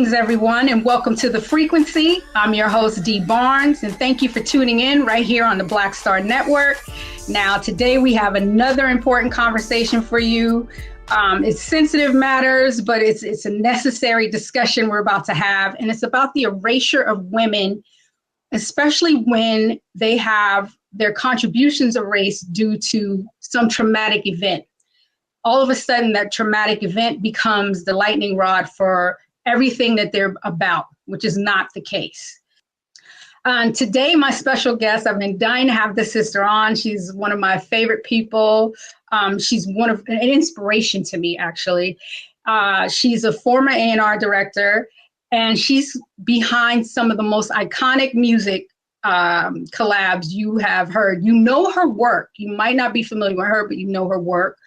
Greetings, everyone, and welcome to The Frequency. I'm your host, Dee Barnes, and thank you for tuning in right here on the Black Star Network. Now, today we have another important conversation for you. It's sensitive matters, but it's a necessary discussion we're about to have, and it's about the erasure of women, especially when they have their contributions erased due to some traumatic event. All of a sudden, that traumatic event becomes the lightning rod for everything that they're about, which is not the case. Today, my special guest, I've been dying to have this sister on. She's one of my favorite people. She's an inspiration to me, actually. She's a former A&R director, and she's behind some of the most iconic music collabs you have heard. You know her work. You might not be familiar with her, but you know her work.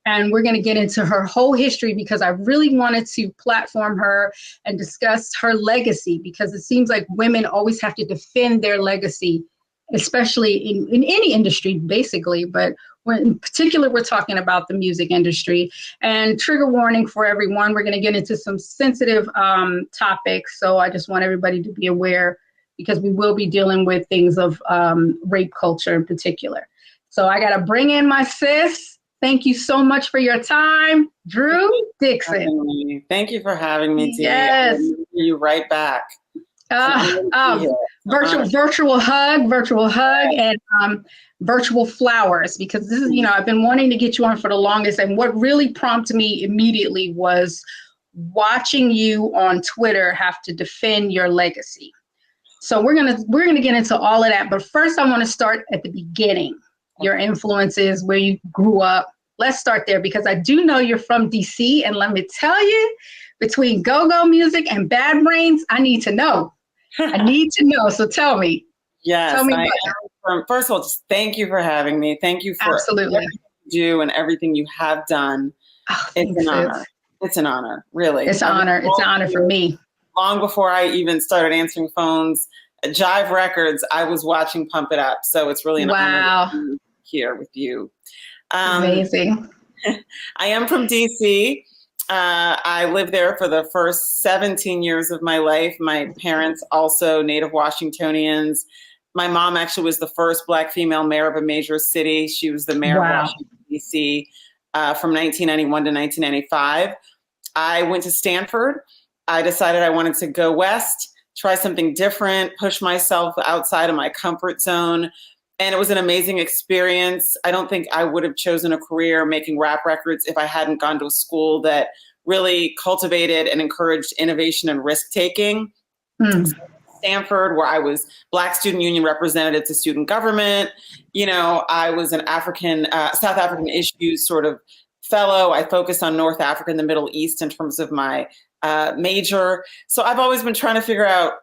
And we're going to get into her whole history because I really wanted to platform her and discuss her legacy, because it seems like women always have to defend their legacy, especially in any industry, basically. But in particular, we're talking about the music industry. And trigger warning for everyone, we're going to get into some sensitive topics. So I just want everybody to be aware, because we will be dealing with things of rape culture in particular. So I got to bring in my sis. Thank you so much for your time, Drew Dixon. Thank you for having me, Dee. Yes. You right back. Virtual hug, and virtual flowers, because this is, I've been wanting to get you on for the longest. And what really prompted me immediately was watching you on Twitter have to defend your legacy. So we're gonna get into all of that. But first, I want to start at the beginning. Your influences, where you grew up. Let's start there, because I do know you're from DC, and let me tell you, between go-go music and Bad Brains, I need to know. So tell me. Yes. Tell me first of all, just thank you for having me. Thank you for everything you do and everything you have done. Oh, it's an honor. It's an honor, really. It's an honor. It's an honor for me. Long before I even started answering phones, Jive Records, I was watching Pump It Up. So it's really an honor to be here with you. Amazing. I am from DC. I lived there for the first 17 years of my life. My parents also Native Washingtonians. My mom actually was the first Black female mayor of a major city. She was the mayor of Washington, DC from 1991 to 1995. I went to Stanford. I decided I wanted to go west, try something different, push myself outside of my comfort zone. And it was an amazing experience. I don't think I would have chosen a career making rap records if I hadn't gone to a school that really cultivated and encouraged innovation and risk-taking. Stanford, where I was Black Student Union representative to student government. I was an South African issues sort of fellow. I focused on North Africa and the Middle East in terms of my major. So I've always been trying to figure out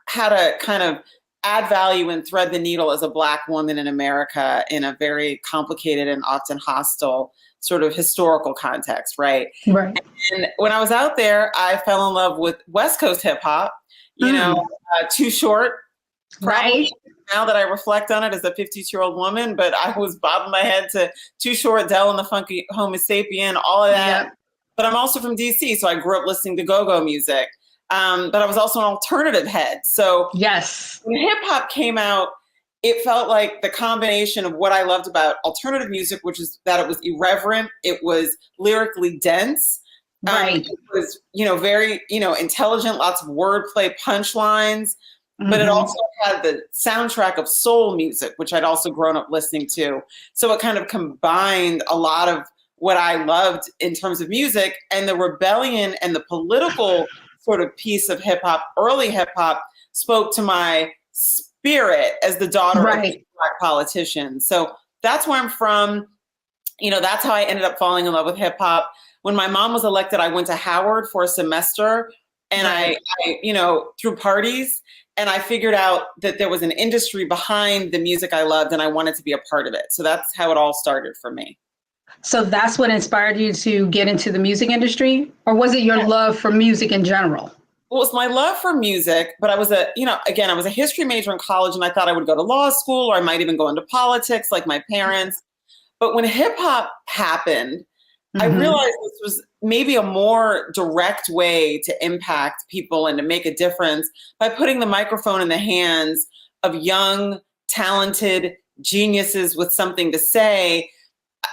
how to kind of add value and thread the needle as a Black woman in America in a very complicated and often hostile sort of historical context, right? Right. And when I was out there, I fell in love with West Coast hip hop, Too Short. Right. Now that I reflect on it as a 52-year-old woman, but I was bobbing my head to Too Short, Dell and the Funky Homo Sapien, all of that. Yep. But I'm also from DC, so I grew up listening to go-go music. But I was also an alternative head. So yes, when hip hop came out, it felt like the combination of what I loved about alternative music, which is that it was irreverent, it was lyrically dense, right? It was, very, intelligent, lots of wordplay, punchlines, but it also had the soundtrack of soul music, which I'd also grown up listening to. So it kind of combined a lot of what I loved in terms of music, and the rebellion and the political sort of piece of hip hop, early hip hop, spoke to my spirit as the daughter of a Black politician. So that's where I'm from. That's how I ended up falling in love with hip hop. When my mom was elected, I went to Howard for a semester, and I through parties, and I figured out that there was an industry behind the music I loved, and I wanted to be a part of it. So that's how it all started for me. So that's what inspired you to get into the music industry? Or was it your love for music in general? Well, it was my love for music, but I was I was a history major in college, and I thought I would go to law school, or I might even go into politics like my parents. But when hip hop happened, I realized this was maybe a more direct way to impact people and to make a difference by putting the microphone in the hands of young, talented geniuses with something to say.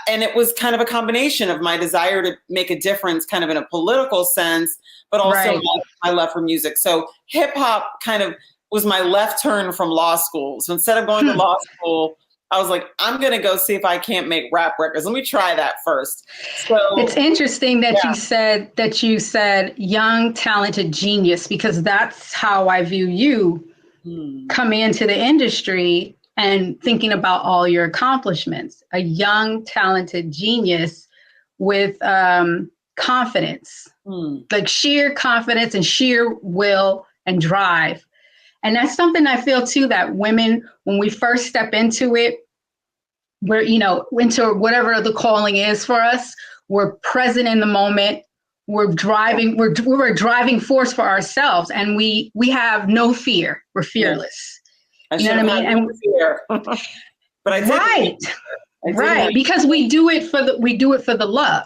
And it was kind of a combination of my desire to make a difference kind of in a political sense, but also my love for music. So hip hop kind of was my left turn from law school. So instead of going to law school, I was like, I'm going to go see if I can't make rap records. Let me try that first. So it's interesting that you said young, talented genius, because that's how I view you coming into the industry and thinking about all your accomplishments. A young, talented genius with confidence, like sheer confidence and sheer will and drive. And that's something I feel too, that women, when we first step into it, we're, into whatever the calling is for us, we're present in the moment. We're driving, we're a driving force for ourselves, and we have no fear. We're fearless. You know what I mean? And fear. But I did. Right. Because we do it for the love.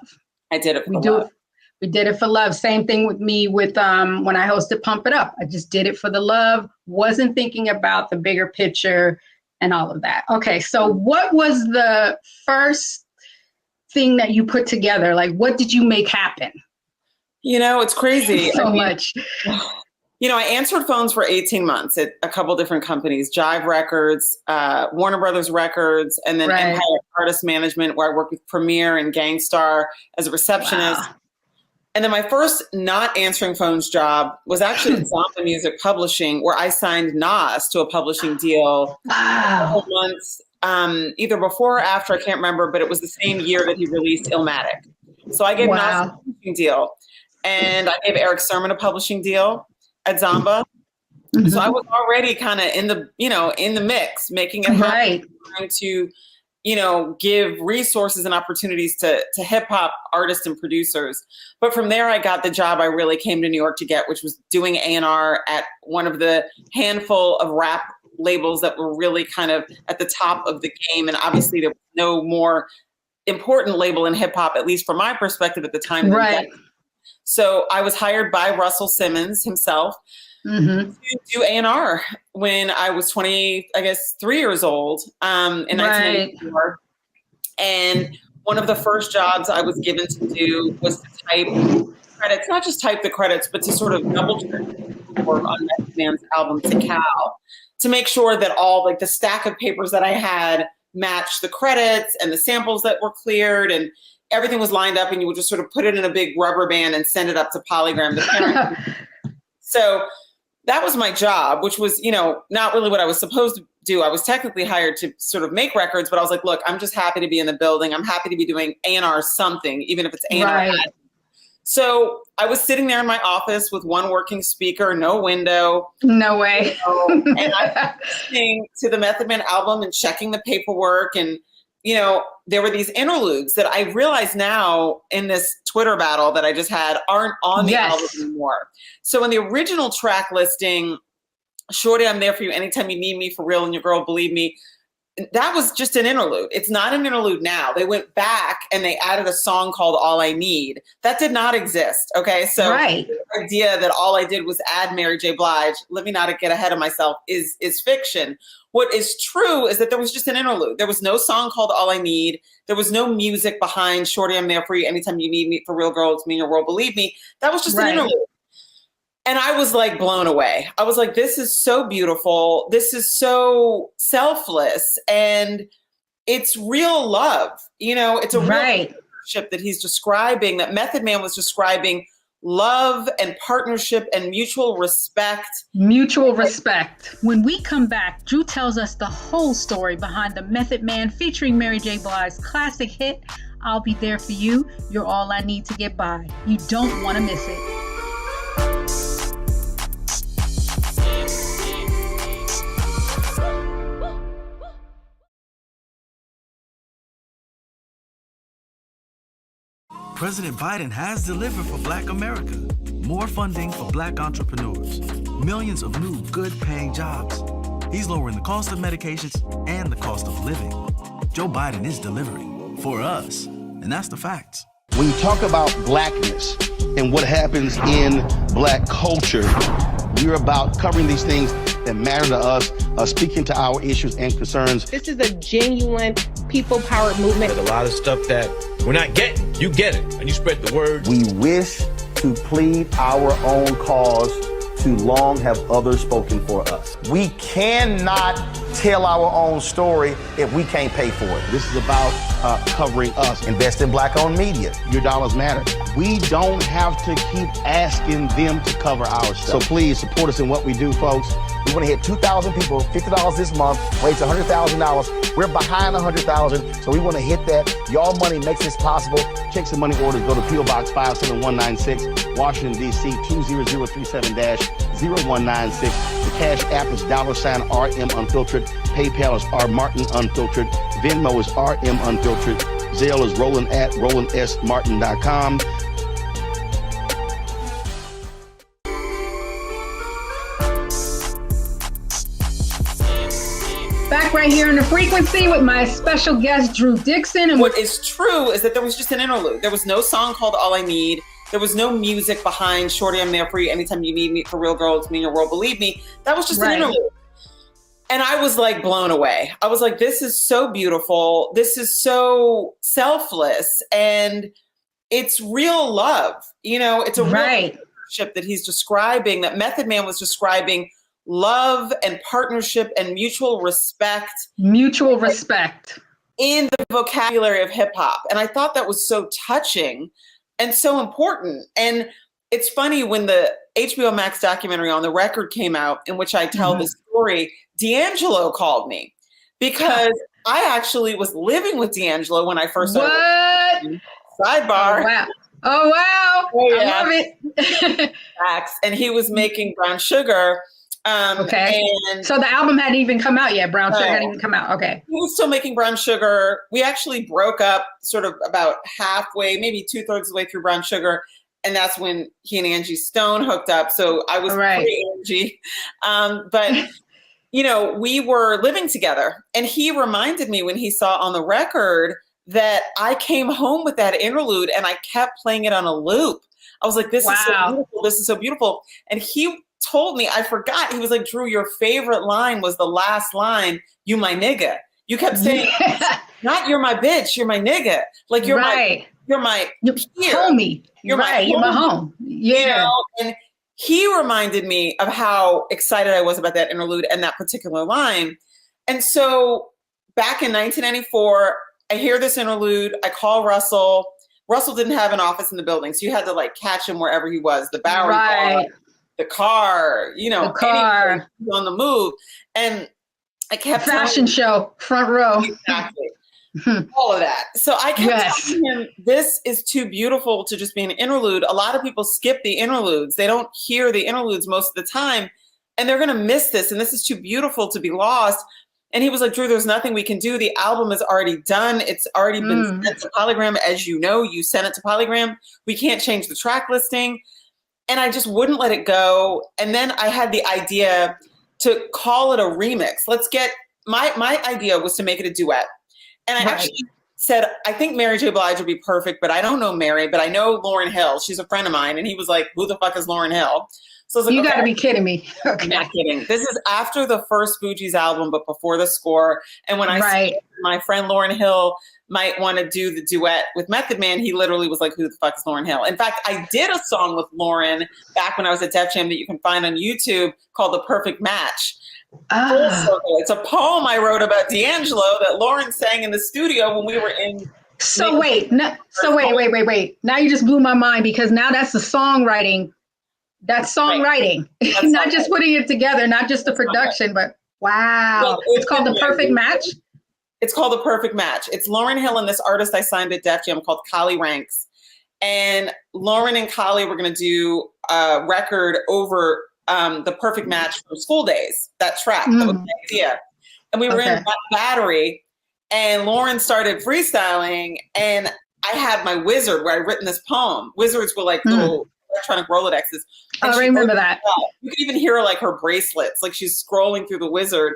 I did it for the love. We did it for love. Same thing with me with when I hosted Pump It Up. I just did it for the love, wasn't thinking about the bigger picture and all of that. Okay, so what was the first thing that you put together? Like, what did you make happen? It's crazy. Much. I answered phones for 18 months at a couple different companies, Jive Records, Warner Brothers Records, and then Empire Artist Management, where I worked with Premiere and Gangstar as a receptionist. Wow. And then my first not answering phones job was actually at Zomba Music Publishing, where I signed Nas to a publishing deal. Wow. A couple months, either before or after, I can't remember, but it was the same year that he released Illmatic. So I gave Nas a publishing deal. And I gave Eric Sermon a publishing deal at Zomba. So I was already kind of in the mix, making it happen, trying to, give resources and opportunities to hip hop artists and producers. But from there, I got the job I really came to New York to get, which was doing A&R at one of the handful of rap labels that were really kind of at the top of the game. And obviously there was no more important label in hip hop, at least from my perspective at the time. Right. So I was hired by Russell Simmons himself to do A&R when I was 3 years old in 1994. And one of the first jobs I was given to do was to type credits, not just type the credits, but to sort of double check work on Method Man's album To Cal, to make sure that all the stack of papers that I had matched the credits and the samples that were cleared, and everything was lined up, and you would just sort of put it in a big rubber band and send it up to Polygram. So that was my job, which was, not really what I was supposed to do. I was technically hired to sort of make records, but I was like, look, I'm just happy to be in the building. I'm happy to be doing A&R something, even if it's A&R. Right. So I was sitting there in my office with one working speaker, no window. No way. And I was listening to the Method Man album and checking the paperwork, and there were these interludes that I realize now in this Twitter battle that I just had aren't on the album anymore. So in the original track listing, Shorty, I'm there for you anytime you need me, for real, and your girl, believe me, that was just an interlude. It's not an interlude now. They went back and they added a song called All I Need. That did not exist. Okay. So the idea that all I did was add Mary J. Blige, let me not get ahead of myself, is fiction. What is true is that there was just an interlude. There was no song called All I Need. There was no music behind Shorty, I'm there for you anytime you need me, for real, girl, it's me and your world, believe me. That was just an interlude. And I was blown away. I was like, this is so beautiful. This is so selfless. And it's real love. It's a real relationship that he's describing, that Method Man was describing, love and partnership and mutual respect. Mutual respect. When we come back, Drew tells us the whole story behind the Method Man featuring Mary J. Blige's classic hit, I'll Be There For You, You're All I Need to Get By. You don't want to miss it. President Biden has delivered for Black America. More funding for Black entrepreneurs. Millions of new, good-paying jobs. He's lowering the cost of medications and the cost of living. Joe Biden is delivering for us, and that's the facts. When you talk about blackness and what happens in black culture, we're about covering these things that matter to us, speaking to our issues and concerns. This is a genuine people-powered movement. There's a lot of stuff that we're not getting. You get it, and you spread the word. We wish to plead our own cause. Too long have others spoken for us. We cannot tell our own story if we can't pay for it. This is about covering us. Invest in black-owned media. Your dollars matter. We don't have to keep asking them to cover our stuff. So please support us in what we do, folks. We want to hit 2,000 people, $50 this month, raise $100,000. We're behind 100,000, so we want to hit that. Y'all money makes this possible. Check some money orders. Go to P.O. Box 57196, Washington, D.C. 20037-0196. The Cash App is $RM Unfiltered. PayPal is R Martin Unfiltered. Venmo is RM Unfiltered. Zelle is Roland at RolandSMartin.com. Back right here in The Frequency with my special guest, Drew Dixon. And what is true is that there was just an interlude. There was no song called All I Need. There was no music behind Shorty, I'm there for you anytime you need me. For real, girl, it's me in your world, believe me. That was just an interlude. And I was like blown away. I was like, this is so beautiful. This is so selfless. And it's real love. You know, it's a real relationship that he's describing, that Method Man was describing. Love and partnership and mutual respect. Mutual respect. In the vocabulary of hip hop. And I thought that was so touching and so important. And it's funny, when the HBO Max documentary On the Record came out, in which I tell the story, D'Angelo called me because I actually was living with D'Angelo when I first started. Sidebar. Oh, wow. Oh, wow. Oh, yeah. I love it. And he was making Brown Sugar. And so the album hadn't even come out yet. Brown Sugar hadn't even come out. Okay. He was still making Brown Sugar. We actually broke up sort of about halfway, maybe 2/3 of the way through Brown Sugar. And that's when he and Angie Stone hooked up. So I was pre-Angie. But, you know, we were living together. And he reminded me when he saw On the Record that I came home with that interlude and I kept playing it on a loop. I was like, this is so beautiful. This is so beautiful. And he told me, I forgot. He was like, Drew, your favorite line was the last line, you my nigga. You kept saying, not you're my bitch, you're my nigga. Like you're my homie. You're my home. Yeah. You know? And he reminded me of how excited I was about that interlude and that particular line. And so back in 1994, I hear this interlude. I call Russell. Russell didn't have an office in the building, so you had to like catch him wherever he was. The Bowery Bar, the Carr, you know, on the move. And I kept fashion show, front row. Exactly. All of that. So I kept telling him, this is too beautiful to just be an interlude. A lot of people skip the interludes. They don't hear the interludes most of the time, and they're going to miss this. And this is too beautiful to be lost. And he was like, Drew, there's nothing we can do. The album is already done. It's already been sent to Polygram. As you know, you sent it to Polygram. We can't change the track listing. And I just wouldn't let it go. And then I had the idea to call it a remix. Let's get, my idea was to make it a duet. And I actually said, I think Mary J. Blige would be perfect, but I don't know Mary, but I know Lauryn Hill. She's a friend of mine. And he was like, who the fuck is Lauryn Hill? So I was like, you gotta be kidding me. I'm not kidding. This is after the first Fugees album, but before the score. And when I said my friend Lauryn Hill might want to do the duet with Method Man, he literally was like, who the fuck is Lauryn Hill? In fact, I did a song with Lauryn back when I was at Def Jam that you can find on YouTube called The Perfect Match. It's a poem I wrote about D'Angelo that Lauryn sang in the studio when we were in. Wait. Now you just blew my mind, because now that's the songwriting. That's songwriting. That's not just putting it together, not just the production, but wow. Well, it's called The Perfect Match? It's called The Perfect Match. It's Lauryn Hill and this artist I signed at Def Jam called Kali Ranks. And Lauryn and Kali were going to do a record over The Perfect Match from School Days, that track. That was the idea. And we were in Battery, and Lauryn started freestyling, and I had my wizard where I'd written this poem. Wizards were like little electronic Rolodexes. I remember that. You could even hear like her bracelets, like she's scrolling through the wizard,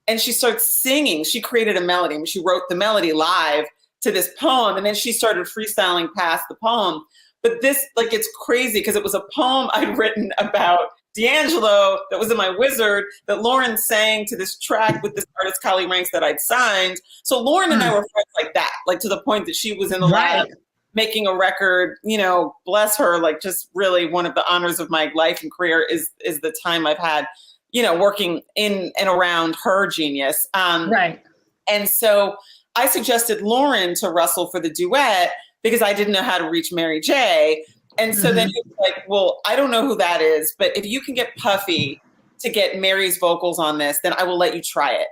and she starts singing. She created a melody. She wrote the melody live to this poem. And then she started freestyling past the poem. But this, like, it's crazy because it was a poem I'd written about D'Angelo that was in my Wizard that Lauren sang to this track with this artist, Collie Ranks, that I'd signed. So Lauren and I were friends like that, like to the point that she was in the lab making a record, you know, bless her, like just really one of the honors of my life and career is the time I've had, you know, working in and around her genius. And so I suggested Lauren to Russell for the duet because I didn't know how to reach Mary J. And so then he was like, well, I don't know who that is, but if you can get Puffy to get Mary's vocals on this, then I will let you try it.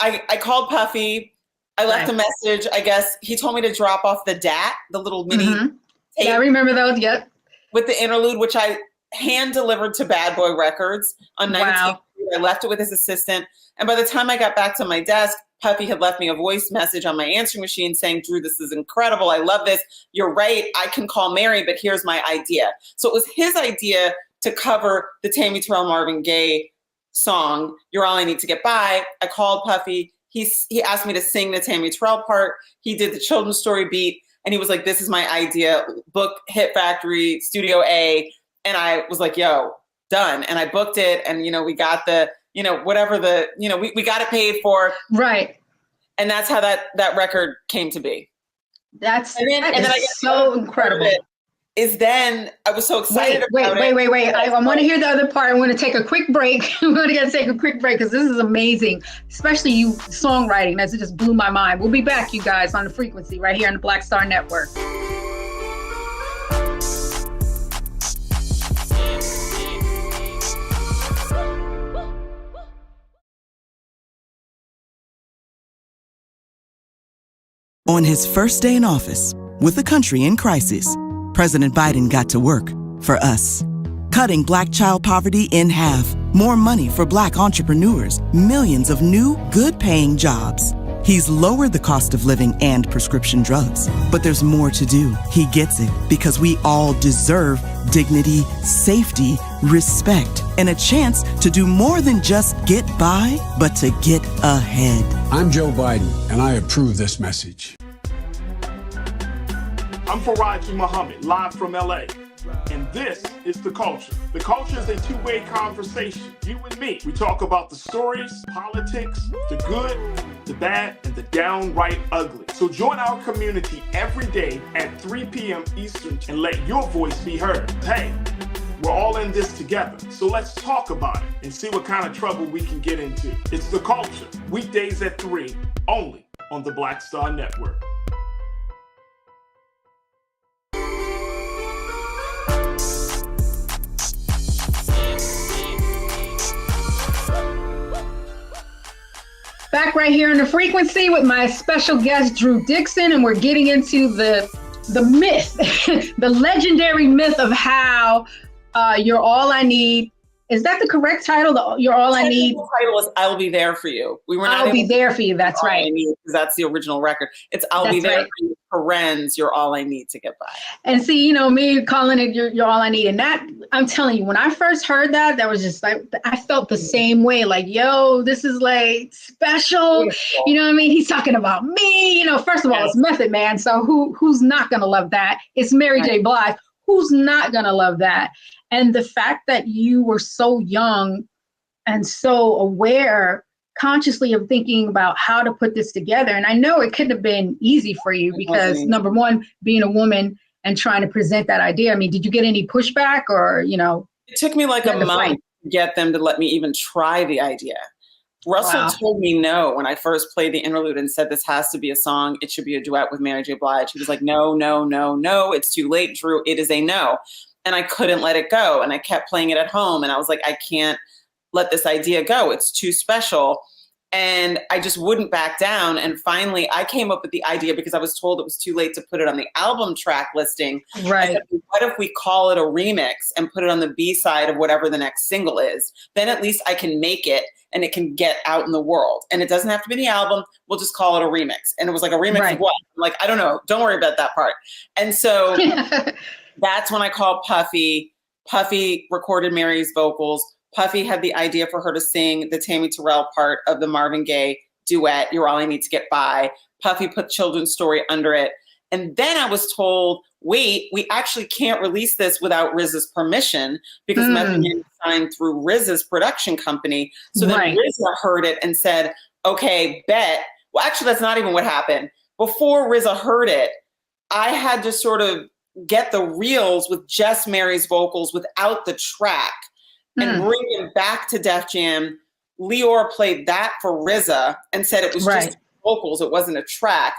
I called Puffy. I left a message. I guess he told me to drop off the DAT, the little mini tape. Yeah, I remember those. Yep. With the interlude, which I hand delivered to Bad Boy Records on 19. I left it with his assistant. And by the time I got back to my desk, Puffy had left me a voice message on my answering machine saying, Drew, this is incredible. I love this. You're right. I can call Mary, but here's my idea. So it was his idea to cover the Tammy Terrell Marvin Gaye song, You're All I Need to Get By. I called Puffy. He asked me to sing the Tammy Terrell part. He did the children's story beat. And he was like, this is my idea. Book Hit Factory, Studio A. And I was like, yo, done. And I booked it. And, you know, we got the, you know, whatever the, you know, we got it paid for. Right. And that's how that record came to be. That is so incredible. Is then I was so excited about it. Wait. I want to hear the other part. I want to take a quick break. I'm going to take a quick break because this is amazing, especially you songwriting. That just blew my mind. We'll be back, you guys, on The Frequency right here on the Black Star Network. On his first day in office, with the country in crisis, President Biden got to work for us. Cutting Black child poverty in half, more money for Black entrepreneurs, millions of new, good-paying jobs. He's lowered the cost of living and prescription drugs. But there's more to do. He gets it because we all deserve dignity, safety, respect, and a chance to do more than just get by, but to get ahead. I'm Joe Biden, and I approve this message. I'm Faraji Muhammad, live from LA. And this is The Culture. The Culture is a two-way conversation. You and me. We talk about the stories, politics, the good, the bad, and the downright ugly. So join our community every day at 3 p.m. Eastern and let your voice be heard. Hey, we're all in this together. So let's talk about it and see what kind of trouble we can get into. It's The Culture, weekdays at 3, only on the Black Star Network. Back right here on The Frequency with my special guest, Drew Dixon, and we're getting into the myth, the legendary myth of how You're All I Need. Is that the correct title? You're All I Need? The title is I'll Be There For You. We were not I'll Be There For You. That's right. That's the original record. It's I'll Be There For You. Parens, You're All I Need to Get By. And see, you know, me calling it you're All I Need. And that, I'm telling you, when I first heard that, that was just like, I felt the same way. Like, yo, this is like special. Beautiful. You know what I mean? He's talking about me. You know, first of all, it's Method Man. So who's not going to love that? It's Mary J. Blige. Who's not going to love that? And the fact that you were so young and so aware consciously of thinking about how to put this together. And I know it couldn't have been easy for you because number one, being a woman and trying to present that idea. I mean, did you get any pushback or, you know? It took me like a month to get them to let me even try the idea. Russell told me no when I first played the interlude and said, this has to be a song. It should be a duet with Mary J. Blige. He was like, no, it's too late, Drew. It is a no. And I couldn't let it go. And I kept playing it at home. And I was like, I can't let this idea go. It's too special. And I just wouldn't back down. And finally, I came up with the idea because I was told it was too late to put it on the album track listing. Right. I said, what if we call it a remix and put it on the B-side of whatever the next single is? Then at least I can make it and it can get out in the world. And it doesn't have to be the album. We'll just call it a remix. And it was like a remix of what? I'm like, I don't know. Don't worry about that part. And so that's when I called Puffy. Puffy recorded Mary's vocals. Puffy had the idea for her to sing the Tammy Terrell part of the Marvin Gaye duet, You're All I Need to Get By. Puffy put Children's Story under it. And then I was told, wait, we actually can't release this without RZA's permission because Method Man was signed through RZA's production company. So then RZA heard it and said, okay, bet. Well, actually, that's not even what happened. Before RZA heard it, I had to sort of get the reels with just Mary's vocals without the track and bring them back to Def Jam. Leora played that for RZA and said it was just vocals. It wasn't a track.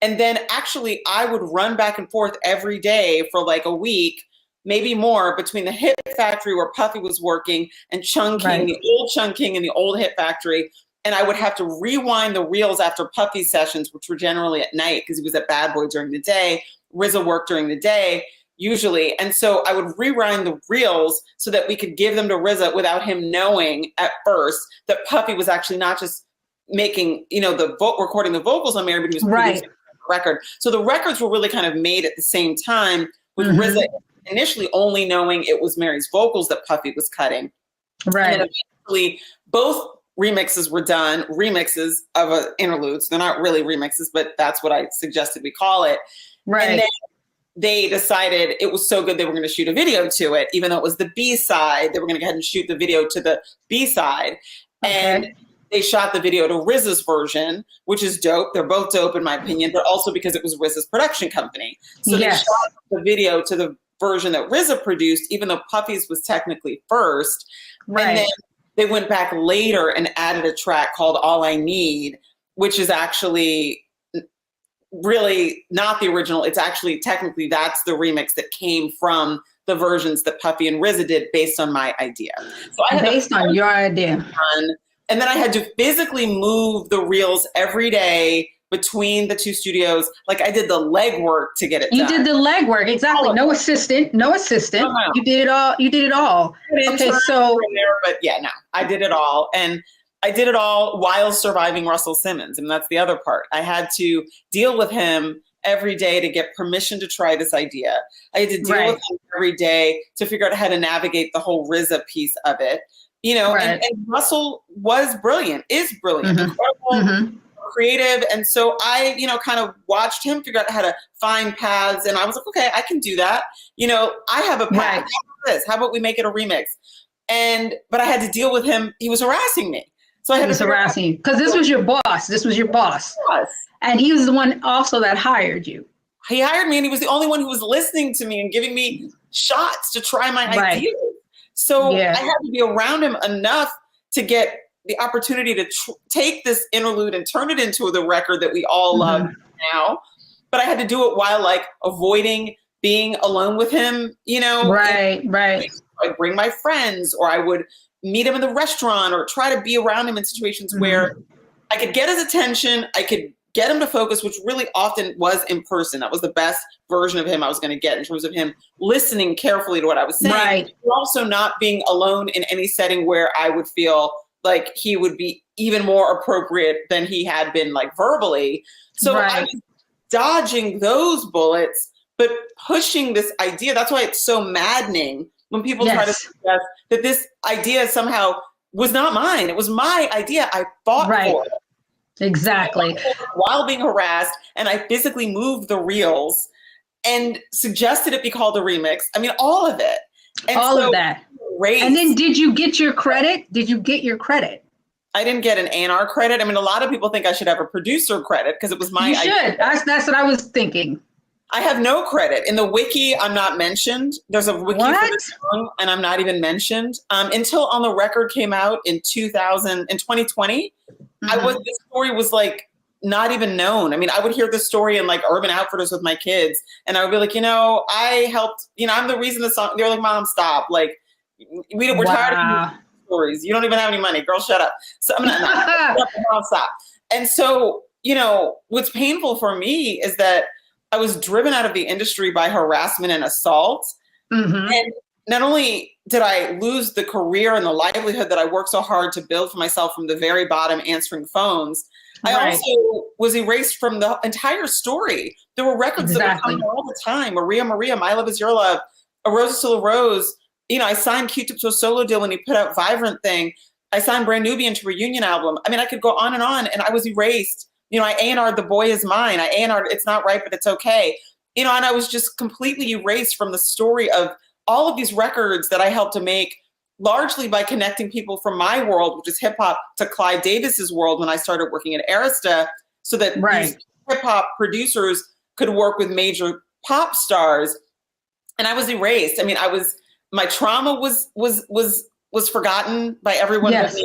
And then actually I would run back and forth every day for like a week, maybe more, between the Hit Factory where Puffy was working and Chungking, the old Chungking and the old Hit Factory. And I would have to rewind the reels after Puffy's sessions, which were generally at night because he was at Bad Boy during the day. RZA worked during the day usually. And so I would rewind the reels so that we could give them to RZA without him knowing at first that Puffy was actually not just making, recording the vocals on Mary, but he was producing the record. So the records were really kind of made at the same time with RZA initially only knowing it was Mary's vocals that Puffy was cutting. Right. And then eventually both remixes were done, remixes of interludes. They're not really remixes, but that's what I suggested we call it. Right. And then they decided it was so good they were going to shoot a video to it, even though it was the B-side. They were going to go ahead and shoot the video to the B-side. And they shot the video to RZA's version, which is dope. They're both dope in my opinion, but also because it was RZA's production company. So they shot the video to the version that RZA produced, even though Puffy's was technically first. Right. And then they went back later and added a track called All I Need, which is actually really not the original. It's actually technically that's the remix that came from the versions that Puffy and RZA did based on my idea. So I had based on your idea. And then I had to physically move the reels every day between the two studios. Like I did the legwork to get it done. You did the legwork, exactly. No assistant. No. You did it all. Okay, so but yeah, no, I did it all. And I did it all while surviving Russell Simmons. And that's the other part. I had to deal with him every day to get permission to try this idea. I had to deal with him every day to figure out how to navigate the whole RZA piece of it. And Russell was brilliant, is brilliant, incredible, creative. And so I, kind of watched him figure out how to find paths. And I was like, okay, I can do that. I have a path. How about this? How about we make it a remix? But I had to deal with him. He was harassing me. So I had to harassing you because this was your boss. And he was the one also that hired you. He hired me and he was the only one who was listening to me and giving me shots to try my ideas. So I had to be around him enough to get the opportunity to take this interlude and turn it into the record that we all love now. But I had to do it while avoiding being alone with him, Right. I'd bring my friends or I would meet him in the restaurant or try to be around him in situations where I could get his attention. I could get him to focus, which really often was in person. That was the best version of him I was going to get in terms of him listening carefully to what I was saying. But also not being alone in any setting where I would feel like he would be even more appropriate than he had been verbally. So I was dodging those bullets, but pushing this idea. That's why it's so maddening when people try to suggest that this idea somehow was not mine. It was my idea. I fought for it. Exactly. While being harassed, and I physically moved the reels and suggested it be called a remix. I mean, all of it. And all of that. And then did you get your credit? I didn't get an A&R credit. I mean, a lot of people think I should have a producer credit because it was my idea. You should. That's what I was thinking. I have no credit. In the wiki, I'm not mentioned. There's a wiki for this song, and I'm not even mentioned. Until On the Record came out in 2020, this story was not even known. I mean, I would hear this story in Urban Outfitters with my kids, and I would be like, I helped, I'm the reason the song, they're like, Mom, stop. We're tired of stories. You don't even have any money. Girl, shut up. So I'm not, Mom, stop. And so, what's painful for me is that I was driven out of the industry by harassment and assault. And not only did I lose the career and the livelihood that I worked so hard to build for myself from the very bottom answering phones, I also was erased from the entire story. There were records that were coming all the time. Maria, My Love Is Your Love, A Rose is Still a Rose. I signed Q-Tip to a solo deal when he put out Vibrant Thing. I signed Brand Nubian to a Reunion album. I mean, I could go on, and I was erased. You know, I A&R'd The Boy Is Mine. I A&R'd It's Not Right, But It's Okay. You know, and I was just completely erased from the story of all of these records that I helped to make, largely by connecting people from my world, which is hip hop, to Clive Davis's world when I started working at Arista, so that these hip hop producers could work with major pop stars. And I was erased. I mean, my trauma was forgotten by everyone but me.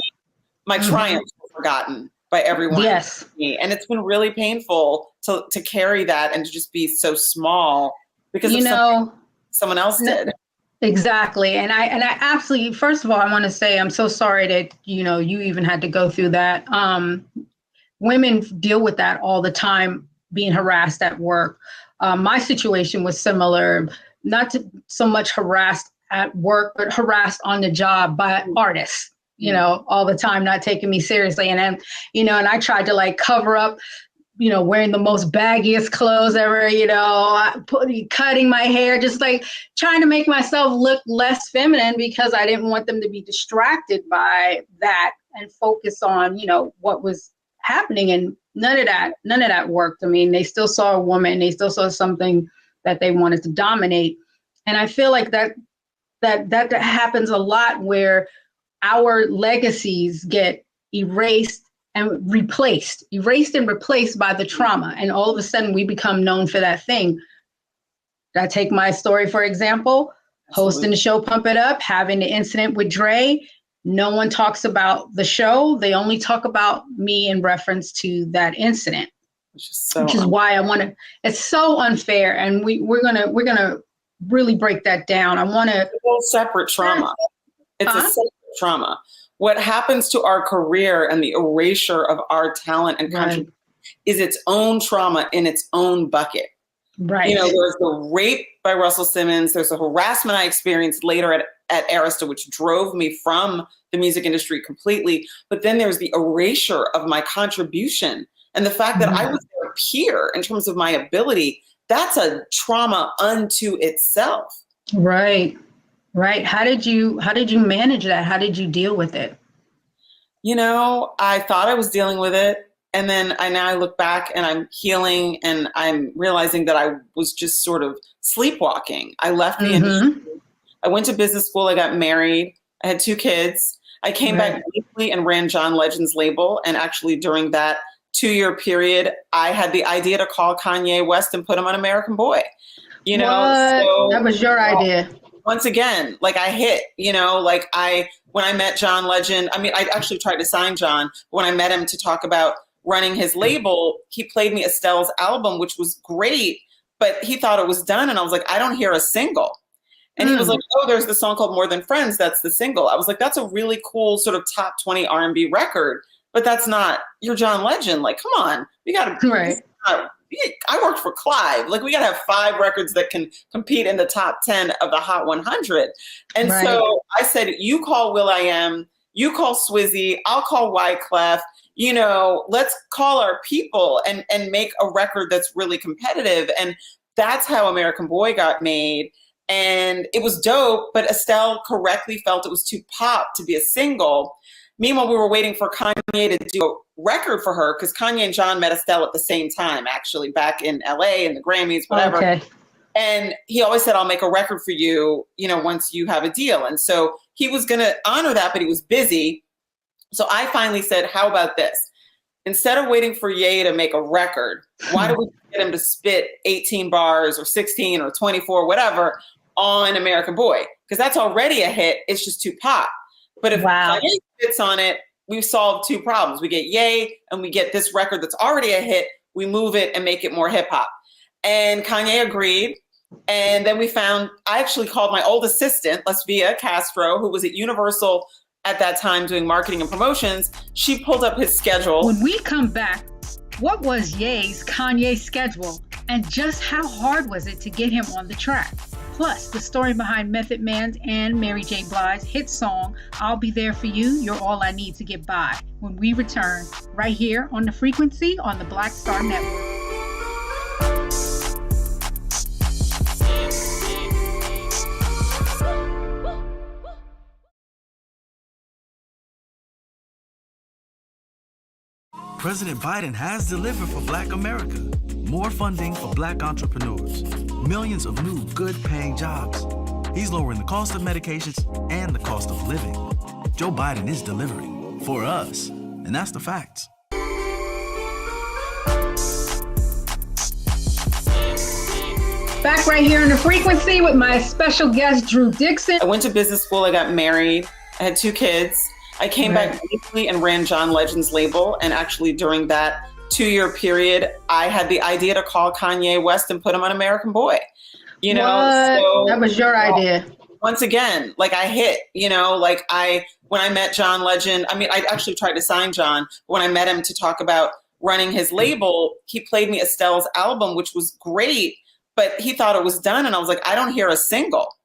My triumphs were forgotten by everyone but me. And it's been really painful to carry that and to just be so small because someone else did. Exactly. And I absolutely, first of all, I want to say I'm so sorry that, you even had to go through that. Women deal with that all the time, being harassed at work. My situation was similar, not so much harassed at work, but harassed on the job by artists, all the time, not taking me seriously. And then, and I tried to like cover up, wearing the most baggiest clothes ever, cutting my hair, just like trying to make myself look less feminine because I didn't want them to be distracted by that and focus on, what was happening. And none of that worked. I mean, they still saw a woman, they still saw something that they wanted to dominate. And I feel like that happens a lot where our legacies get erased and replaced by the trauma. And all of a sudden we become known for that thing. I take my story, for example, hosting the show Pump It Up, having the incident with Dre. No one talks about the show. They only talk about me in reference to that incident, which is why I want to, it's so unfair. And we're going to really break that down. I want to. It's a whole separate trauma. It's a separate trauma. What happens to our career and the erasure of our talent and contribution is its own trauma in its own bucket. Right. There's the rape by Russell Simmons. There's the harassment I experienced later at Arista, which drove me from the music industry completely. But then there's the erasure of my contribution and the fact that I was their peer in terms of my ability. That's a trauma unto itself. Right. Right. How did you manage that? How did you deal with it? I thought I was dealing with it. And then I look back and I'm healing and I'm realizing that I was just sort of sleepwalking. I left the industry. I went to business school. I got married. I had 2 kids. I came back briefly and ran John Legend's label. And actually during that 2-year period, I had the idea to call Kanye West and put him on American Boy. So, that was your idea. Once again, like I hit, when I met John Legend, I mean, I actually tried to sign John. When I met him to talk about running his label, he played me Estelle's album, which was great, but he thought it was done. And I was like, I don't hear a single. And he was like, oh, there's the song called More Than Friends. That's the single. I was like, that's a really cool sort of top 20 R&B record, but that's not your John Legend. Like, come on, we got to, I worked for Clive. Like, we got to have 5 records that can compete in the top 10 of the Hot 100. And so I said, you call will.i.am, you call Swizzy, I'll call Wyclef, let's call our people and make a record that's really competitive. And that's how American Boy got made. And it was dope, but Estelle correctly felt it was too pop to be a single. Meanwhile, we were waiting for Kanye to do a record for her because Kanye and John met Estelle at the same time, actually, back in LA and the Grammys, whatever. Okay. And he always said, I'll make a record for you, once you have a deal. And so he was going to honor that, but he was busy. So I finally said, how about this? Instead of waiting for Ye to make a record, why don't we get him to spit 18 bars or 16 or 24, whatever, on American Boy? Because that's already a hit. It's just too pop. But if Kanye spits on it, we've solved 2 problems. We get Ye and we get this record that's already a hit. We move it and make it more hip hop. And Kanye agreed. And then I actually called my old assistant, Lesvia Castro, who was at Universal at that time doing marketing and promotions. She pulled up his schedule. When we come back, what was Ye's Kanye schedule? And just how hard was it to get him on the track? Plus, the story behind Method Man's and Mary J. Blige's hit song, I'll Be There For You, You're All I Need to Get By, when we return right here on The Frequency on the Black Star Network. President Biden has delivered for Black America. More funding for Black entrepreneurs. Millions of new good-paying jobs. He's lowering the cost of medications and the cost of living. Joe Biden is delivering for us, and that's the facts. Back right here in The Frequency with my special guest, Drew Dixon. I went to business school. I got married. I had 2 kids. I came back briefly and ran John Legend's label. And actually during that 2-year period, I had the idea to call Kanye West and put him on American Boy. You know, so, that was your idea. Once again, like I hit, you know, like when I met John Legend, I mean, I actually tried to sign John. When I met him to talk about running his label, he played me Estelle's album, which was great. But he thought it was done. And I was like, I don't hear a single.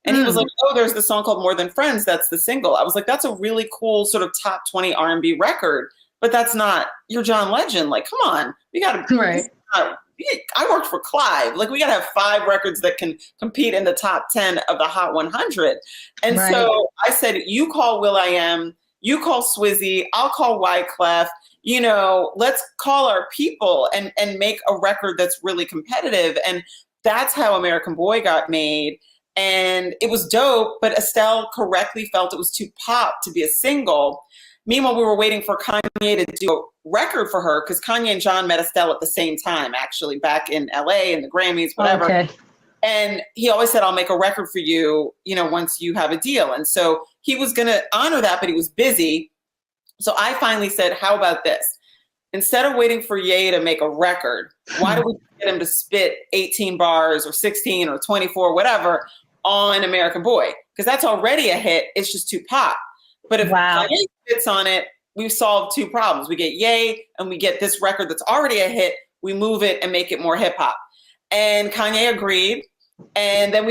And he was like, oh, there's this song called More Than Friends. That's the single. I was like, that's a really cool sort of top 20 R&B record. But that's not, you're John Legend. Like, come on. We got to, right. I worked for Clive. Like, we got to have 5 records that can compete in the top 10 of the Hot 100. And so I said, you call will.i.am, you call Swizzy, I'll call Wyclef. You know, let's call our people and make a record that's really competitive. And that's how American Boy got made. And it was dope, but Estelle correctly felt it was too pop to be a single. Meanwhile, we were waiting for Kanye to do a record for her because Kanye and John met Estelle at the same time, actually, back in LA and the Grammys, whatever. Okay. And he always said, I'll make a record for you, you know, once you have a deal. And so he was going to honor that, but he was busy. So I finally said, how about this? Instead of waiting for Ye to make a record, why don't we get him to spit 18 bars or 16 or 24, whatever, on American Boy? Because that's already a hit. It's just too pop. But if Kanye spits on it, we've solved 2 problems. We get Ye and we get this record that's already a hit. We move it and make it more hip hop. And Kanye agreed. And then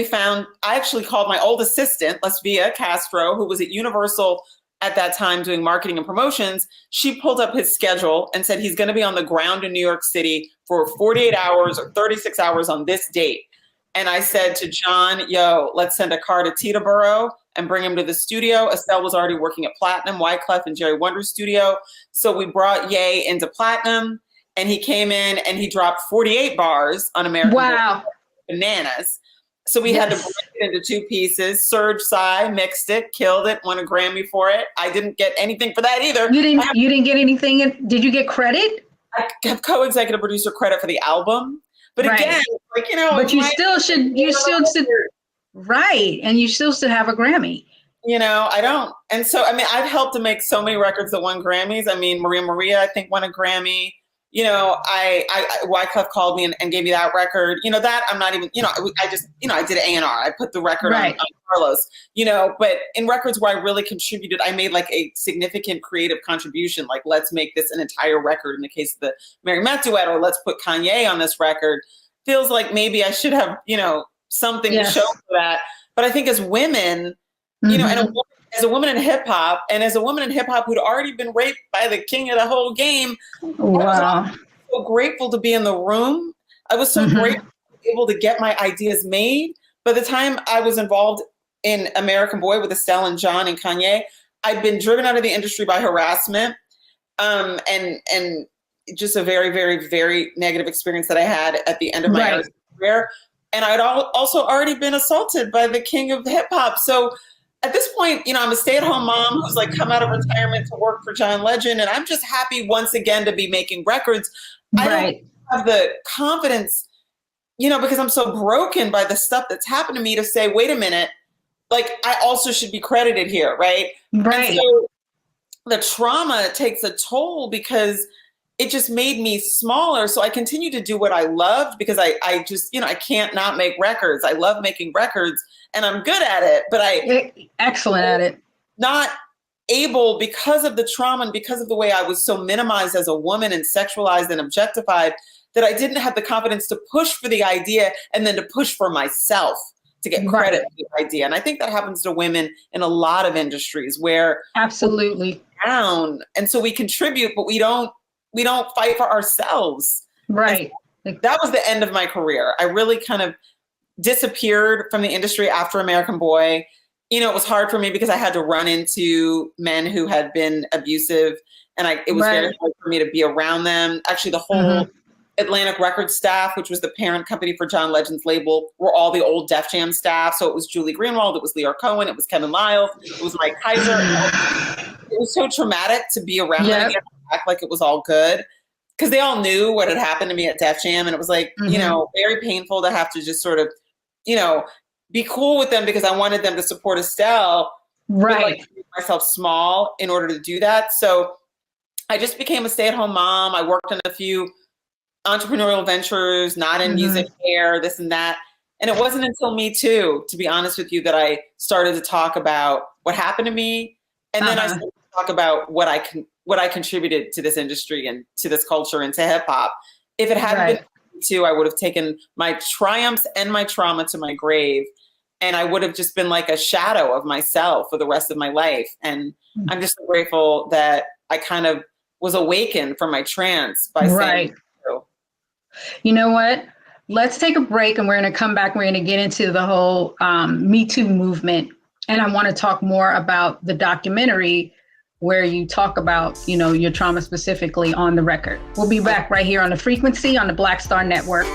I actually called my old assistant, Lesvia Castro, who was at Universal at that time doing marketing and promotions. She pulled up his schedule and said he's going to be on the ground in New York City for 48 hours or 36 hours on this date. And I said to John, yo, let's send a car to Teterboro and bring him to the studio. Estelle was already working at Platinum, Wyclef and Jerry Wonder's studio. So we brought Ye into Platinum and he came in and he dropped 48 bars on American Boy. Bananas. So we had to break it into 2 pieces. Serge Sai mixed it, killed it, won a Grammy for it. I didn't get anything for that either. You didn't get anything. Did you get credit? I have co-executive producer credit for the album. But again, like, you know. But you still should, right. And you still should have a Grammy. You know, I don't. And so, I mean, I've helped to make so many records that won Grammys. I mean, Maria, I think, won a Grammy. You know, Wyclef called me and gave me that record. You know, that I'm not even, you know, I just, you know, I did A&R. I put the record on Carlos, you know, but in records where I really contributed, I made like a significant creative contribution. Like, let's make this an entire record in the case of the Mary Met duet, or let's put Kanye on this record. Feels like maybe I should have, you know, something to show for that. But I think as women, you know, and as a woman in hip hop, and as a woman in hip hop who'd already been raped by the king of the whole game, I was so grateful to be in the room. I was so grateful to be able to get my ideas made. By the time I was involved in American Boy with Estelle and John and Kanye, I'd been driven out of the industry by harassment, and just a very, very, very negative experience that I had at the end of my career. And I'd also already been assaulted by the king of hip hop. So at this point, you know, I'm a stay-at-home mom who's like come out of retirement to work for John Legend, and I'm just happy once again to be making records. I don't have the confidence, you know, because I'm so broken by the stuff that's happened to me to say, wait a minute, like I also should be credited here, right? And so the trauma takes a toll because it just made me smaller. So I continue to do what I loved because I just, you know, I can't not make records. I love making records and I'm good at it, but excellent at it. Not able because of the trauma and because of the way I was so minimized as a woman and sexualized and objectified that I didn't have the confidence to push for the idea and then to push for myself to get credit for the idea. And I think that happens to women in a lot of industries where absolutely down. And so we contribute, but we don't fight for ourselves. Right. That was the end of my career. I really kind of disappeared from the industry after American Boy. You know, it was hard for me because I had to run into men who had been abusive And it was very hard for me to be around them. Actually, the whole Atlantic Records staff, which was the parent company for John Legend's label, were all the old Def Jam staff. So it was Julie Greenwald, it was Leor Cohen, it was Kevin Lyles, it was Mike Kaiser. It was so traumatic to be around them again, act like it was all good. Because they all knew what had happened to me at Def Jam. And it was like, you know, very painful to have to just sort of, you know, be cool with them because I wanted them to support Estelle. Right. But, like, make myself small in order to do that. So I just became a stay-at-home mom. I worked on a few entrepreneurial ventures, not in music, hair, this and that. And it wasn't until Me Too, to be honest with you, that I started to talk about what happened to me. And then I started to talk about what I contributed to this industry and to this culture and to hip hop. If it hadn't been Me Too, I would have taken my triumphs and my trauma to my grave. And I would have just been like a shadow of myself for the rest of my life. And I'm just so grateful that I kind of was awakened from my trance by saying so. You know what? Let's take a break and we're going to come back. We're going to get into the whole Me Too movement. And I want to talk more about the documentary where you talk about, you know, your trauma specifically on the record. We'll be back right here on The Frequency on the Black Star Network.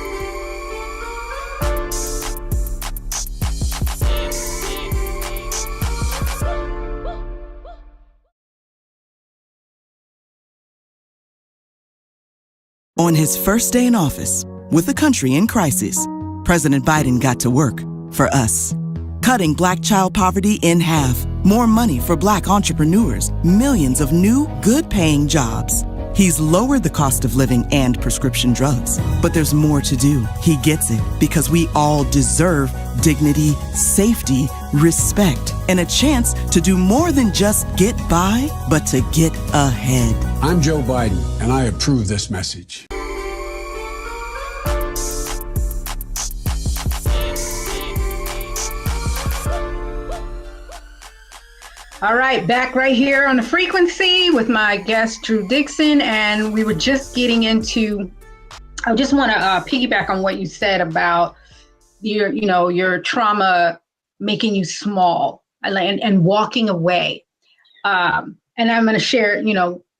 On his first day in office, with the country in crisis, President Biden got to work for us. Cutting Black child poverty in half, more money for Black entrepreneurs, millions of new, good-paying jobs. He's lowered the cost of living and prescription drugs. But there's more to do. He gets it because we all deserve dignity, safety, respect, and a chance to do more than just get by, but to get ahead. I'm Joe Biden, and I approve this message. All right, back right here on The Frequency with my guest, Drew Dixon. And we were just getting into, I just want to piggyback on what you said about your trauma making you small and walking away. And I'm going to share,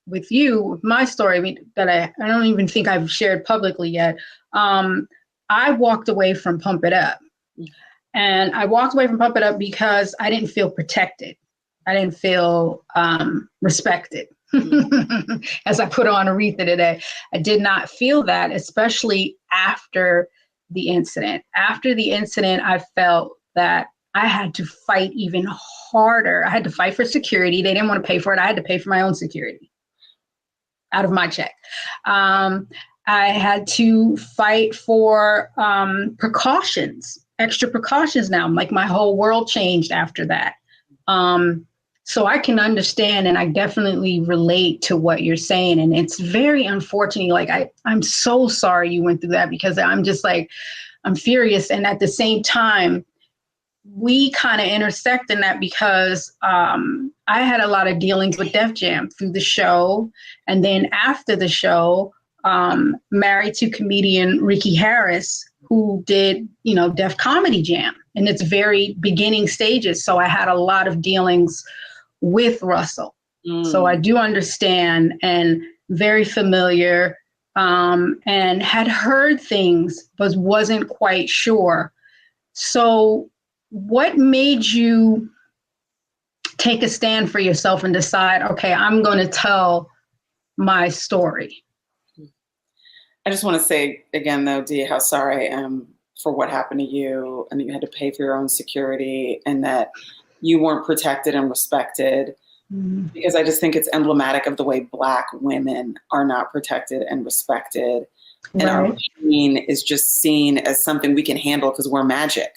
with you, my story that I don't even think I've shared publicly yet. I walked away from Pump It Up. And I walked away from Pump It Up because I didn't feel protected. I didn't feel respected. As I put on Aretha today, I did not feel that, especially after the incident. After the incident, I felt that I had to fight even harder. I had to fight for security. They didn't want to pay for it. I had to pay for my own security out of my check. I had to fight for extra precautions now. Like my whole world changed after that. So I can understand, and I definitely relate to what you're saying. And it's very unfortunate. Like, I'm so sorry you went through that, because I'm just like, I'm furious. And at the same time, we kind of intersect in that because I had a lot of dealings with Def Jam through the show. And then after the show, married to comedian Ricky Harris, who did, Def Comedy Jam in its very beginning stages. So I had a lot of dealings with Russell. So I do understand and very familiar, and had heard things, but wasn't quite sure. So what made you take a stand for yourself and decide, okay, I'm going to tell my story? I just want to say again, though, Dee, how sorry I am for what happened to you, and that you had to pay for your own security, and that you weren't protected and respected, because I just think it's emblematic of the way Black women are not protected and respected. And our pain is just seen as something we can handle because we're magic.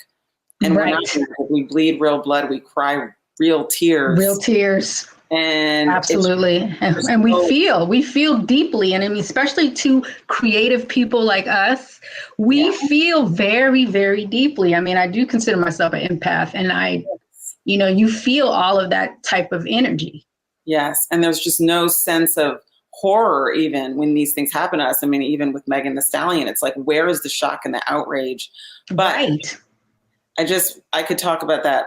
And we're not magic. We bleed real blood. We cry real tears. Real tears. And absolutely. And we feel deeply. And I mean, especially to creative people like us, we feel very, very deeply. I mean, I do consider myself an empath, and you feel all of that type of energy. Yes. And there's just no sense of horror even when these things happen to us. I mean, even with Megan Thee Stallion, it's like, where is the shock and the outrage? But I could talk about that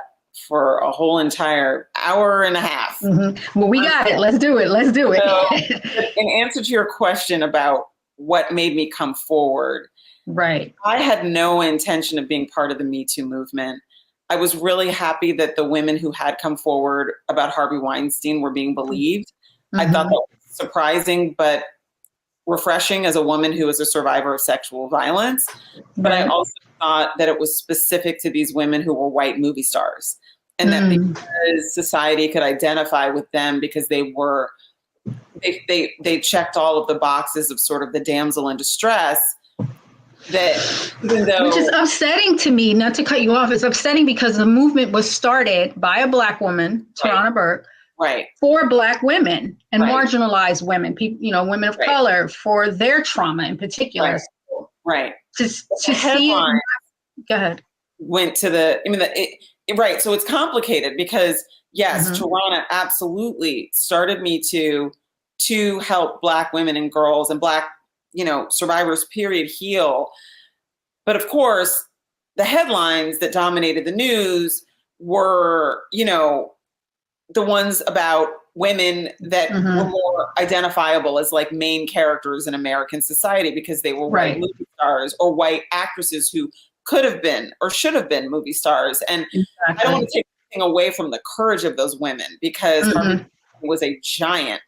for a whole entire hour and a half. Mm-hmm. Well, we got it. Let's do it. Let's do it. So, in answer to your question about what made me come forward, right. I had no intention of being part of the Me Too movement. I was really happy that the women who had come forward about Harvey Weinstein were being believed. Mm-hmm. I thought that was surprising, but refreshing as a woman who is a survivor of sexual violence. But I also thought that it was specific to these women who were white movie stars, and that because society could identify with them because they were, they checked all of the boxes of sort of the damsel in distress. That even though, which is upsetting to me, not to cut you off, it's upsetting because the movement was started by a Black woman, Tarana Burke, for Black women and marginalized women, people, you know, women of color, for their trauma in particular. To see it, go ahead. Went to the, I mean, so it's complicated because yes, Tarana absolutely started Me Too to help Black women and girls and Black, you know, survivors, period, heal. But of course, the headlines that dominated the news were, you know, the ones about women that were more identifiable as like main characters in American society because they were white movie stars or white actresses who could have been or should have been movie stars. And I don't want to take anything away from the courage of those women because Harvey was a giant.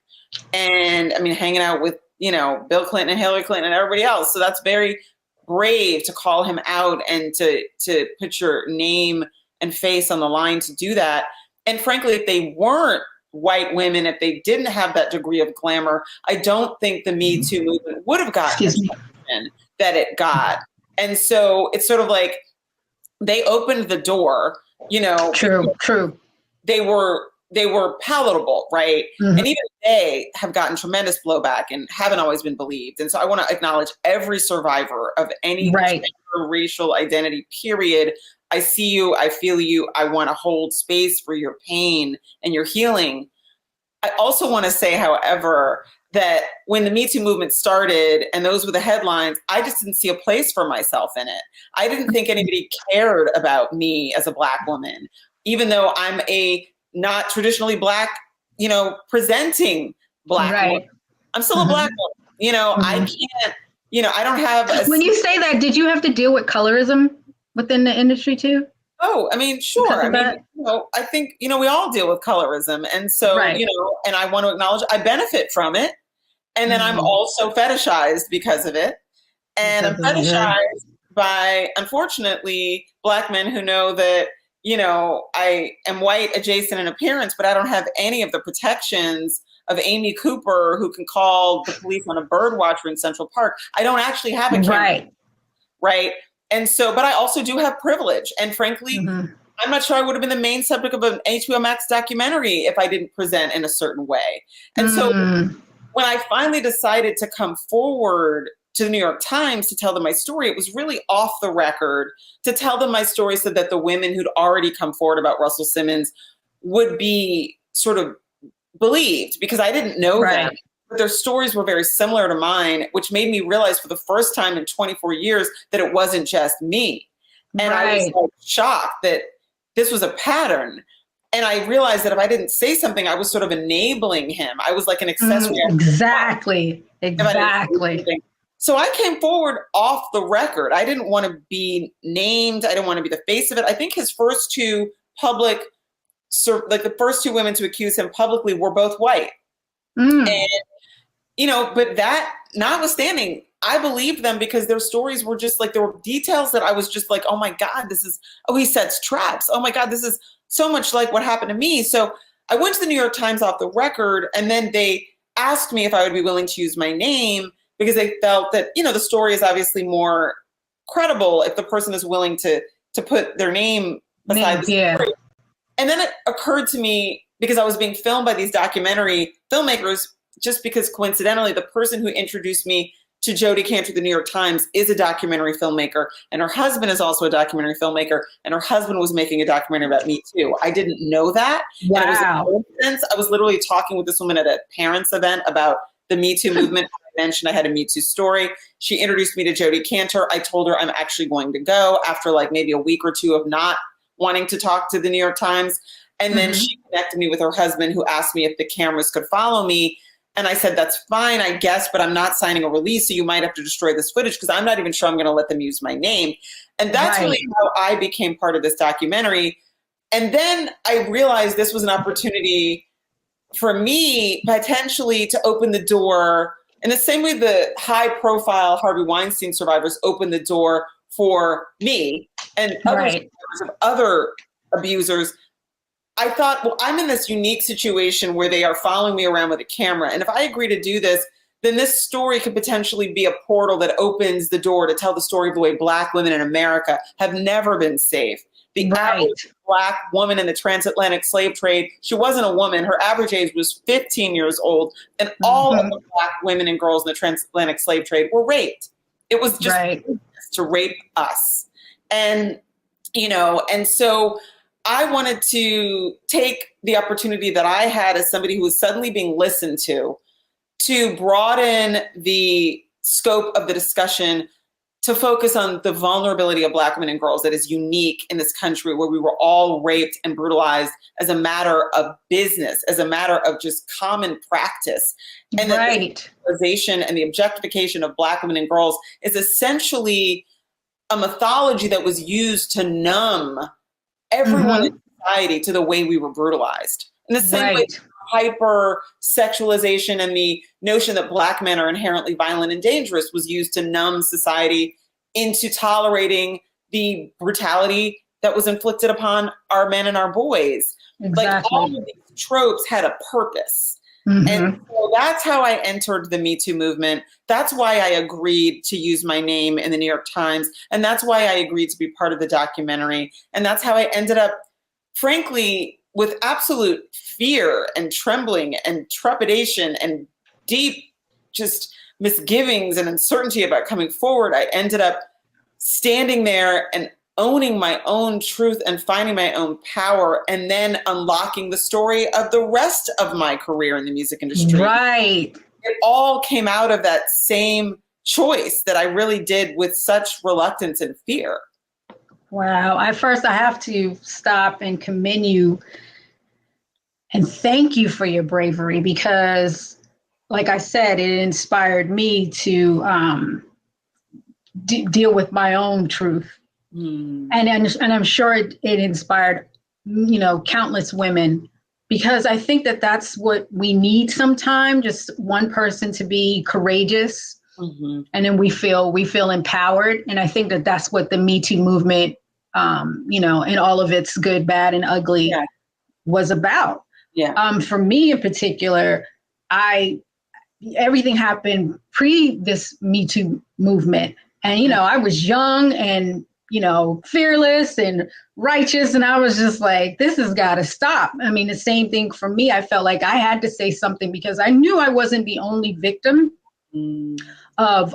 And I mean, hanging out with, you know, Bill Clinton and Hillary Clinton and everybody else. So that's very brave to call him out and to put your name and face on the line to do that. And frankly, if they weren't white women, if they didn't have that degree of glamour, I don't think the Me Too movement would have gotten the attention that it got. And so it's sort of like they opened the door, you know. True. They were palatable, right? And even they have gotten tremendous blowback and haven't always been believed. And so I want to acknowledge every survivor of any racial identity, period. I see you, I feel you, I want to hold space for your pain and your healing. I also want to say, however, that when the Me Too movement started and those were the headlines, I just didn't see a place for myself in it. I didn't think anybody cared about me as a Black woman, even though I'm a not traditionally Black, you know, presenting Black woman. I'm still a Black woman. You know, I can't, you know, I don't have. When you say that, did you have to deal with colorism within the industry too? Oh, I mean, sure. I mean, you know, I think, you know, we all deal with colorism. And so, you know, and I want to acknowledge I benefit from it. And then I'm also fetishized because of it. And I'm fetishized by, unfortunately, Black men who know that, you know, I am white adjacent in appearance, but I don't have any of the protections of Amy Cooper, who can call the police on a bird watcher in Central Park. I don't actually have a camera. Right. And so, but I also do have privilege. And frankly, I'm not sure I would have been the main subject of an HBO Max documentary if I didn't present in a certain way. And so when I finally decided to come forward to the New York Times to tell them my story, it was really off the record to tell them my story so that the women who'd already come forward about Russell Simmons would be sort of believed, because I didn't know them. But their stories were very similar to mine, which made me realize for the first time in 24 years that it wasn't just me. And I was like shocked that this was a pattern. And I realized that if I didn't say something, I was sort of enabling him. I was like an accessory. Exactly. So I came forward off the record. I didn't want to be named. I didn't want to be the face of it. I think his first two public, like the first two women to accuse him publicly were both white. And, you know, but that notwithstanding, I believed them because their stories were just like, there were details that I was just like, oh my God, he sets traps. Oh my God, this is so much like what happened to me. So I went to the New York Times off the record, and then they asked me if I would be willing to use my name because they felt that, you know, the story is obviously more credible if the person is willing to put their name beside the story. And then it occurred to me, because I was being filmed by these documentary filmmakers, just because coincidentally the person who introduced me to Jodi Kantor, the New York Times, is a documentary filmmaker, and her husband is also a documentary filmmaker, and her husband was making a documentary about Me Too. I didn't know that. Wow. And it was a coincidence. I was literally talking with this woman at a parents' event about the Me Too movement. I mentioned I had a Me Too story. She introduced me to Jodi Kantor. I told her I'm actually going to go after like maybe a week or two of not wanting to talk to the New York Times. And then she connected me with her husband, who asked me if the cameras could follow me. And I said, that's fine, I guess, but I'm not signing a release, so you might have to destroy this footage because I'm not even sure I'm going to let them use my name. And that's really how I became part of this documentary. And then I realized this was an opportunity for me potentially to open the door in the same way the high-profile Harvey Weinstein survivors opened the door for me and other survivors of other abusers. I thought, well, I'm in this unique situation where they are following me around with a camera. And if I agree to do this, then this story could potentially be a portal that opens the door to tell the story of the way Black women in America have never been safe. The average Black woman in the transatlantic slave trade, she wasn't a woman. Her average age was 15 years old. And all of the Black women and girls in the transatlantic slave trade were raped. It was just to rape us. And, you know, and so I wanted to take the opportunity that I had as somebody who was suddenly being listened to broaden the scope of the discussion to focus on the vulnerability of Black women and girls that is unique in this country where we were all raped and brutalized as a matter of business, as a matter of just common practice. And the sexualization and the objectification of Black women and girls is essentially a mythology that was used to numb everyone in society to the way we were brutalized. In the same way, hyper sexualization and the notion that Black men are inherently violent and dangerous was used to numb society into tolerating the brutality that was inflicted upon our men and our boys. Like all of these tropes had a purpose. And so that's how I entered the Me Too movement. That's why I agreed to use my name in the New York Times. And that's why I agreed to be part of the documentary. And that's how I ended up, frankly, with absolute fear and trembling and trepidation and deep just misgivings and uncertainty about coming forward, I ended up standing there and owning my own truth and finding my own power and then unlocking the story of the rest of my career in the music industry. It all came out of that same choice that I really did with such reluctance and fear. Wow. I have to stop and commend you and thank you for your bravery because, like I said, it inspired me to deal with my own truth. And I'm sure it inspired, you know, countless women because I think that that's what we need sometimes, just one person to be courageous and then we feel empowered. And I think that that's what the Me Too movement, you know, and all of its good, bad, and ugly was about. For me in particular, everything happened pre this Me Too movement. And, you know, I was young and, you know, fearless and righteous. And I was just like, this has got to stop. I mean, the same thing for me. I felt like I had to say something because I knew I wasn't the only victim of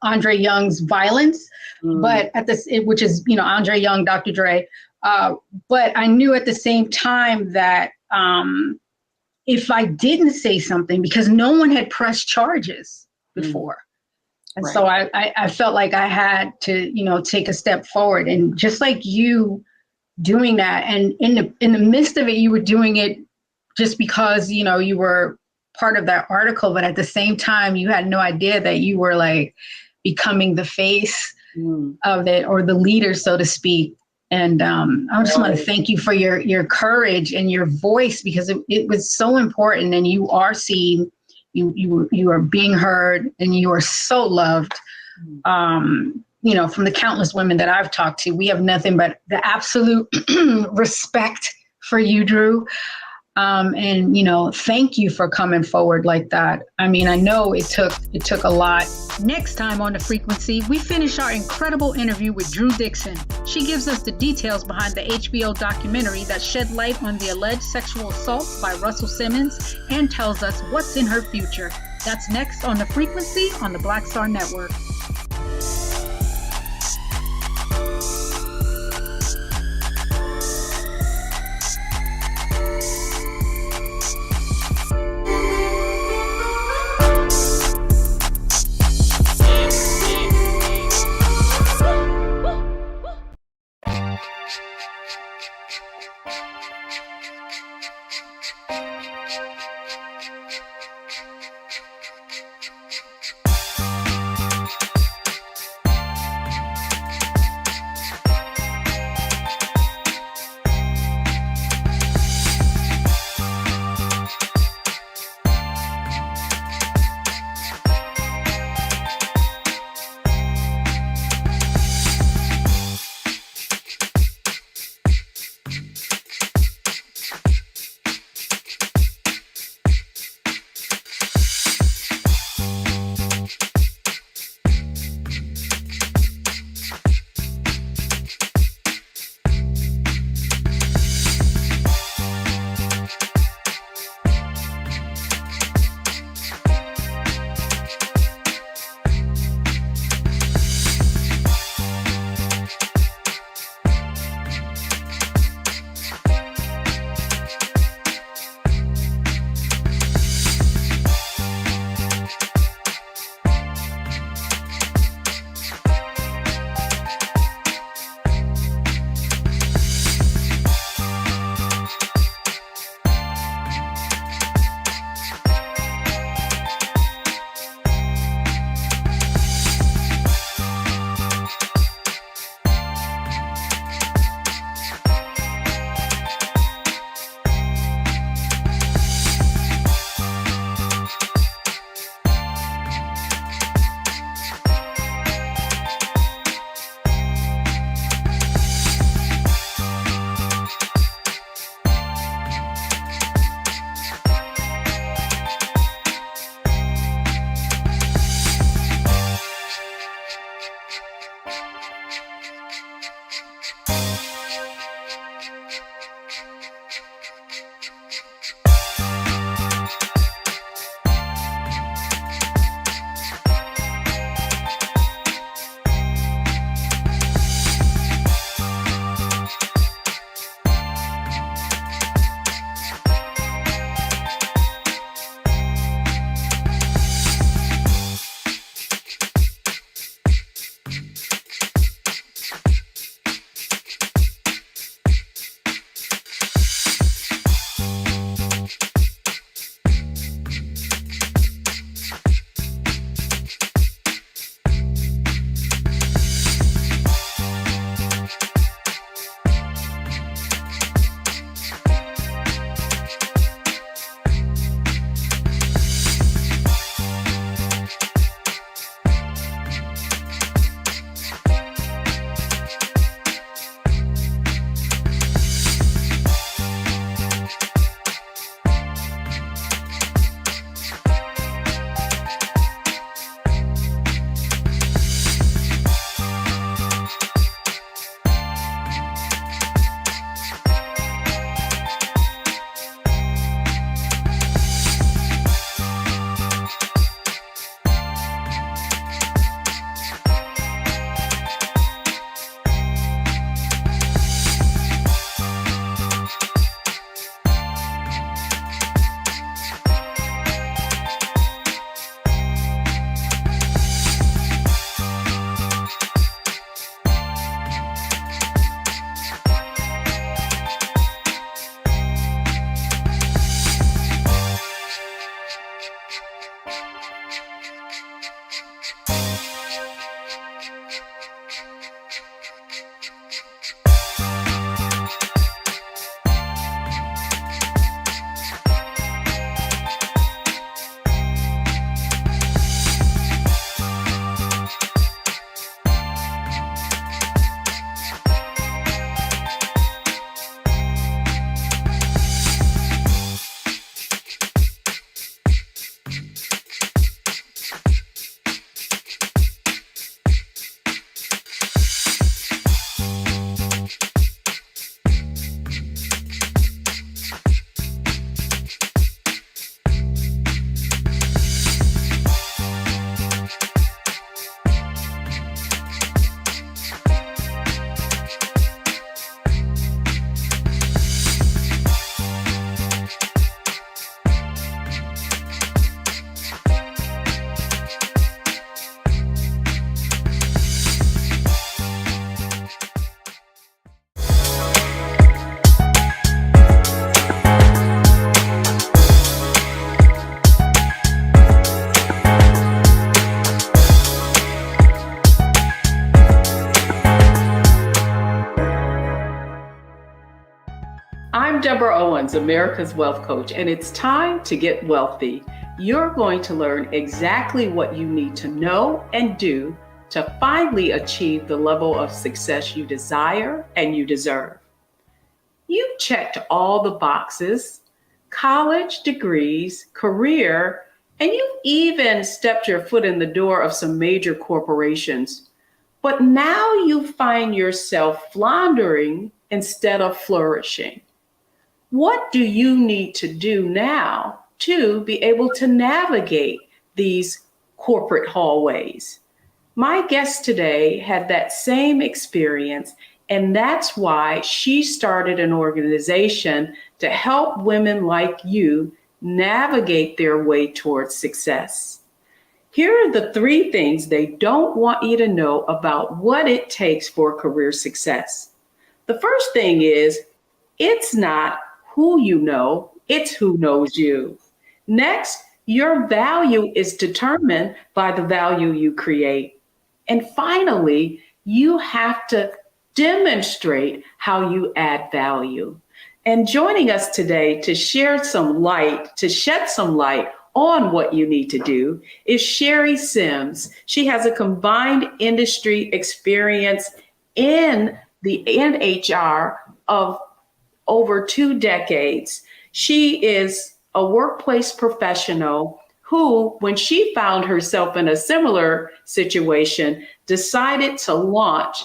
Andre Young's violence, but which is, you know, Andre Young, Dr. Dre. But I knew at the same time that if I didn't say something, because no one had pressed charges before. And so I felt like I had to, you know, take a step forward. And just like you doing that, and in the midst of it, you were doing it just because, you know, you were part of that article, but at the same time, you had no idea that you were like becoming the face of it or the leader, so to speak. And I just want to thank you for your courage and your voice because it was so important. And you are seen. You are being heard and you are so loved. You know, from the countless women that I've talked to, we have nothing but the absolute respect for you, Drew. And, you know, thank you for coming forward like that. I mean, I know it took a lot. Next time on The Frequency, we finish our incredible interview with Drew Dixon. She gives us the details behind the HBO documentary that shed light on the alleged sexual assault by Russell Simmons and tells us what's in her future. That's next on The Frequency on the Black Star Network. Deborah Owens, America's Wealth Coach, and it's time to get wealthy. You're going to learn exactly what you need to know and do to finally achieve the level of success you desire and you deserve. You checked all the boxes, college degrees, career, and you've even stepped your foot in the door of some major corporations. But now you find yourself floundering instead of flourishing. What do you need to do now to be able to navigate these corporate hallways? My guest today had that same experience, and that's why she started an organization to help women like you navigate their way towards success. Here are the 3 things they don't want you to know about what it takes for career success. The first thing is, it's not who you know, it's who knows you. Next, your value is determined by the value you create. And finally, you have to demonstrate how you add value. And joining us today to shed some light on what you need to do is Sherry Sims. She has a combined industry experience in the HR of over 2 decades. She is a workplace professional who, when she found herself in a similar situation, decided to launch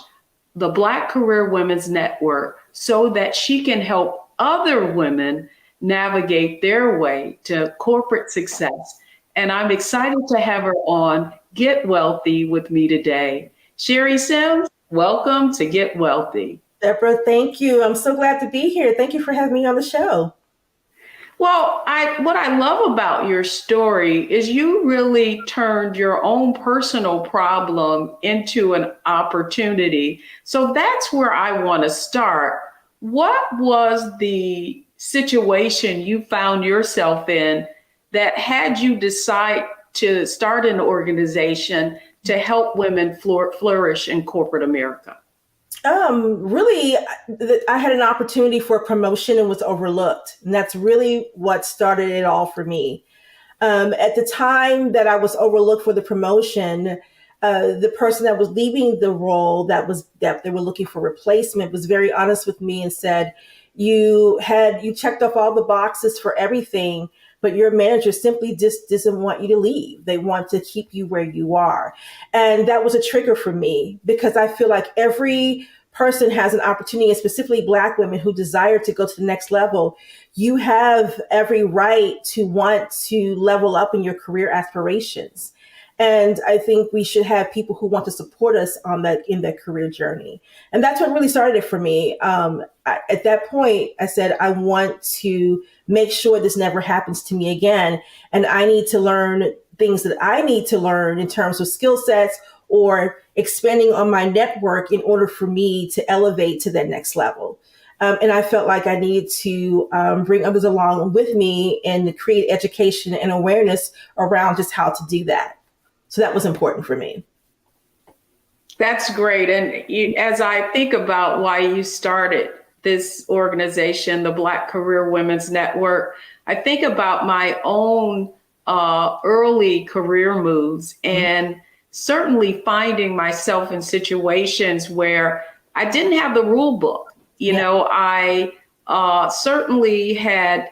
the Black Career Women's Network so that she can help other women navigate their way to corporate success. And I'm excited to have her on Get Wealthy with me today. Sherry Sims, welcome to Get Wealthy. Deborah, thank you. I'm so glad to be here. Thank you for having me on the show. Well, what I love about your story is you really turned your own personal problem into an opportunity. So that's where I want to start. What was the situation you found yourself in that had you decide to start an organization to help women flourish in corporate America? Really, I had an opportunity for a promotion and was overlooked. And that's really what started it all for me. At the time that I was overlooked for the promotion, the person that was leaving the role that they were looking for replacement was very honest with me and said, you checked off all the boxes for everything, but your manager simply just doesn't want you to leave. They want to keep you where you are. And that was a trigger for me because I feel like every person has an opportunity, and specifically Black women who desire to go to the next level. You have every right to want to level up in your career aspirations. And I think we should have people who want to support us in that career journey. And that's what really started it for me. At that point, I said, I want to make sure this never happens to me again. And I need to learn things that I need to learn in terms of skill sets or expanding on my network in order for me to elevate to that next level. And I felt like I needed to bring others along with me and create education and awareness around just how to do that. So that was important for me. That's great. And as I think about why you started this organization, the Black Career Women's Network, I think about my own early career moves and certainly finding myself in situations where I didn't have the rule book. You know, I certainly had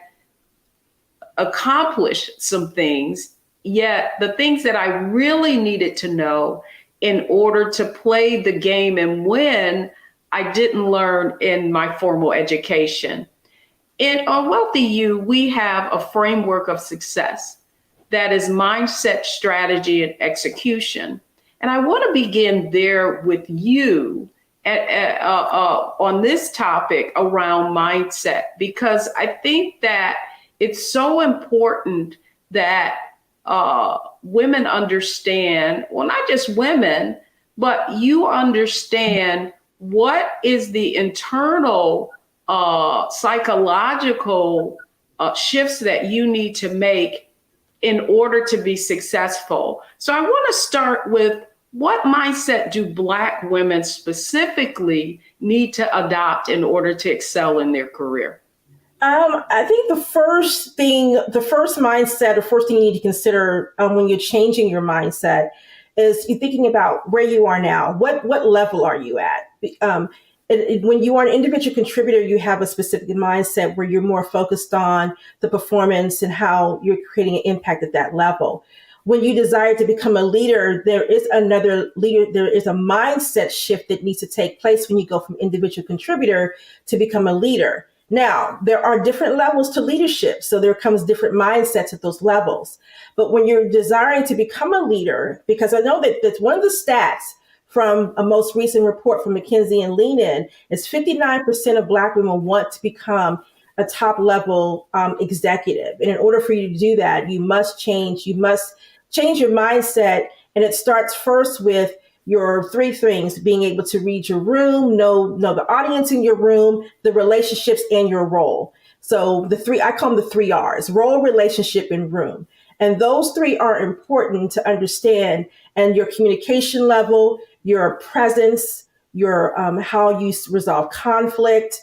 accomplished some things, yet the things that I really needed to know in order to play the game and win, I didn't learn in my formal education. In Wealthy You, we have a framework of success that is mindset, strategy, and execution. And I want to begin there with you on this topic around mindset, because I think that it's so important that women understand, well, not just women, but you understand what is the internal psychological shifts that you need to make in order to be successful. So I want to start with, what mindset do Black women specifically need to adopt in order to excel in their career? I think the first mindset, or first thing you need to consider when you're changing your mindset is you're thinking about where you are now. What level are you at? When you are an individual contributor, you have a specific mindset where you're more focused on the performance and how you're creating an impact at that level. When you desire to become a leader, there is a mindset shift that needs to take place when you go from individual contributor to become a leader. Now, there are different levels to leadership, so there comes different mindsets at those levels. But when you're desiring to become a leader, because I know that's one of the stats from a most recent report from McKinsey and Lean In, is 59% of Black women want to become a top level executive. And in order for you to do that, you must change your mindset. And it starts first with your three things: being able to read your room, know the audience in your room, the relationships, and your role. So I call them the 3 R's: role, relationship, and room. And those three are important to understand. And your communication level, your presence, your how you resolve conflict,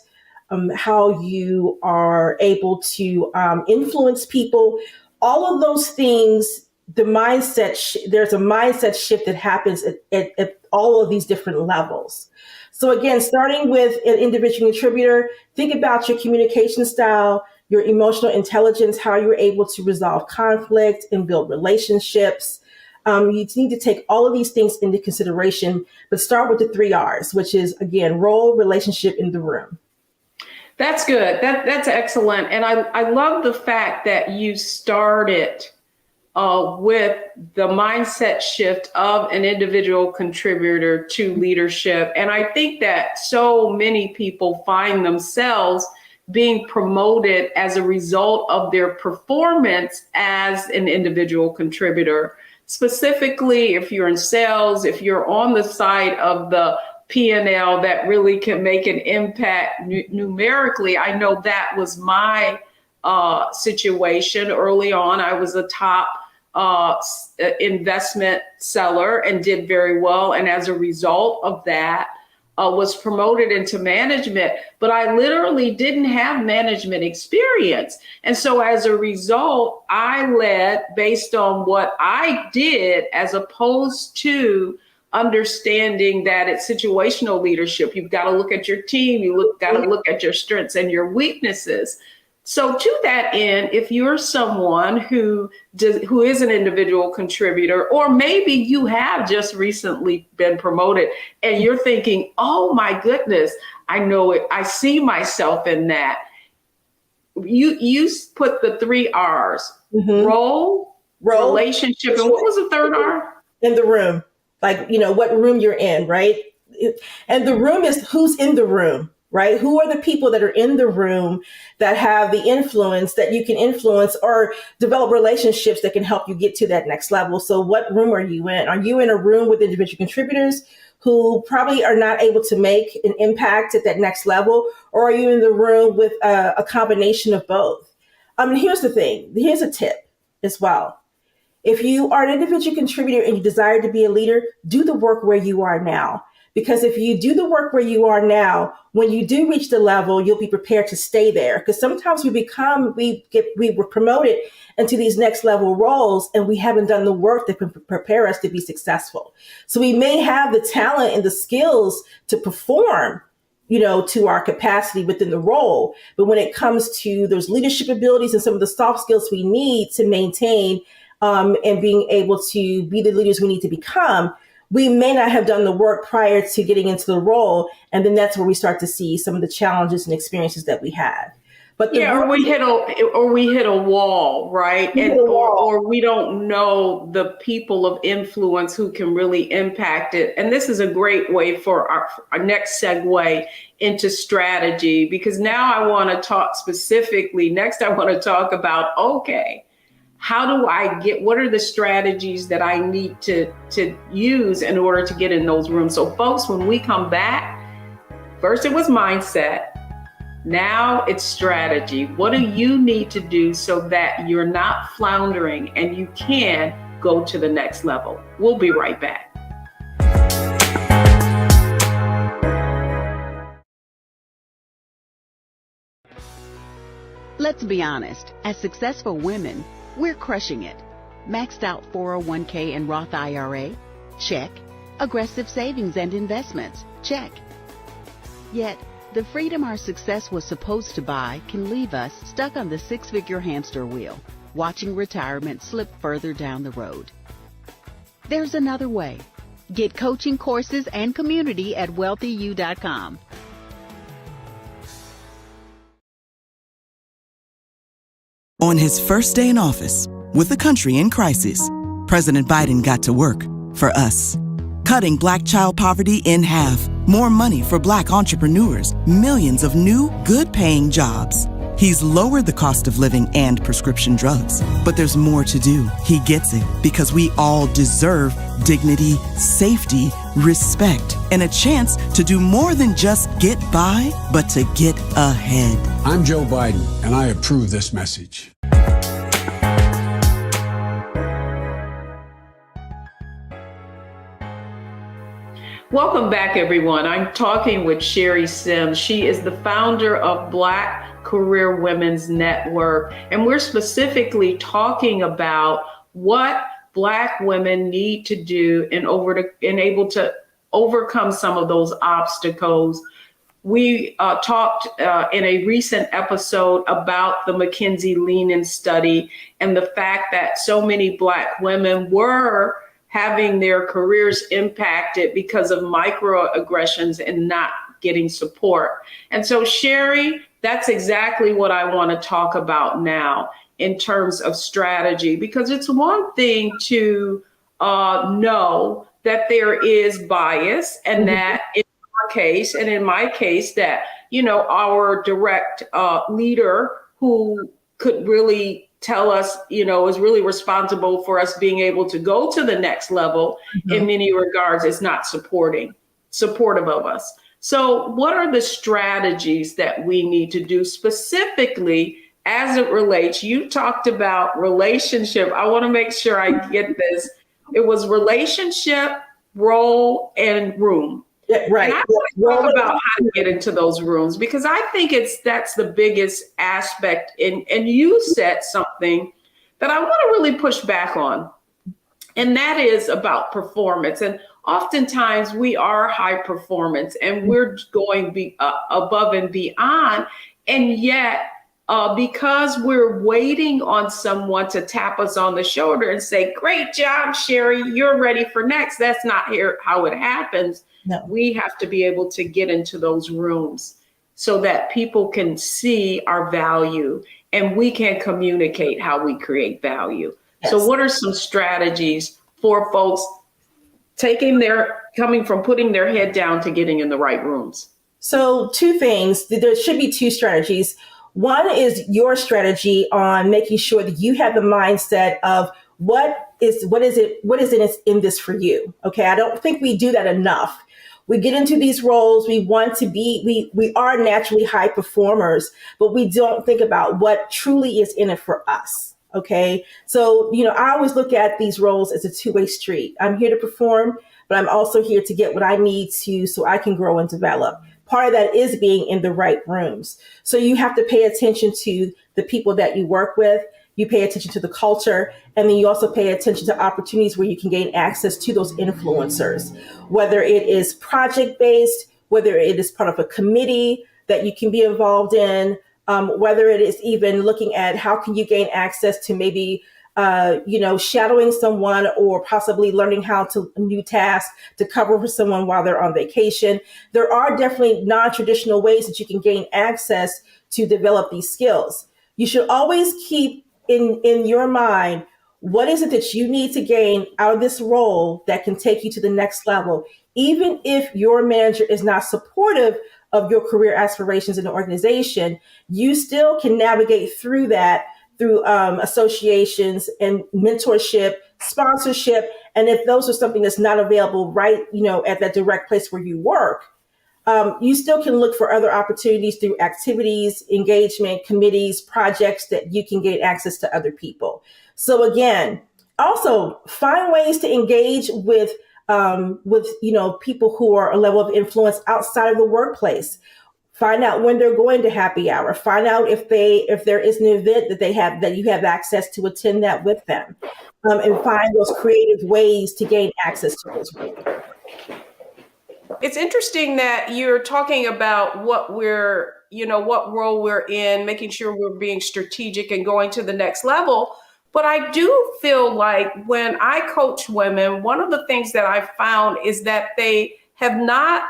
how you are able to influence people, all of those things. There's a mindset shift that happens at all of these different levels. So again, starting with an individual contributor, think about your communication style, your emotional intelligence, how you're able to resolve conflict and build relationships. You need to take all of these things into consideration, but start with the 3 R's, which is, again, role, relationship, in the room. That's good. That's excellent. And I love the fact that you started with the mindset shift of an individual contributor to leadership. And I think that so many people find themselves being promoted as a result of their performance as an individual contributor. Specifically, if you're in sales, if you're on the side of the P&L that really can make an impact numerically. I know that was my situation early on. I was a top investment seller and did very well. And as a result of that, was promoted into management, but I literally didn't have management experience. And so as a result, I led based on what I did, as opposed to understanding that it's situational leadership. You've got to look at your team. Got to look at your strengths and your weaknesses. So to that end, if you're someone who is an individual contributor, or maybe you have just recently been promoted and you're thinking, oh my goodness, I know it, I see myself in that. You put the 3 R's, role, relationship, and what was the third R? In the room, like, what room you're in, right? And the room is who's in the room. Right? Who are the people that are in the room that have the influence that you can influence or develop relationships that can help you get to that next level? So what room are you in? Are you in a room with individual contributors who probably are not able to make an impact at that next level? Or are you in the room with a combination of both? Here's the thing. Here's a tip as well. If you are an individual contributor and you desire to be a leader, do the work where you are now. Because if you do the work where you are now, when you do reach the level, you'll be prepared to stay there. Because sometimes we were promoted into these next level roles and we haven't done the work that can prepare us to be successful. So we may have the talent and the skills to perform, to our capacity within the role. But when it comes to those leadership abilities and some of the soft skills we need to maintain and being able to be the leaders we need to become, we may not have done the work prior to getting into the role. And then that's where we start to see some of the challenges and experiences that we had. But or we hit a wall, right? Or we don't know the people of influence who can really impact it. And this is a great way for our next segue into strategy, because now I want to talk specifically. Next, I want to talk about, okay, how do what are the strategies that I need to use in order to get in those rooms? So folks, when we come back, first it was mindset. Now it's strategy. What do you need to do so that you're not floundering and you can go to the next level? We'll be right back. Let's be honest, as successful women, we're crushing it. Maxed out 401k and Roth IRA? Check. Aggressive savings and investments? Check. Yet, the freedom our success was supposed to buy can leave us stuck on the six-figure hamster wheel, watching retirement slip further down the road. There's another way. Get coaching courses and community at wealthyu.com. On his first day in office, with the country in crisis, President Biden got to work for us. Cutting Black child poverty in half, more money for Black entrepreneurs, millions of new, good-paying jobs. He's lowered the cost of living and prescription drugs. But there's more to do. He gets it because we all deserve dignity, safety, respect, and a chance to do more than just get by, but to get ahead. I'm Joe Biden, and I approve this message. Welcome back, everyone. I'm talking with Sherry Sims. She is the founder of Black Career Women's Network, and we're specifically talking about what Black women need to do in able to overcome some of those obstacles. We talked in a recent episode about the McKinsey Lean-In study and the fact that so many Black women were having their careers impacted because of microaggressions and not getting support. And so, Sherry, that's exactly what I want to talk about now in terms of strategy, because it's one thing to know that there is bias and that in our case, and in my case, that, you know, our direct leader who could really tell us, you know, is really responsible for us being able to go to the next level in many regards is not supportive of us. So what are the strategies that we need to do specifically as it relates? You talked about relationship. I want to make sure I get this. It was relationship, role, and room. Yeah, right. And I want to talk about how to get into those rooms, because I think that's the biggest aspect. And you said something that I want to really push back on, and that is about performance. And oftentimes we are high performance and we're going above and beyond. And yet, because we're waiting on someone to tap us on the shoulder and say, "Great job, Sherry, you're ready for next." That's not how it happens. No. We have to be able to get into those rooms so that people can see our value and we can communicate how we create value. Yes. So what are some strategies for folks coming from putting their head down to getting in the right rooms? So two things. There should be two strategies. One is your strategy on making sure that you have the mindset of what is in this for you. Okay. I don't think we do that enough. We get into these roles. We want to be, we are naturally high performers, but we don't think about what truly is in it for us. Okay. So, you know, I always look at these roles as a two-way street. I'm here to perform, but I'm also here to get what I need to, so I can grow and develop. Part of that is being in the right rooms. So you have to pay attention to the people that you work with. You pay attention to the culture, and then you also pay attention to opportunities where you can gain access to those influencers, whether it is project-based, whether it is part of a committee that you can be involved in, whether it is even looking at how can you gain access to maybe, shadowing someone or possibly learning how to new tasks to cover for someone while they're on vacation. There are definitely non-traditional ways that you can gain access to develop these skills. You should always keep in your mind, what is it that you need to gain out of this role that can take you to the next level? Even if your manager is not supportive of your career aspirations in the organization, you still can navigate through that through associations and mentorship, sponsorship. And if those are something that's not available right, at that direct place where you work, you still can look for other opportunities through activities, engagement, committees, projects that you can gain access to other people. So again, also find ways to engage with people who are a level of influence outside of the workplace. Find out when they're going to happy hour. Find out if there is an event that you have access to attend that with them, and find those creative ways to gain access to those people. It's interesting that you're talking about what role we're in, making sure we're being strategic and going to the next level. But I do feel like when I coach women, one of the things that I found is that they have not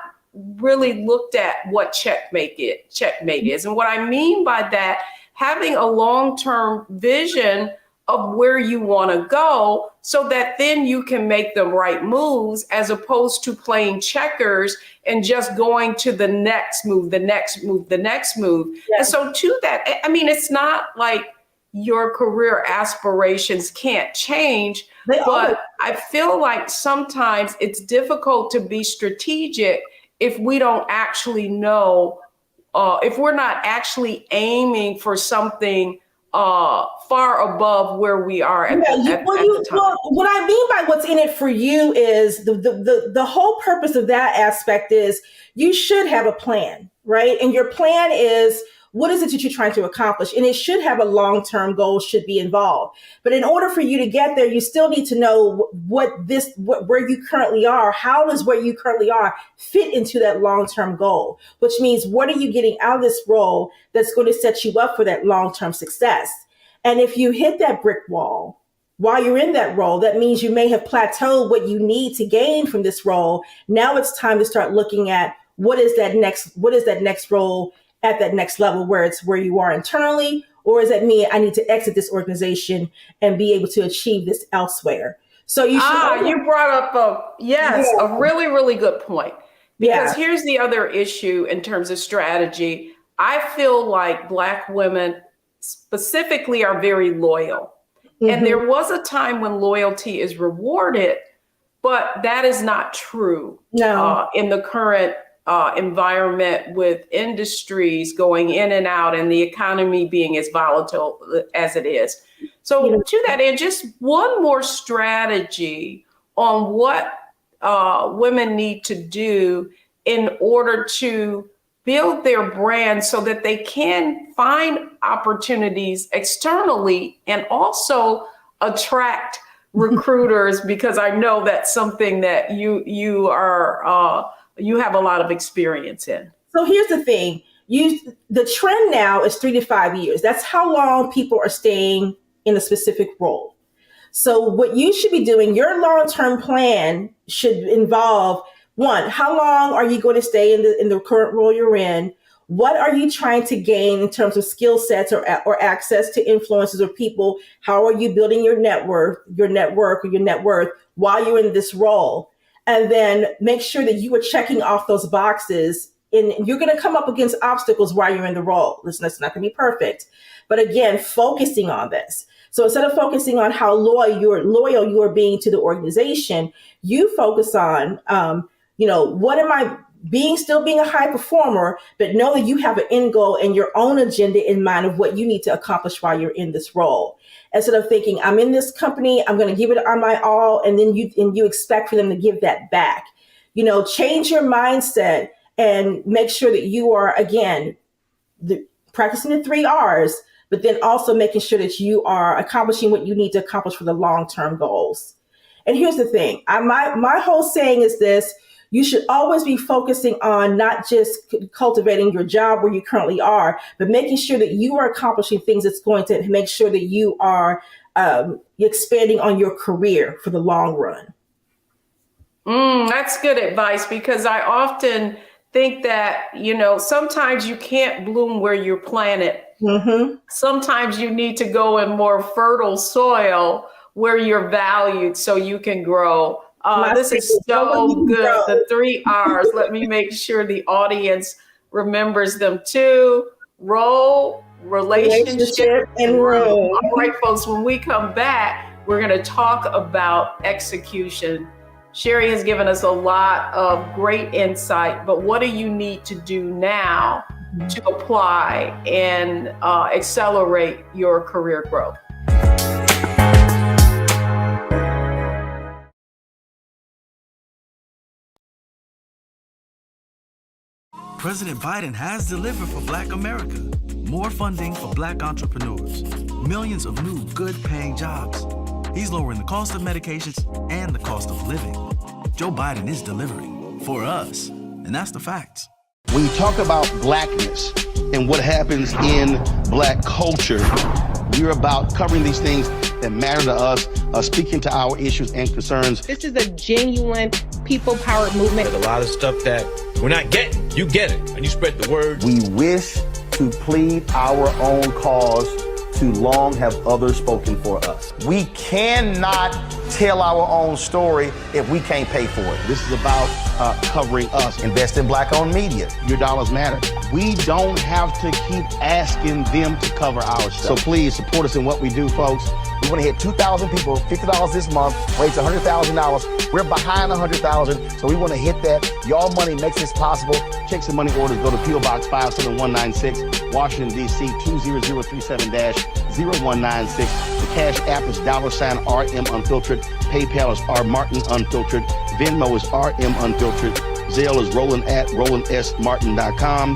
really looked at what checkmate is. And what I mean by that, having a long-term vision of where you want to go so that then you can make the right moves, as opposed to playing checkers and just going to the next move, the next move, the next move. Yeah. And so to that, I mean, it's not like your career aspirations can't change, but I feel like sometimes it's difficult to be strategic if we don't actually know, if we're not actually aiming for something far above where we are at the time. Well, what I mean by what's in it for you is the whole purpose of that aspect is you should have a plan, right? And your plan is, what is it that you're trying to accomplish? And it should have a long-term goal, should be involved. But in order for you to get there, you still need to know where you currently are. How does where you currently are fit into that long-term goal? Which means, what are you getting out of this role that's going to set you up for that long-term success? And if you hit that brick wall while you're in that role, that means you may have plateaued what you need to gain from this role. Now it's time to start looking at what is that next role at that next level, where it's where you are internally, or is that me? I need to exit this organization and be able to achieve this elsewhere. So you brought up a really, really good point. Because here's the other issue in terms of strategy. I feel like Black women specifically are very loyal. Mm-hmm. And there was a time when loyalty is rewarded, but that is not true in the current environment, with industries going in and out and the economy being as volatile as it is. So to that end, just one more strategy on what women need to do in order to build their brand so that they can find opportunities externally and also attract recruiters, because I know that's something that you have a lot of experience in. So here's the thing. The trend now is 3 to 5 years. That's how long people are staying in a specific role. So what you should be doing, your long-term plan should involve, one, how long are you going to stay in the current role you're in? What are you trying to gain in terms of skill sets or access to influencers or people? How are you building your network or your net worth while you're in this role? And then make sure that you are checking off those boxes. And you're going to come up against obstacles while you're in the role. Listen, it's not going to be perfect. But again, focusing on this. So instead of focusing on how loyal you are being to the organization, you focus on, what am I still being a high performer, but know that you have an end goal and your own agenda in mind of what you need to accomplish while you're in this role. Instead of thinking, I'm in this company, I'm going to give it on my all, and then you expect for them to give that back. Change your mindset and make sure that you are, again, practicing the 3 R's, but then also making sure that you are accomplishing what you need to accomplish for the long-term goals. And here's the thing. My whole saying is this: you should always be focusing on not just cultivating your job where you currently are, but making sure that you are accomplishing things that's going to make sure that you are expanding on your career for the long run. That's good advice, because I often think that, sometimes you can't bloom where you're planted. Mm-hmm. Sometimes you need to go in more fertile soil where you're valued so you can grow. This is so good. The 3 R's. Let me make sure the audience remembers them too. Role, relationship, and room. All right, folks, when we come back, we're going to talk about execution. Sherry has given us a lot of great insight, but what do you need to do now to apply and accelerate your career growth? President Biden has delivered for Black America. More funding for Black entrepreneurs. Millions of new good-paying jobs. He's lowering the cost of medications and the cost of living. Joe Biden is delivering for us, and that's the facts. When you talk about blackness and what happens in Black culture, we're about covering these things that matter to us, speaking to our issues and concerns. This is a genuine people-powered movement. There's a lot of stuff that we're not getting. You get it, and you spread the word. We wish to plead our own cause. Too long have others spoken for us. We cannot tell our own story if we can't pay for it. This is about covering us. Invest in Black-owned media. Your dollars matter. We don't have to keep asking them to cover our stuff. So please support us in what we do, folks. We want to hit 2,000 people, $50 this month, raise $100,000. We're behind 100,000, so we want to hit that. Y'all money makes this possible. Checks and money orders go to P.O. Box 57196, Washington, D.C. 20037-0196. The Cash App is $RM Unfiltered. PayPal is R Martin Unfiltered. Venmo is RM Unfiltered. Zelle is roland@rolandsmartin.com.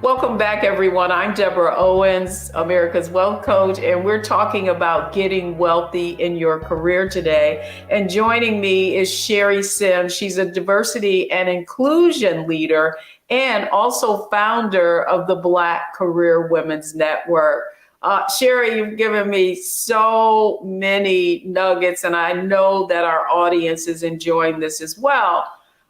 Welcome back, everyone. I'm Deborah Owens, America's Wealth Coach, and we're talking about getting wealthy in your career today. And joining me is Sherry Sims. She's a diversity and inclusion leader and also founder of the Black Career Women's Network. Sherry, you've given me so many nuggets, and I know that our audience is enjoying this as well.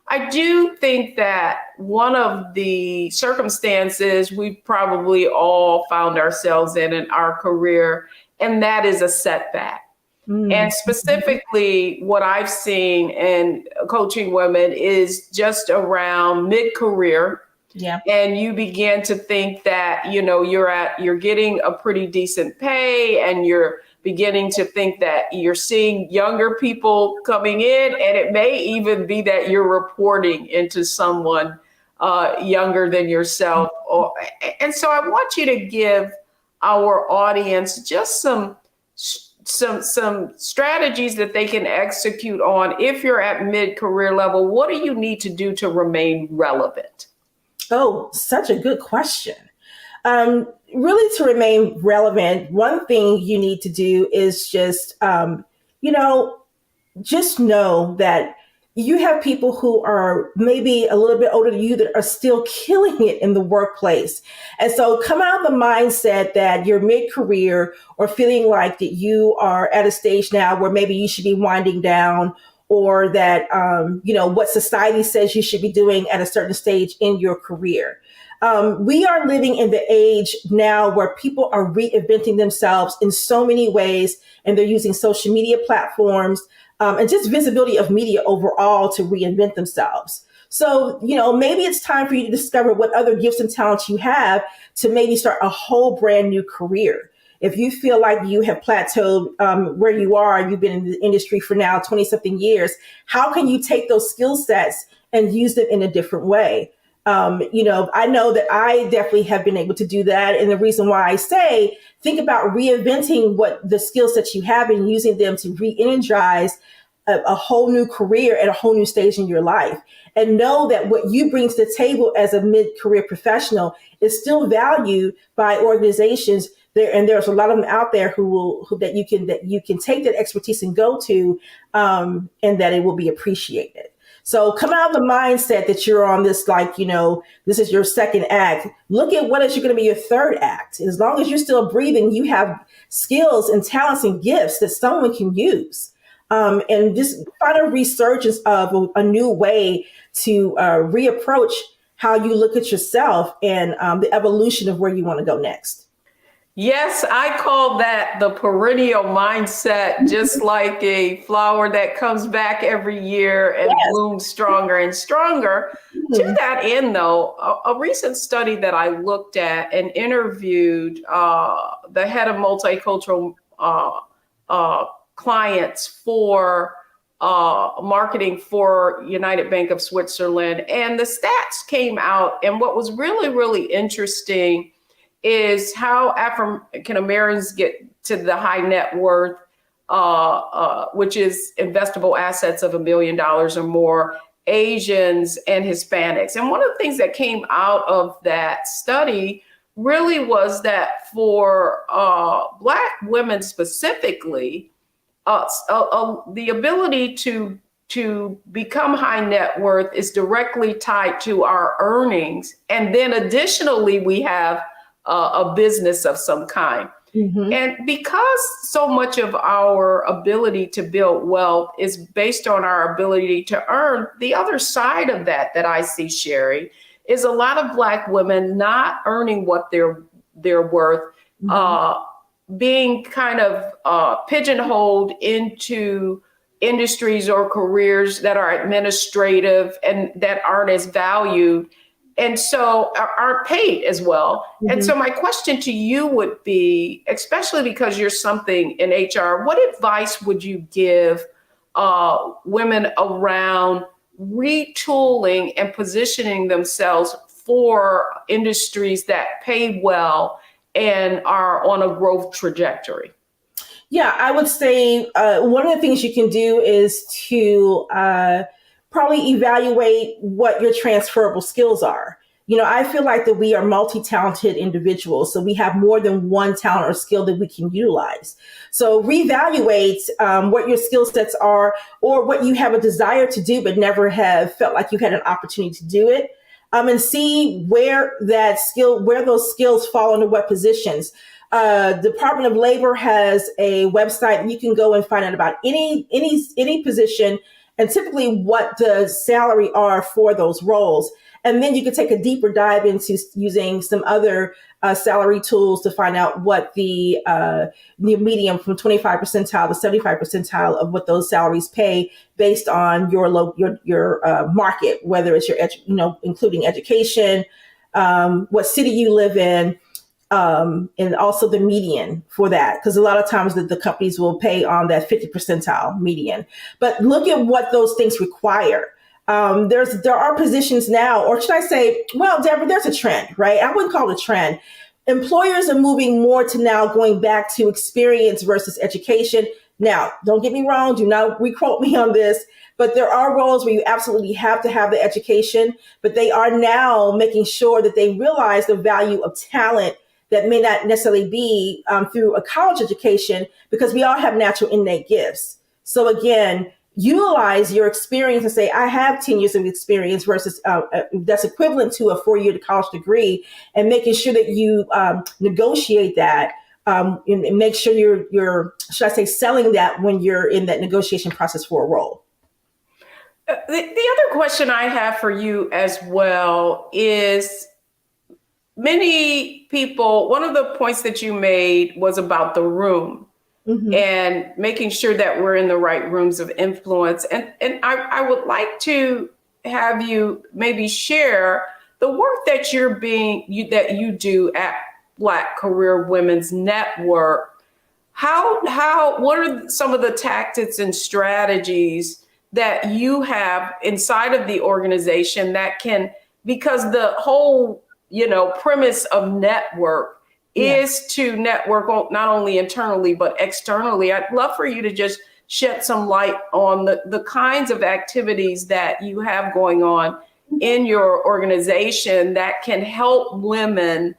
I do think that one of the circumstances we've probably all found ourselves in our career, and that is a setback. And specifically what I've seen in coaching women is just around mid-career. Yeah. And you begin to think that, you know, you're getting a pretty decent pay, and you're beginning to think that you're seeing younger people coming in, and it may even be that you're reporting into someone younger than yourself. And so I want you to give our audience just some strategies that they can execute on. If you're at mid-career level, what do you need to do to remain relevant? Oh, such a good question. Really, to remain relevant, one thing you need to do is just know that you have people who are maybe a little bit older than you that are still killing it in the workplace. And so come out of the mindset that you're mid-career or feeling like that you are at a stage now where maybe you should be winding down, or that, what society says you should be doing at a certain stage in your career. We are living in the age now where people are reinventing themselves in so many ways, and they're using social media platforms and just visibility of media overall to reinvent themselves. So, maybe it's time for you to discover what other gifts and talents you have to maybe start a whole brand new career. If you feel like you have plateaued where you are, you've been in the industry for now 20 something years, how can you take those skill sets and use them in a different way? I know that I definitely have been able to do that. And the reason why I say, think about reinventing what the skill sets you have and using them to re-energize a whole new career at a whole new stage in your life. And know that what you bring to the table as a mid-career professional is still valued by organizations there. And there's a lot of them out there that you can take that expertise and go to, and that it will be appreciated. So come out of the mindset that you're on this, this is your second act. Look at what is going to be your third act. As long as you're still breathing, you have skills and talents and gifts that someone can use. And just find a resurgence of a new way to reapproach how you look at yourself and the evolution of where you want to go next. Yes, I call that the perennial mindset, just like a flower that comes back every year and blooms stronger and stronger. Mm-hmm. To that end, though, a recent study that I looked at and interviewed the head of multicultural clients for marketing for United Bank of Switzerland, and the stats came out. And what was really, really interesting is how African Americans get to the high net worth, which is investable assets of $1 million or more, Asians and Hispanics. And one of the things that came out of that study really was that for Black women specifically, the ability to become high net worth is directly tied to our earnings. And then additionally, we have a business of some kind. Mm-hmm. And because so much of our ability to build wealth is based on our ability to earn, the other side of that I see, Sherry, is a lot of Black women not earning what they're worth, mm-hmm. Being kind of pigeonholed into industries or careers that are administrative and that aren't as valued, and so aren't paid as well. Mm-hmm. And so my question to you would be, especially because you're something in HR, what advice would you give women around retooling and positioning themselves for industries that pay well and are on a growth trajectory? Yeah, I would say one of the things you can do is to probably evaluate what your transferable skills are. You know, I feel like that we are multi-talented individuals, so we have more than one talent or skill that we can utilize. So reevaluate what your skill sets are, or what you have a desire to do but never have felt like you had an opportunity to do it, and see where those skills fall into what positions. Department of Labor has a website. You can go and find out about any position and typically what the salary are for those roles. And then you can take a deeper dive into using some other salary tools to find out what the median from 25 percentile to 75 percentile of what those salaries pay based on your market, whether it's including education, what city you live in, and also the median for that, because a lot of times the companies will pay on that 50 percentile median. But look at what those things require. There are positions now, or should I say, well, Deborah, there's a trend, right? I wouldn't call it a trend. Employers are moving more to now going back to experience versus education. Now, don't get me wrong, do not re-quote me on this, but there are roles where you absolutely have to have the education, but they are now making sure that they realize the value of talent that may not necessarily be through a college education, because we all have natural innate gifts. So again, utilize your experience and say, I have 10 years of experience versus that's equivalent to a 4-year college degree, and making sure that you negotiate that and make sure you're, should I say, selling that when you're in that negotiation process for a role. The other question I have for you as well is, many people, one of the points that you made was about the room. Mm-hmm. And making sure that we're in the right rooms of influence. And I would like to have you maybe share the work that you do at Black Career Women's Network. What are some of the tactics and strategies that you have inside of the organization that can, because the whole, premise of network is to network not only internally, but externally. I'd love for you to just shed some light on the kinds of activities that you have going on in your organization that can help women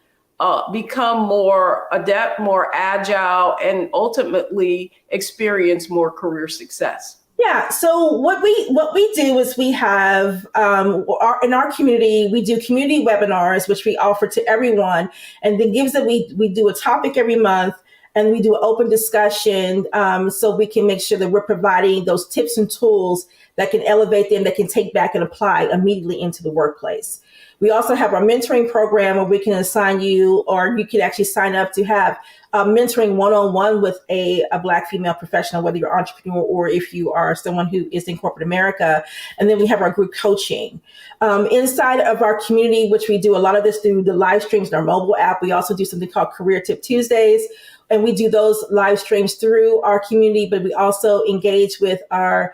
become more adept, more agile, and ultimately experience more career success. Yeah. So what we do is we have in our community, we do community webinars, which we offer to everyone, and then we do a topic every month, and we do an open discussion, so we can make sure that we're providing those tips and tools that can elevate them, that can take back and apply immediately into the workplace. We also have our mentoring program where we can assign you, or you can actually sign up to have mentoring one-on-one with a Black female professional, whether you're an entrepreneur or if you are someone who is in corporate America. And then we have our group coaching. Inside of our community, which we do a lot of this through the live streams in our mobile app, we also do something called Career Tip Tuesdays. And we do those live streams through our community, but we also engage with our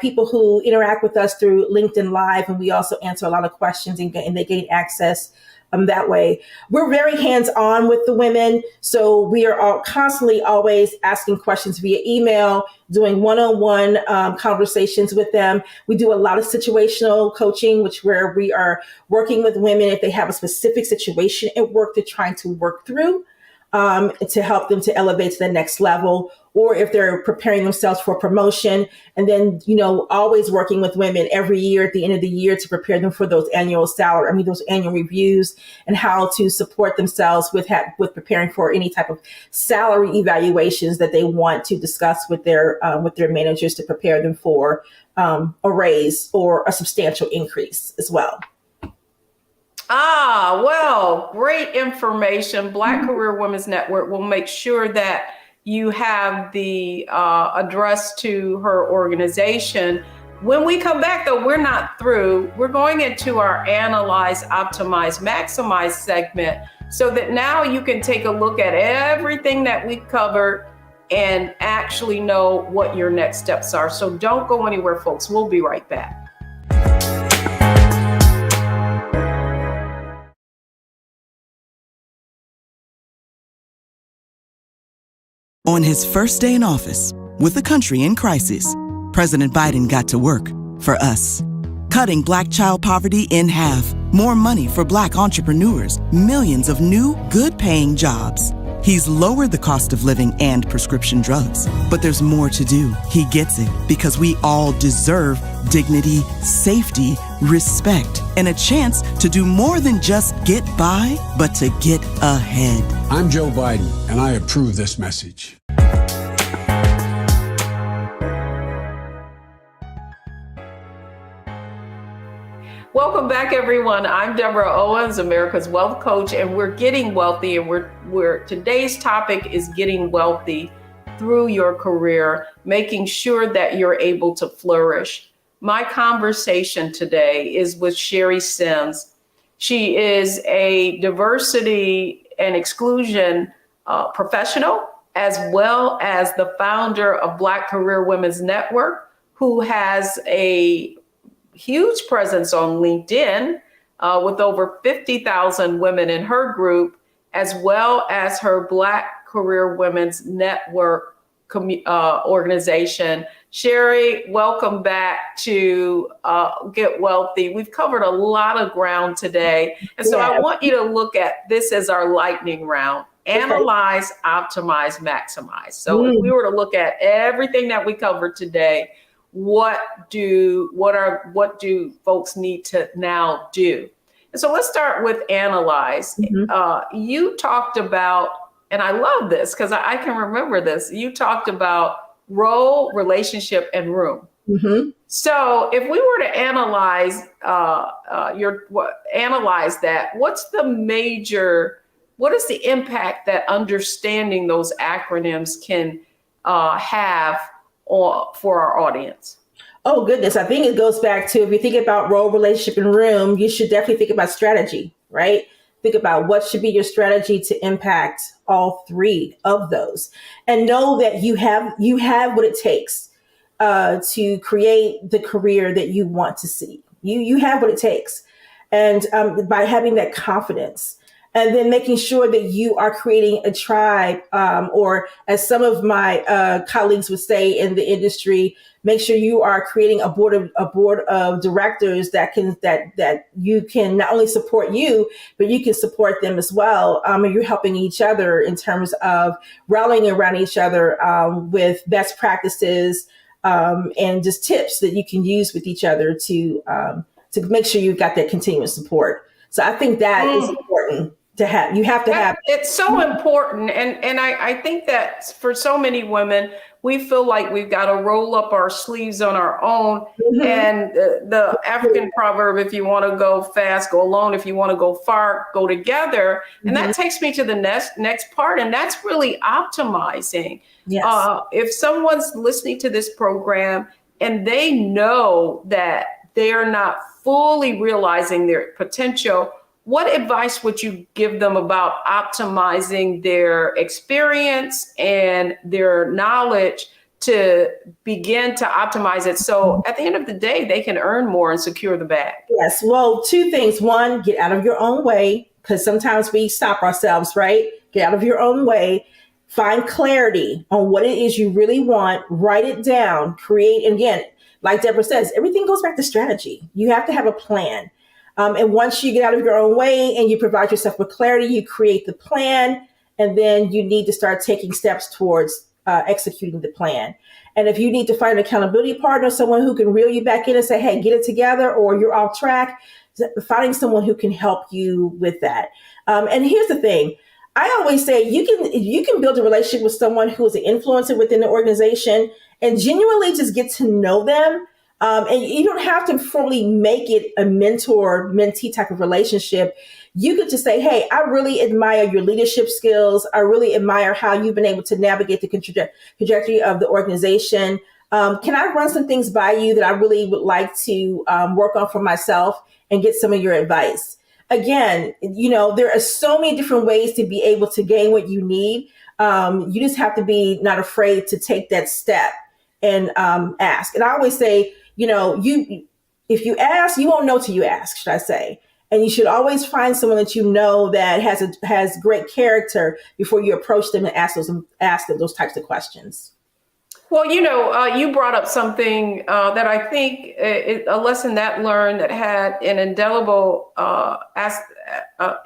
people who interact with us through LinkedIn Live. And we also answer a lot of questions, and they gain access that way. We're very hands-on with the women. So we are all constantly always asking questions via email, doing one-on-one conversations with them. We do a lot of situational coaching, where we are working with women if they have a specific situation at work they're trying to work through, to help them to elevate to the next level, or if they're preparing themselves for promotion. And then, always working with women every year at the end of the year to prepare them for those annual reviews, and how to support themselves with preparing for any type of salary evaluations that they want to discuss with their managers to prepare them for a raise or a substantial increase as well. Well, great information. Black Career Women's Network will make sure that you have the address to her organization. When we come back, though, we're not through. We're going into our Analyze, Optimize, Maximize segment, so that now you can take a look at everything that we've covered and actually know what your next steps are. So don't go anywhere, folks. We'll be right back. On his first day in office, with the country in crisis, President Biden got to work for us. Cutting Black child poverty in half, more money for Black entrepreneurs, millions of new, good-paying jobs. He's lowered the cost of living and prescription drugs. But there's more to do. He gets it, because we all deserve dignity, safety, respect, and a chance to do more than just get by, but to get ahead. I'm Joe Biden, and I approve this message. Welcome back, everyone. I'm Deborah Owens, America's Wealth Coach, and we're getting wealthy. And today's topic is getting wealthy through your career, making sure that you're able to flourish. My conversation today is with Sherry Sims. She is a diversity and exclusion professional, as well as the founder of Black Career Women's Network, who has a huge presence on LinkedIn with over 50,000 women in her group, as well as her Black Career Women's Network organization. Sherry, welcome back to Get Wealthy. We've covered a lot of ground today. And so I want you to look at this as our lightning round. Analyze, optimize, maximize. So if we were to look at everything that we covered today, what do folks need to now do? And so let's start with analyze. You talked about, and I love this because I can remember this. You talked about role, relationship, and room. So if we were to analyze analyze that, what is the impact that understanding those acronyms can have for our audience? Oh, goodness. I think it goes back to, if you think about role, relationship, and room, you should definitely think about strategy, right? Think about what should be your strategy to impact all three of those, and know that you have what it takes to create the career that you want to see. You have what it takes. And by having that confidence, and then making sure that you are creating a tribe, or as some of my colleagues would say in the industry, make sure you are creating a board of directors that you can not only support you, but you can support them as well. And you're helping each other in terms of rallying around each other with best practices and just tips that you can use with each other to make sure you've got that continuous support. So I think that is important to have. You have to have. It's so important. And I think that for so many women, we feel like we've got to roll up our sleeves on our own. And the African proverb, if you want to go fast, go alone. If you want to go far, go together. And that takes me to the next part. And that's really optimizing. Yes. If someone's listening to this program and they know that they're not fully realizing their potential, what advice would you give them about optimizing their experience and their knowledge to begin to optimize it, so at the end of the day, they can earn more and secure the bag? Yes. Well, two things. One, get out of your own way. because sometimes we stop ourselves, right? Get out of your own way. Find clarity on what it is you really want. Write it down. Create. And again, like Deborah says, everything goes back to strategy. You have to have a plan. And once you get out of your own way and you provide yourself with clarity, you create the plan. And then you need to start taking steps towards executing the plan. And if you need to find an accountability partner, someone who can reel you back in and say, hey, get it together, or you're off track, finding someone who can help you with that. And here's the thing. I always say you can build a relationship with someone who is an influencer within the organization and genuinely just get to know them. And you don't have to formally make it a mentor-mentee type of relationship. You could just say, hey, I really admire your leadership skills. I really admire how you've been able to navigate the trajectory of the organization. Can I run some things by you that I really would like to work on for myself and get some of your advice? Again, there are so many different ways to be able to gain what you need. You just have to be not afraid to take that step and ask. And I always say, if you ask, you won't know till you ask, should I say. And you should always find someone that you know that has great character before you approach them and ask them those types of questions. Well, you brought up something that I think a lesson that learned that had an indelible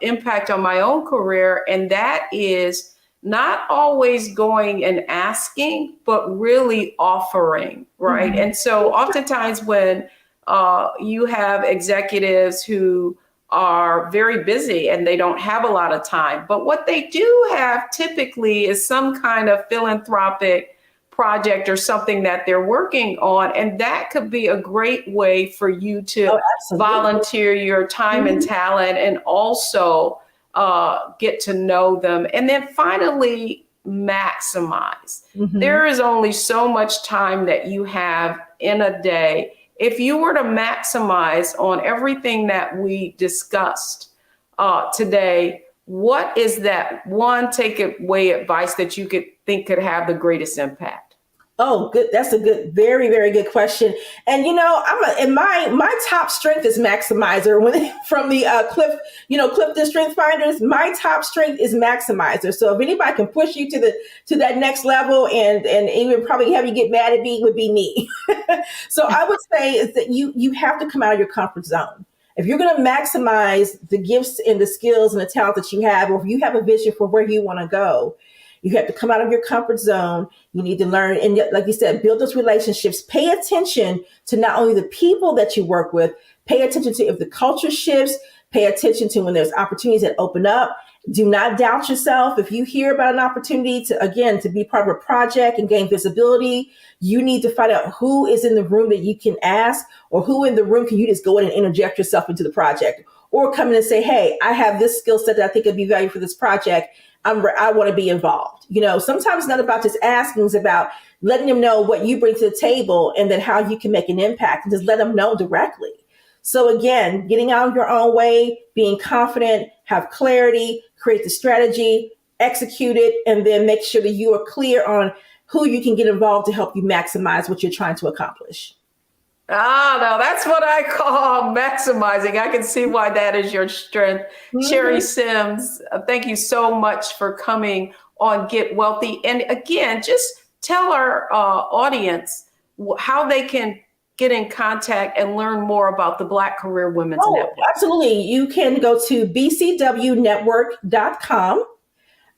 impact on my own career. And that is not always going and asking, but really offering, right? Mm-hmm. And so oftentimes when you have executives who are very busy and they don't have a lot of time, but what they do have typically is some kind of philanthropic project or something that they're working on. And that could be a great way for you to volunteer your time mm-hmm. and talent and also get to know them. And then finally, maximize. Mm-hmm. There is only so much time that you have in a day. If you were to maximize on everything that we discussed today, what is that one takeaway advice that you think could have the greatest impact? Oh, good. That's a good, very, very good question. And my top strength is maximizer. From the Clifton Strength Finders, my top strength is maximizer. So if anybody can push you to that next level and even probably have you get mad at me, would be me. So I would say is that you have to come out of your comfort zone. If you're going to maximize the gifts and the skills and the talent that you have, or if you have a vision for where you want to go, you have to come out of your comfort zone. You need to learn. And like you said, build those relationships. Pay attention to not only the people that you work with, pay attention to if the culture shifts, pay attention to when there's opportunities that open up. Do not doubt yourself. If you hear about an opportunity to be part of a project and gain visibility, you need to find out who is in the room that you can ask, or who in the room can you just go in and interject yourself into the project, or come in and say, hey, I have this skill set that I think would be valuable for this project. I want to be involved. Sometimes it's not about just asking, it's about letting them know what you bring to the table and then how you can make an impact, and just let them know directly. So again, getting out of your own way, being confident, have clarity, create the strategy, execute it, and then make sure that you are clear on who you can get involved to help you maximize what you're trying to accomplish. No, that's what I call maximizing. I can see why that is your strength. Mm-hmm. Sherry Sims, thank you so much for coming on Get Wealthy. And again, just tell our audience how they can get in contact and learn more about the Black Career Women's Network. Absolutely. You can go to bcwnetwork.com.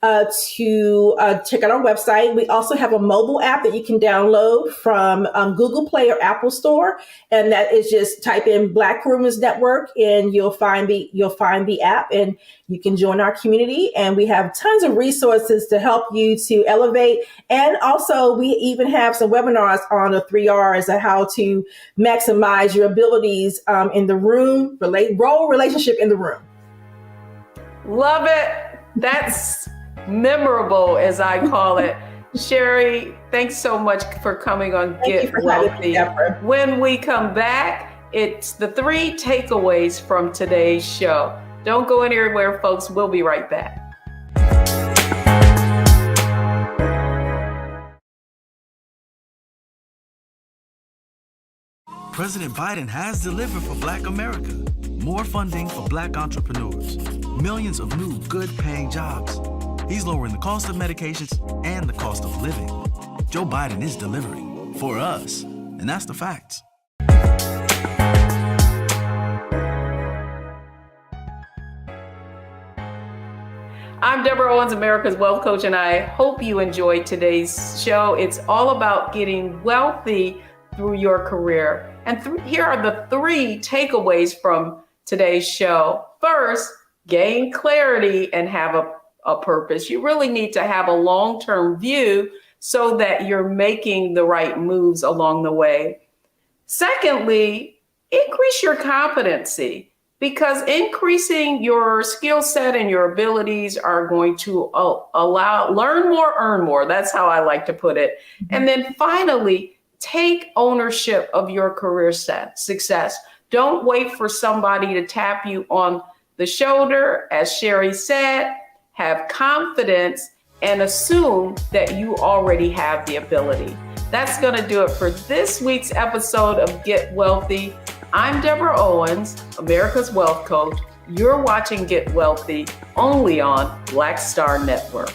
To check out our website. We also have a mobile app that you can download from Google Play or Apple Store, and that is just type in Black Women's Network, and you'll find the app, and you can join our community. And we have tons of resources to help you to elevate. And also, we even have some webinars on the 3 R's of how to maximize your abilities in the room, role relationship in the room. Love it. That's memorable, as I call it. Sherry, thanks so much for coming on Get Wealthy. When we come back, it's the 3 takeaways from today's show. Don't go anywhere, folks. We'll be right back. President Biden has delivered for Black America. More funding for Black entrepreneurs. Millions of new good-paying jobs. He's lowering the cost of medications and the cost of living. Joe Biden is delivering for us, and that's the facts. I'm Deborah Owens, America's Wealth Coach, and I hope you enjoyed today's show. It's all about getting wealthy through your career. And here are the 3 takeaways from today's show. First, gain clarity and have a purpose. You really need to have a long-term view so that you're making the right moves along the way. Secondly, increase your competency, because increasing your skill set and your abilities are going to learn more, earn more. That's how I like to put it. And then finally, take ownership of your career success. Don't wait for somebody to tap you on the shoulder. As Sherry said, have confidence and assume that you already have the ability. That's going to do it for this week's episode of Get Wealthy. I'm Deborah Owens, America's Wealth Coach. You're watching Get Wealthy only on Black Star Network.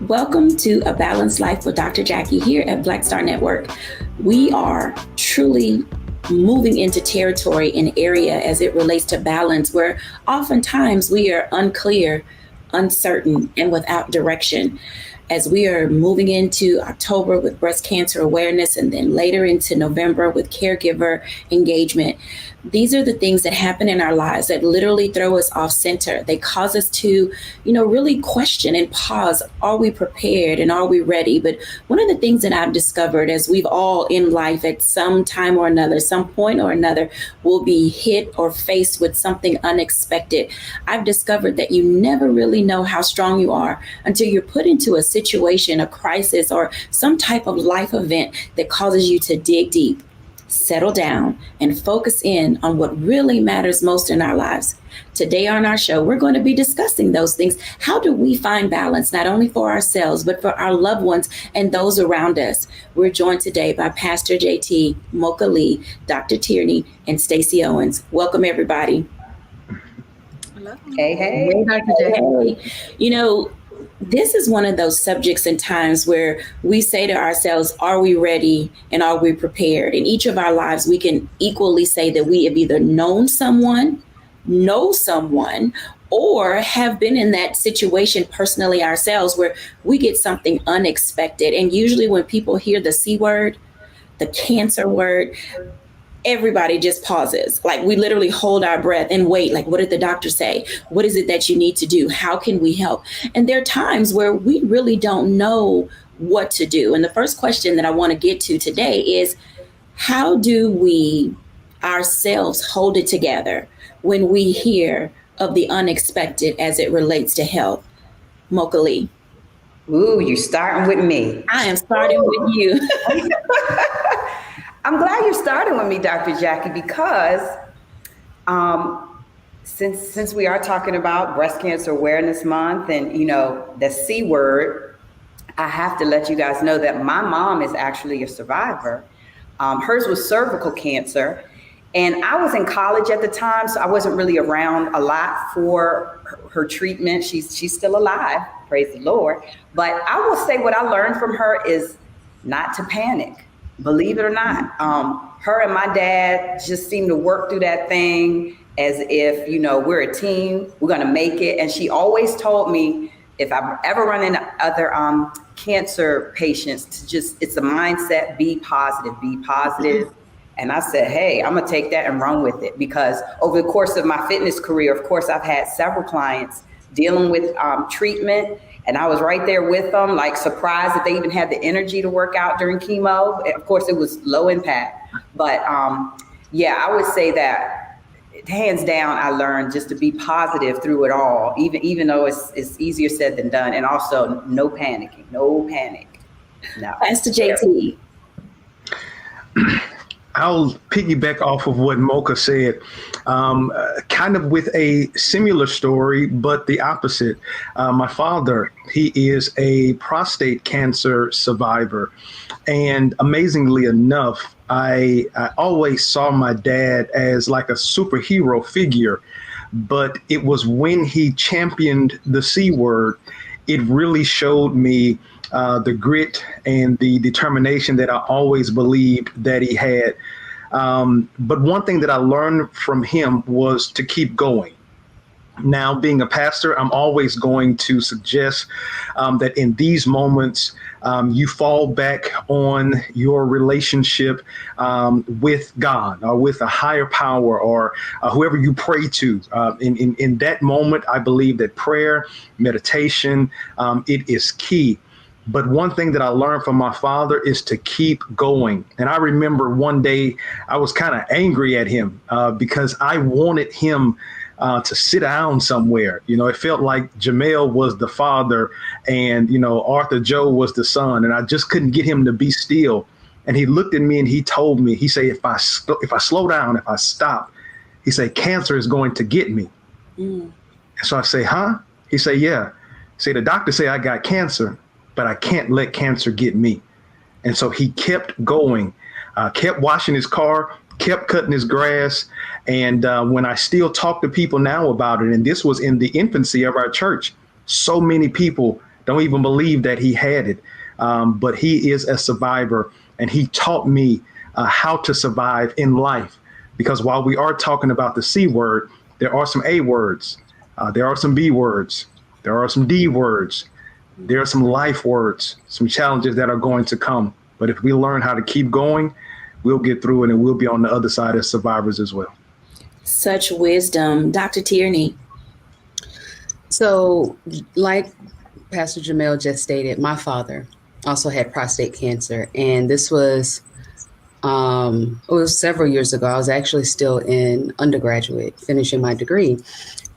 Welcome to A Balanced Life with Dr. Jacquie here at Black Star Network. We are truly moving into territory and area as it relates to balance, where oftentimes we are unclear, uncertain, and without direction. As we are moving into October with breast cancer awareness, and then later into November with caregiver engagement, these are the things that happen in our lives that literally throw us off center. They cause us to, really question and pause. Are we prepared and are we ready? But one of the things that I've discovered, as we've all in life at some time or another, some point or another, will be hit or faced with something unexpected. I've discovered that you never really know how strong you are until you're put into a situation, a crisis, or some type of life event that causes you to dig deep, settle down, and focus in on what really matters most in our lives. Today on our show, we're going to be discussing those things. How do we find balance, not only for ourselves, but for our loved ones and those around us? We're joined today by Pastor JT, Mocha Lee, Dr. Tierney, and Stacey Owens. Welcome, everybody. Hello. Hey. Hey, Dr. JT. This is one of those subjects and times where we say to ourselves, are we ready and are we prepared? In each of our lives, we can equally say that we have either known someone, know someone, or have been in that situation personally ourselves where we get something unexpected. And usually when people hear the C word, the cancer word, everybody just pauses. Like, we literally hold our breath and wait. Like, what did the doctor say? What is it that you need to do? How can we help? And there are times where we really don't know what to do. And the first question that I want to get to today is, how do we ourselves hold it together when we hear of the unexpected as it relates to health? Mocha Lee. Ooh, you're starting with me. I am starting with you. I'm glad you're starting with me, Dr. Jacquie, because since we are talking about Breast Cancer Awareness Month and, the C word, I have to let you guys know that my mom is actually a survivor. Hers was cervical cancer. And I was in college at the time, so I wasn't really around a lot for her treatment. She's still alive, praise the Lord. But I will say what I learned from her is not to panic. Believe it or not, her and my dad just seemed to work through that thing as if, we're a team, we're going to make it. And she always told me, if I ever run into other cancer patients, it's a mindset, be positive. And I said, hey, I'm going to take that and run with it, because over the course of my fitness career, of course, I've had several clients dealing with treatment. And I was right there with them, like surprised that they even had the energy to work out during chemo. Of course, it was low impact. But I would say that hands down, I learned just to be positive through it all, even though it's easier said than done. And also no panicking, no panic. No. Pastor JT. I'll piggyback off of what Mocha said, kind of with a similar story, but the opposite. My father, he is a prostate cancer survivor. And amazingly enough, I always saw my dad as like a superhero figure. But it was when he championed the C word, it really showed me the grit and the determination that I always believed that he had. But one thing that I learned from him was to keep going. Now, being a pastor, I'm always going to suggest that in these moments, you fall back on your relationship with God or with a higher power or whoever you pray to. In that moment, I believe that prayer, meditation, it is key. But one thing that I learned from my father is to keep going. And I remember one day I was kind of angry at him because I wanted him to sit down somewhere. It felt like Jamel was the father and, Arthur Joe was the son. And I just couldn't get him to be still. And he looked at me and he told me, he said, if I slow down, if I stop, he said, cancer is going to get me. And so I say, huh? He said, yeah. Say, the doctor say I got cancer, but I can't let cancer get me. And so he kept going, kept washing his car, kept cutting his grass. And when I still talk to people now about it, and this was in the infancy of our church, so many people don't even believe that he had it. But he is a survivor, and he taught me how to survive in life. Because while we are talking about the C word, there are some A words, there are some B words, there are some D words, there are some life words, some challenges that are going to come. But if we learn how to keep going, we'll get through it, and we'll be on the other side as survivors as well. Such wisdom. Dr. Tierney. So like Pastor Jamel just stated, my father also had prostate cancer. And this was, it was several years ago. I was actually still in undergraduate, finishing my degree.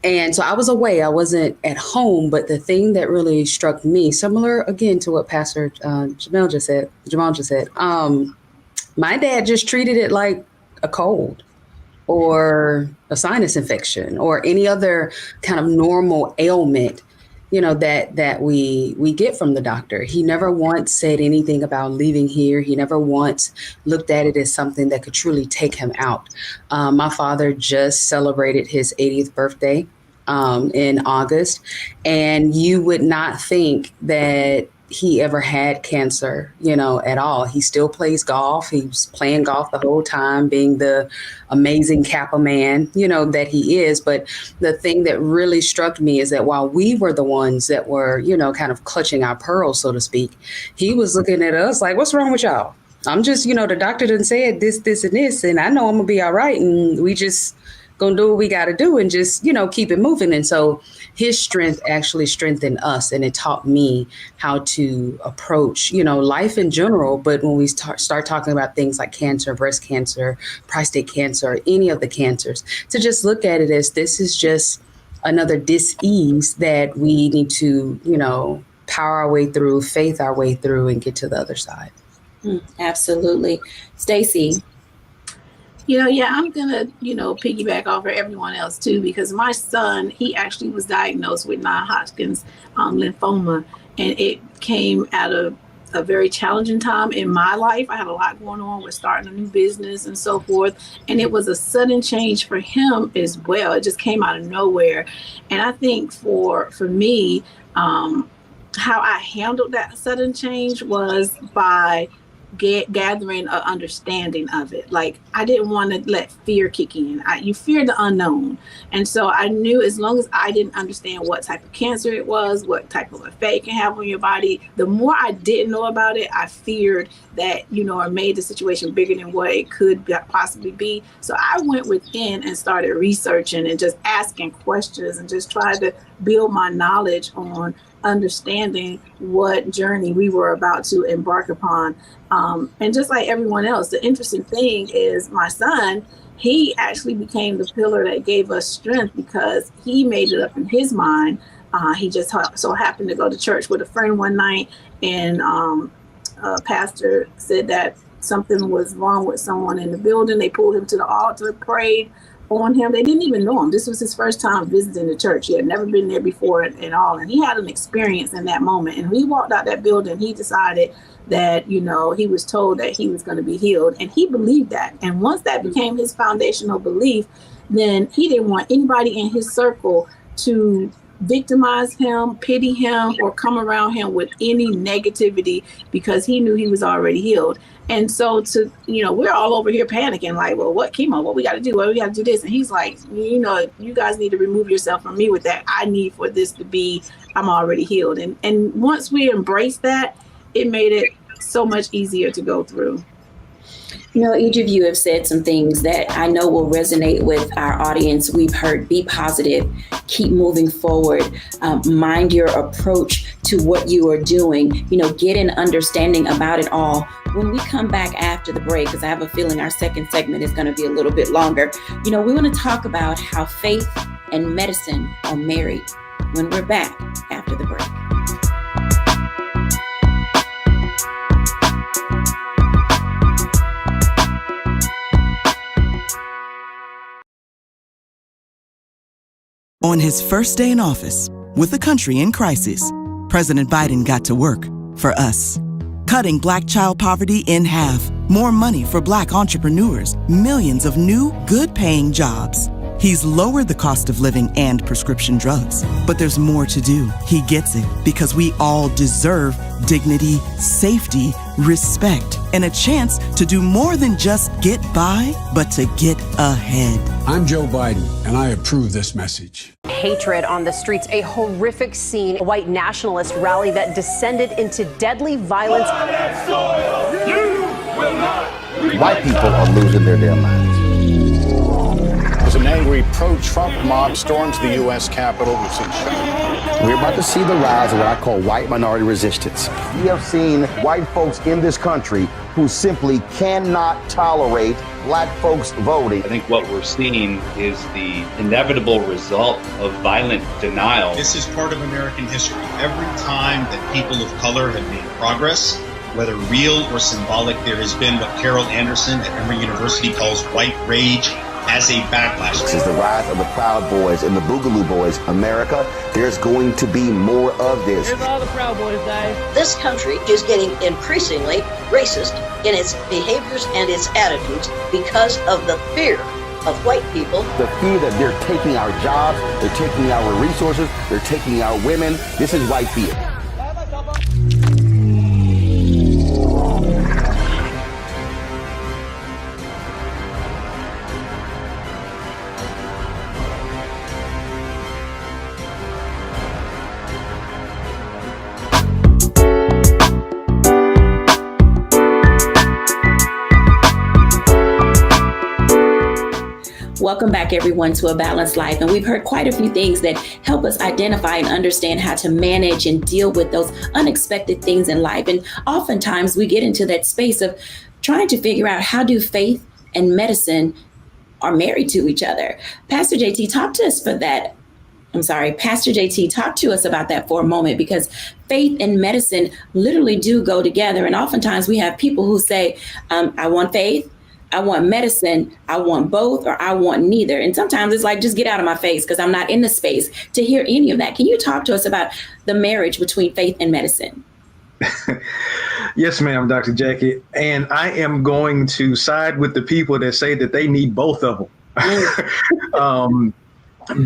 And so I was away. I wasn't at home. But the thing that really struck me, similar again to what Pastor Jamal just said, my dad just treated it like a cold or a sinus infection or any other kind of normal ailment, that we get from the doctor. He never once said anything about leaving here. He never once looked at it as something that could truly take him out. My father just celebrated his 80th birthday in August, and you would not think that he ever had cancer, at all. He still plays golf. He was playing golf the whole time, being the amazing Kappa man, that he is. But the thing that really struck me is that while we were the ones that were, kind of clutching our pearls, so to speak, he was looking at us like, what's wrong with y'all? I'm just, the doctor done said this, and this, and I know I'm gonna be all right. And we just gonna do what we gotta do and just, keep it moving. And so his strength actually strengthened us, and it taught me how to approach, life in general. But when we start talking about things like cancer, breast cancer, prostate cancer, any of the cancers, to just look at it as this is just another dis-ease that we need to, power our way through, faith our way through, and get to the other side. Absolutely. Stacey. I'm going to, piggyback off of everyone else, too, because my son, he actually was diagnosed with non-Hodgkin's lymphoma, and it came at a very challenging time in my life. I had a lot going on with starting a new business and so forth, and it was a sudden change for him as well. It just came out of nowhere. And I think for me, how I handled that sudden change was by gathering an understanding of it. Like, I didn't want to let fear kick in. You fear the unknown. And so I knew as long as I didn't understand what type of cancer it was, what type of effect it can have on your body, the more I didn't know about it, I feared that, it made the situation bigger than what it could possibly be. So I went within and started researching and just asking questions and just tried to build my knowledge on understanding what journey we were about to embark upon. And just like everyone else, the interesting thing is my son, he actually became the pillar that gave us strength because he made it up in his mind. He just so happened to go to church with a friend one night, and a pastor said that something was wrong with someone in the building. They pulled him to the altar, prayed on him. They didn't even know him. This was his first time visiting the church. He had never been there before at all. And he had an experience in that moment. And when he walked out that building, he decided that, he was told that he was going to be healed. And he believed that. And once that became his foundational belief, then he didn't want anybody in his circle to victimize him, pity him, or come around him with any negativity, because he knew he was already healed. And so we're all over here panicking, like, well, what chemo? What we got to do? What we got to do this? And he's like, you guys need to remove yourself from me with that. I need for this to be, I'm already healed. And once we embraced that, it made it so much easier to go through. Each of you have said some things that I know will resonate with our audience. We've heard be positive, keep moving forward, mind your approach to what you are doing, get an understanding about it all. When we come back after the break, because I have a feeling our second segment is going to be a little bit longer, we want to talk about how faith and medicine are married when we're back after the break. On his first day in office, with the country in crisis, President Biden got to work for us. Cutting Black child poverty in half, more money for Black entrepreneurs, millions of new, good-paying jobs. He's lowered the cost of living and prescription drugs. But there's more to do. He gets it because we all deserve dignity, safety, respect, and a chance to do more than just get by, but to get ahead. I'm Joe Biden, and I approve this message. Hatred on the streets, a horrific scene, a white nationalist rally that descended into deadly violence. White people are losing their damn minds. As an angry pro-Trump mob storms the U.S. Capitol, we've seen shootings. We're about to see the rise of what I call white minority resistance. We have seen white folks in this country who simply cannot tolerate black folks voting. I think what we're seeing is the inevitable result of violent denial. This is part of American history. Every time that people of color have made progress, whether real or symbolic, there has been what Carol Anderson at Emory University calls white rage as a backlash. This is the rise of the Proud Boys and the Boogaloo Boys. America, there's going to be more of this. Here's all the Proud Boys, guys. This country is getting increasingly racist in its behaviors and its attitudes because of the fear of white people. The fear that they're taking our jobs, they're taking our resources, they're taking our women. This is white fear. Welcome back, everyone, to A Balanced Life. And we've heard quite a few things that help us identify and understand how to manage and deal with those unexpected things in life. And oftentimes we get into that space of trying to figure out how do faith and medicine are married to each other. Pastor JT, talk to us for that. Pastor JT, talk to us about that for a moment, because faith and medicine literally do go together. And oftentimes we have people who say, I want faith, I want medicine, I want both, or I want neither. And sometimes it's like, just get out of my face, because I'm not in the space to hear any of that. Can you talk to us about the marriage between faith and medicine? Yes, ma'am, Dr. Jacquie. And I am going to side with the people that say that they need both of them.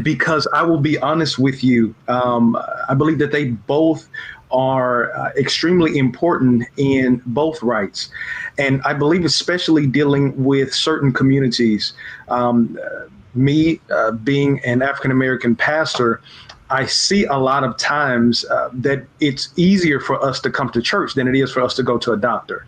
Because I will be honest with you, I believe that they both are extremely important in both rights. And I believe especially dealing with certain communities, me being an African-American pastor, I see a lot of times that it's easier for us to come to church than it is for us to go to a doctor.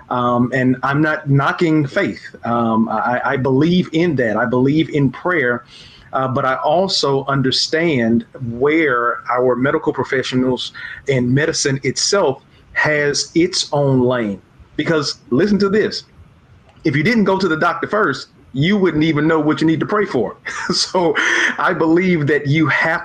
And I'm not knocking faith. I believe in that. I believe in prayer. But I also understand where our medical professionals and medicine itself has its own lane. Because listen to this, if you didn't go to the doctor first, you wouldn't even know what you need to pray for. So I believe that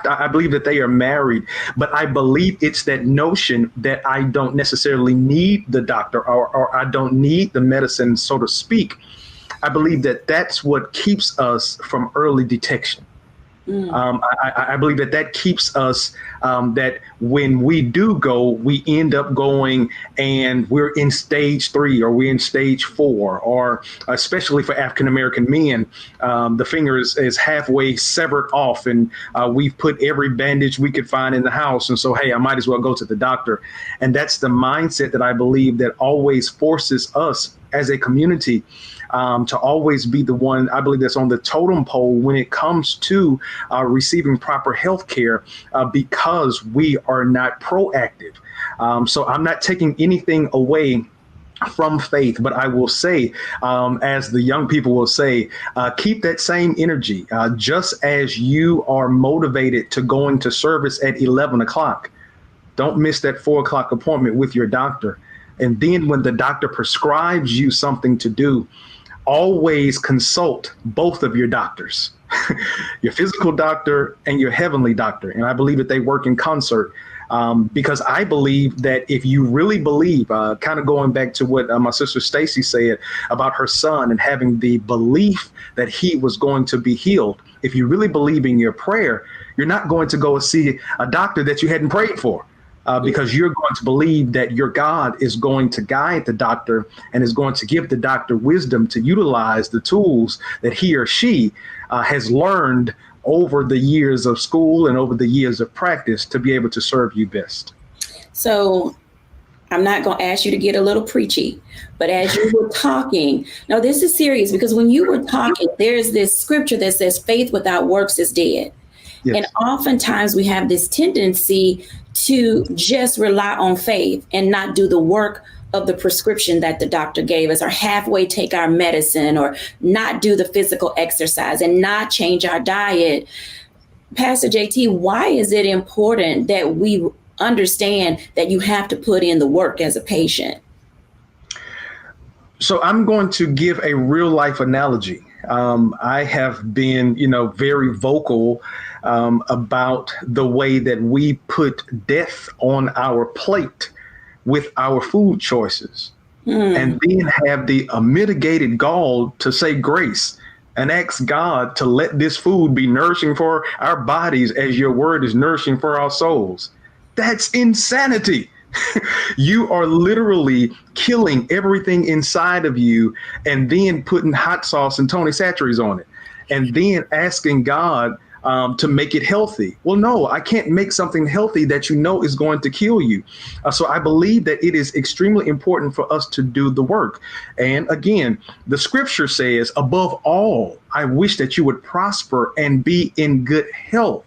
I believe that they are married, but I believe it's that notion that I don't necessarily need the doctor or I don't need the medicine, so to speak. I believe that that's what keeps us from early detection. I believe that keeps us, that when we do go, we end up going and we're in stage 3 or we're in stage 4, or especially for African-American men, the finger is halfway severed off and we've put every bandage we could find in the house. And so, hey, I might as well go to the doctor. And that's the mindset that I believe that always forces us as a community to always be the one, I believe, that's on the totem pole when it comes to receiving proper health care, because we are not proactive. So I'm not taking anything away from faith, but I will say, as the young people will say, keep that same energy. Just as you are motivated to go into service at 11 o'clock, don't miss that 4 o'clock appointment with your doctor. And then when the doctor prescribes you something to do, always consult both of your doctors, your physical doctor and your heavenly doctor. And I believe that they work in concert, because I believe that if you really believe, kind of going back to what my sister Stacy said about her son and having the belief that he was going to be healed, if you really believe in your prayer, you're not going to go see a doctor that you hadn't prayed for. because you're going to believe that your God is going to guide the doctor and is going to give the doctor wisdom to utilize the tools that he or she has learned over the years of school and over the years of practice to be able to serve you best. So I'm not going to ask you to get a little preachy, but as you were talking, no, this is serious, because when you were talking, there's this scripture that says faith without works is dead. Yes. And oftentimes we have this tendency to just rely on faith and not do the work of the prescription that the doctor gave us, or halfway take our medicine, or not do the physical exercise and not change our diet. Pastor JT, why is it important that we understand that you have to put in the work as a patient? So I'm going to give a real life analogy. I have been, very vocal about the way that we put death on our plate with our food choices, and then have the mitigated gall to say grace and ask God to let this food be nourishing for our bodies as your word is nourishing for our souls. That's insanity. You are literally killing everything inside of you and then putting hot sauce and Tony Chachere's on it, and then asking God to make it healthy. Well, no, I can't make something healthy that is going to kill you. So I believe that it is extremely important for us to do the work. And again, the scripture says, above all, I wish that you would prosper and be in good health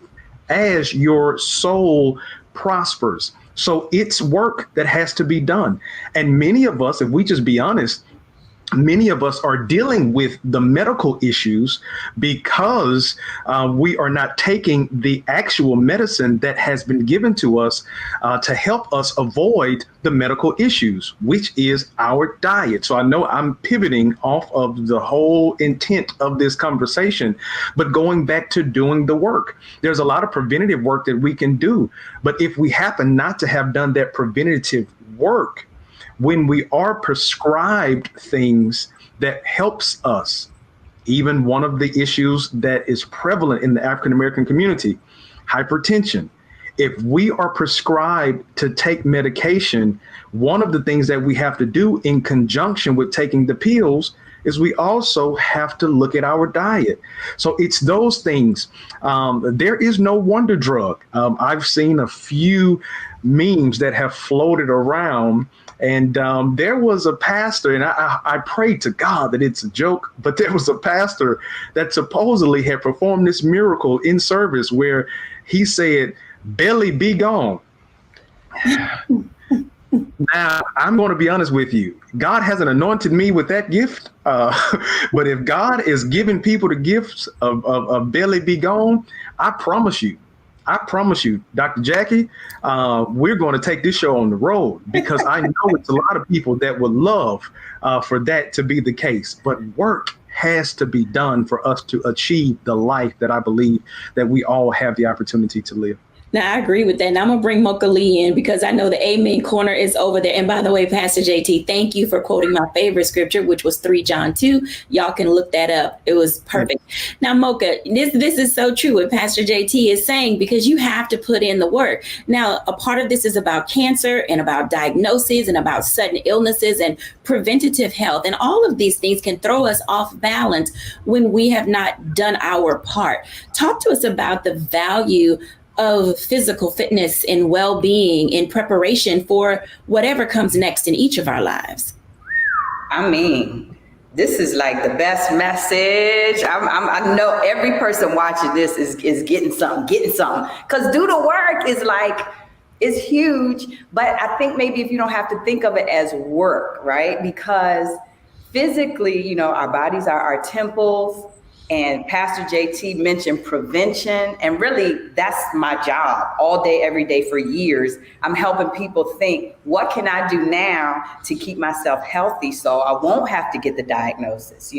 as your soul prospers. So it's work that has to be done. And many of us, if we just be honest, many of us are dealing with the medical issues because we are not taking the actual medicine that has been given to us to help us avoid the medical issues, which is our diet. So I know I'm pivoting off of the whole intent of this conversation, but going back to doing the work. There's a lot of preventative work that we can do. But if we happen not to have done that preventative work, when we are prescribed things that helps us, even one of the issues that is prevalent in the African-American community, hypertension. If we are prescribed to take medication, one of the things that we have to do in conjunction with taking the pills is we also have to look at our diet. So it's those things. There is no wonder drug. I've seen a few memes that have floated around. And there was a pastor, and I prayed to God that it's a joke, but there was a pastor that supposedly had performed this miracle in service where he said, belly be gone. Now, I'm going to be honest with you. God hasn't anointed me with that gift. But if God is giving people the gifts of belly be gone, I promise you, Dr. Jacquie, we're going to take this show on the road, because I know it's a lot of people that would love for that to be the case. But work has to be done for us to achieve the life that I believe that we all have the opportunity to live. Now, I agree with that. And I'm going to bring Mocha Lee in, because I know the Amen Corner is over there. And by the way, Pastor JT, thank you for quoting my favorite scripture, which was 3 John 2. Y'all can look that up. It was perfect. Now, Mocha, this is so true what Pastor JT is saying, because you have to put in the work. Now, a part of this is about cancer and about diagnoses and about sudden illnesses and preventative health. And all of these things can throw us off balance when we have not done our part. Talk to us about the value of physical fitness and well-being in preparation for whatever comes next in each of our lives. I mean, this is like the best message. I know every person watching this is getting something, because do the work is huge. But I think maybe if you don't have to think of it as work, right? Because physically, our bodies are our temples. And Pastor JT mentioned prevention, and really that's my job all day, every day for years. I'm helping people think, what can I do now to keep myself healthy so I won't have to get the diagnosis,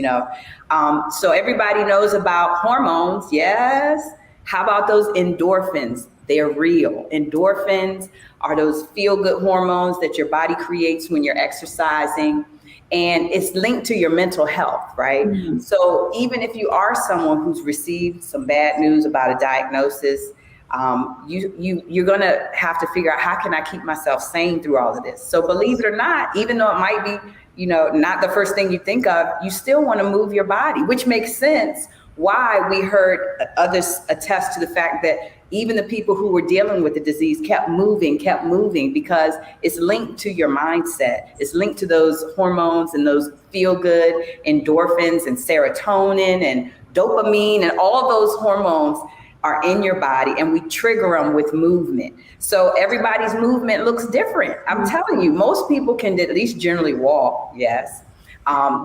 So everybody knows about hormones, yes. How about those endorphins? They're real. Endorphins are those feel-good hormones that your body creates when you're exercising. And it's linked to your mental health, right? Mm-hmm. So even if you are someone who's received some bad news about a diagnosis, you're going to have to figure out, how can I keep myself sane through all of this? So believe it or not, even though it might be, not the first thing you think of, you still want to move your body, which makes sense why we heard others attest to the fact that even the people who were dealing with the disease kept moving, because it's linked to your mindset. It's linked to those hormones and those feel-good endorphins and serotonin and dopamine, and all those hormones are in your body, and we trigger them with movement. So everybody's movement looks different. I'm telling you, most people can at least generally walk, yes.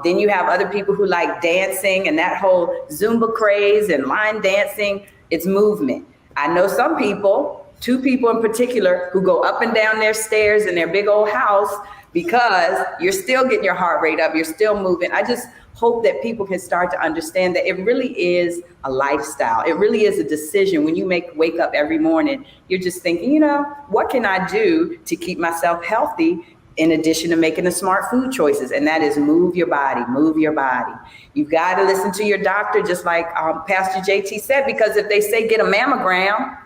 Then you have other people who like dancing and that whole Zumba craze and line dancing. It's movement. I know some people, 2 people in particular, who go up and down their stairs in their big old house because you're still getting your heart rate up, you're still moving. I just hope that people can start to understand that it really is a lifestyle. It really is a decision. When you wake up every morning, you're just thinking, what can I do to keep myself healthy, in addition to making the smart food choices? And that is move your body, move your body. You've got to listen to your doctor, just like Pastor JT said, because if they say get a mammogram,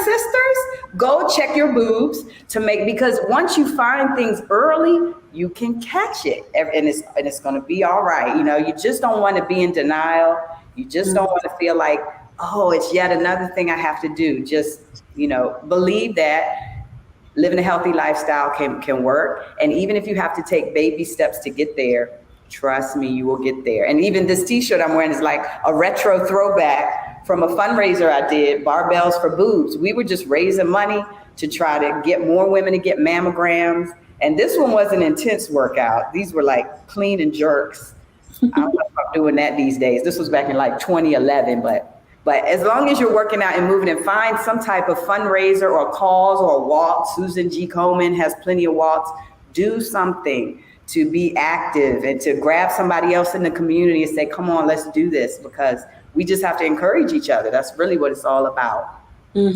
sisters. Go check your boobs because once you find things early, you can catch it, and it's going to be all right. You just don't want to be in denial. You just don't want to feel like, oh, it's yet another thing I have to do. Just, believe that living a healthy lifestyle can work. And even if you have to take baby steps to get there, trust me, you will get there. And even this t-shirt I'm wearing is like a retro throwback from a fundraiser I did, Barbells for Boobs. We were just raising money to try to get more women to get mammograms. And this one was an intense workout. These were like clean and jerks. I don't know if I'm doing that these days. This was back in like 2011, but as long as you're working out and moving, and find some type of fundraiser or cause or walk. Susan G. Komen has plenty of walks. Do something to be active and to grab somebody else in the community and say, come on, let's do this, because we just have to encourage each other. That's really what it's all about.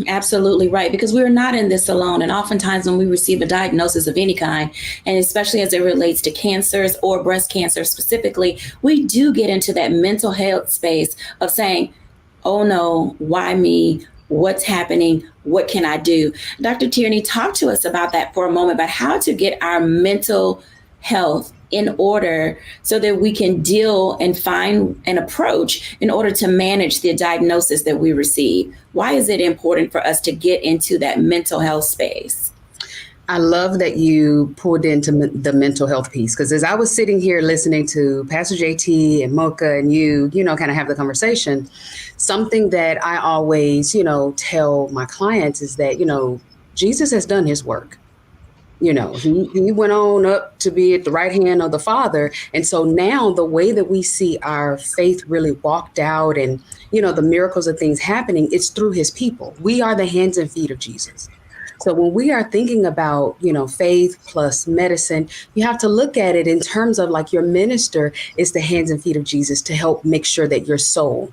Absolutely right, because we're not in this alone. And oftentimes when we receive a diagnosis of any kind, and especially as it relates to cancers or breast cancer specifically, we do get into that mental health space of saying, oh no, why me? What's happening? What can I do? Dr. Tierney, talk to us about that for a moment, about how to get our mental health in order so that we can deal and find an approach in order to manage the diagnosis that we receive. Why is it important for us to get into that mental health space? I love that you pulled into the mental health piece, because as I was sitting here listening to Pastor JT and Mocha and you kind of have the conversation, something that I always, tell my clients is that, Jesus has done his work. He went on up to be at the right hand of the Father. And so now the way that we see our faith really walked out and, the miracles of things happening, it's through his people. We are the hands and feet of Jesus. So when we are thinking about, faith plus medicine, you have to look at it in terms of like your minister is the hands and feet of Jesus to help make sure that your soul,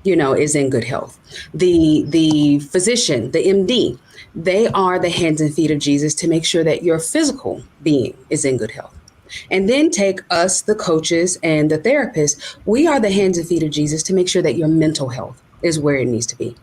is in good health. The physician, the MD, they are the hands and feet of Jesus to make sure that your physical being is in good health. And then take us, the coaches and the therapists, we are the hands and feet of Jesus to make sure that your mental health is where it needs to be.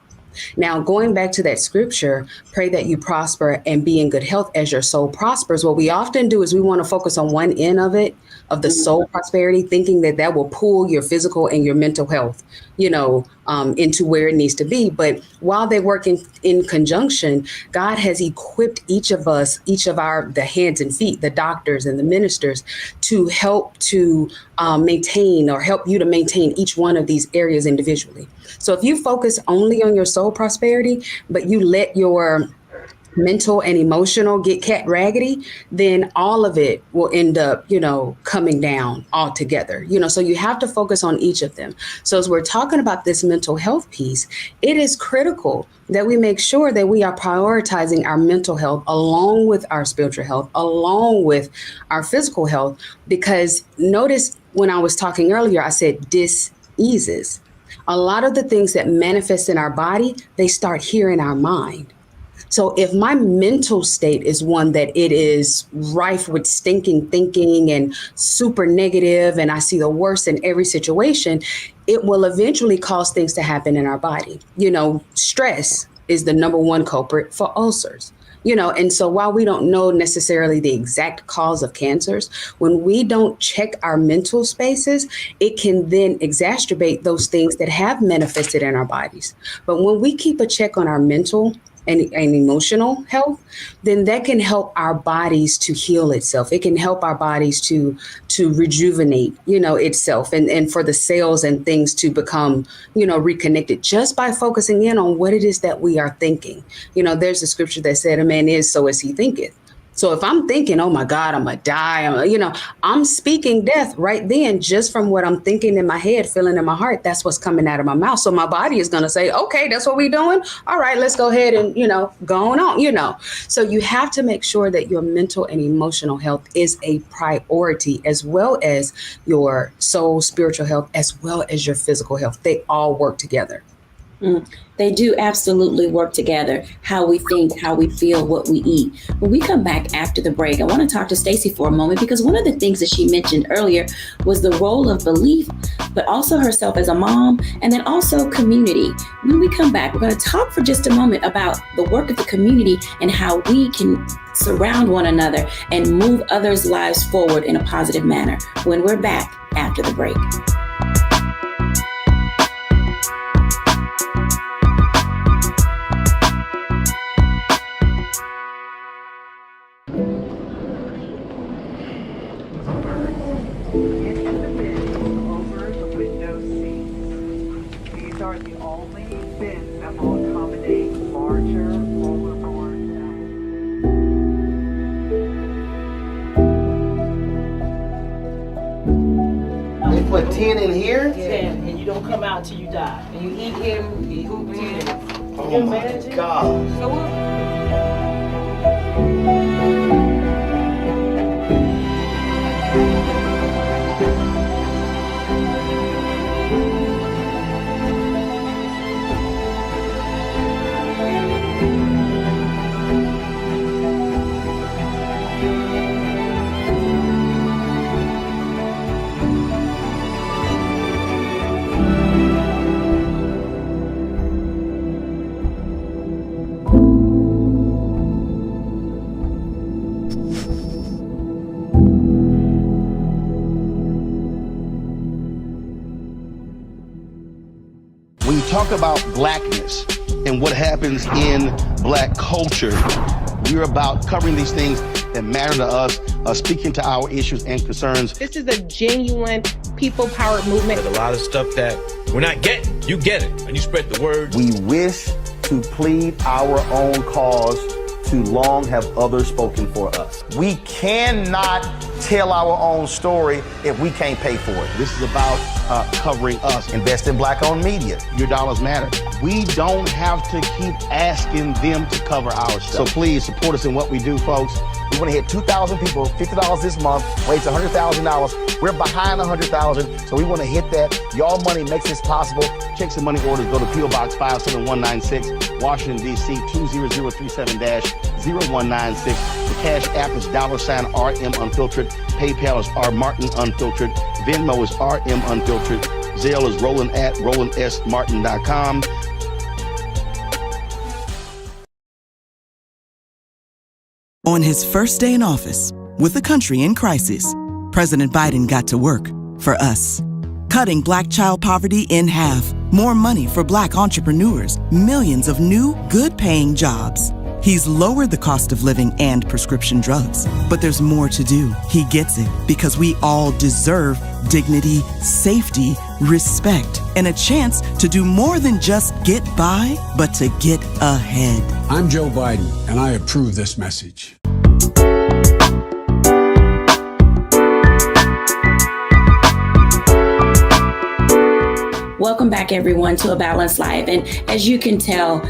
Now, going back to that scripture, pray that you prosper and be in good health as your soul prospers. What we often do is we want to focus on one end of it, of the soul prosperity, thinking that will pull your physical and your mental health, into where it needs to be. But while they work in conjunction, God has equipped each of us, the hands and feet, the doctors and the ministers, to help to maintain or help you to maintain each one of these areas individually. So if you focus only on your soul prosperity, but you let your mental and emotional get cat raggedy, then all of it will end up, coming down altogether, so you have to focus on each of them. So as we're talking about this mental health piece, it is critical that we make sure that we are prioritizing our mental health along with our spiritual health, along with our physical health, because notice when I was talking earlier, I said diseases. A lot of the things that manifest in our body, they start here in our mind. So if my mental state is one that it is rife with stinking thinking and super negative, and I see the worst in every situation, it will eventually cause things to happen in our body. Stress is the number one culprit for ulcers. And so while we don't know necessarily the exact cause of cancers, when we don't check our mental spaces, it can then exacerbate those things that have manifested in our bodies. But when we keep a check on our mental and emotional health, then that can help our bodies to heal itself. It can help our bodies to rejuvenate, itself, and for the cells and things to become, reconnected just by focusing in on what it is that we are thinking. There's a scripture that said, a man is so as he thinketh. So if I'm thinking, oh my God, I'm gonna die, I'm speaking death right then, just from what I'm thinking in my head, feeling in my heart. That's what's coming out of my mouth. So my body is gonna say, okay, that's what we're doing. All right, let's go ahead and, go on. So you have to make sure that your mental and emotional health is a priority, as well as your soul, spiritual health, as well as your physical health. They all work together. They do absolutely work together. How we think, how we feel, what we eat. When we come back after the break, I want to talk to Stacey for a moment, because one of the things that she mentioned earlier was the role of belief, but also herself as a mom, and then also community. When we come back, we're going to talk for just a moment about the work of the community and how we can surround one another and move others' lives forward in a positive manner when we're back after the break. Put 10 in here? 10, and you don't come out till you die. And you eat him, you hoop 10. Oh my God. Talk about blackness and what happens in black culture. We're about covering these things that matter to us, speaking to our issues and concerns. This is a genuine people-powered movement. There's a lot of stuff that we're not getting. You get it, and you spread the word. We wish to plead our own cause. Too long have others spoken for us. We cannot tell our own story if we can't pay for it. This is about covering us. Invest in black-owned media. Your dollars matter. We don't have to keep asking them to cover our stuff. So please support us in what we do, folks. We want to hit 2,000 people, $50 this month, raise $100,000. We're behind 100,000, so we want to hit that. Y'all money makes this possible. Check some money orders. Go to P.O. Box 57196, Washington, D.C. 20037-0196. The Cash App is $RM Unfiltered. PayPal is R Martin Unfiltered. Venmo is RM Unfiltered. Zelle is Roland at RolandSMartin.com. On his first day in office, with the country in crisis, President Biden got to work for us. Cutting Black child poverty in half, more money for Black entrepreneurs, millions of new, good-paying jobs. He's lowered the cost of living and prescription drugs. But there's more to do. He gets it, because we all deserve dignity, safety, respect, and a chance to do more than just get by, but to get ahead. I'm Joe Biden, and I approve this message. Welcome back, everyone, to A Balanced Life. And as you can tell,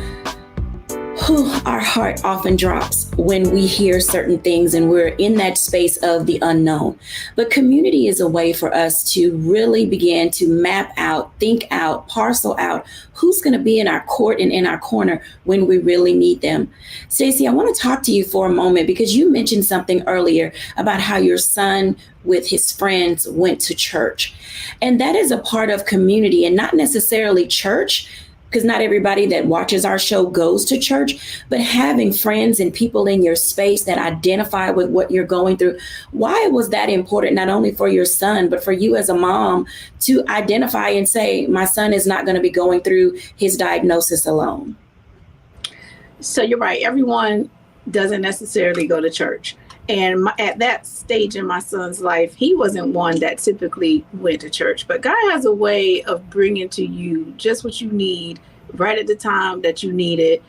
Our heart often drops when we hear certain things and we're in that space of the unknown. But community is a way for us to really begin to map out, think out, parcel out who's going to be in our court and in our corner when we really need them. Stacey, I want to talk to you for a moment because you mentioned something earlier about how your son with his friends went to church. And that is a part of community and not necessarily church, because not everybody that watches our show goes to church, but having friends and people in your space that identify with what you're going through. Why was that important, not only for your son, but for you as a mom to identify and say, my son is not going to be going through his diagnosis alone? So you're right. Everyone doesn't necessarily go to church. And at that stage in my son's life, he wasn't one that typically went to church. But God has a way of bringing to you just what you need right at the time that you need it,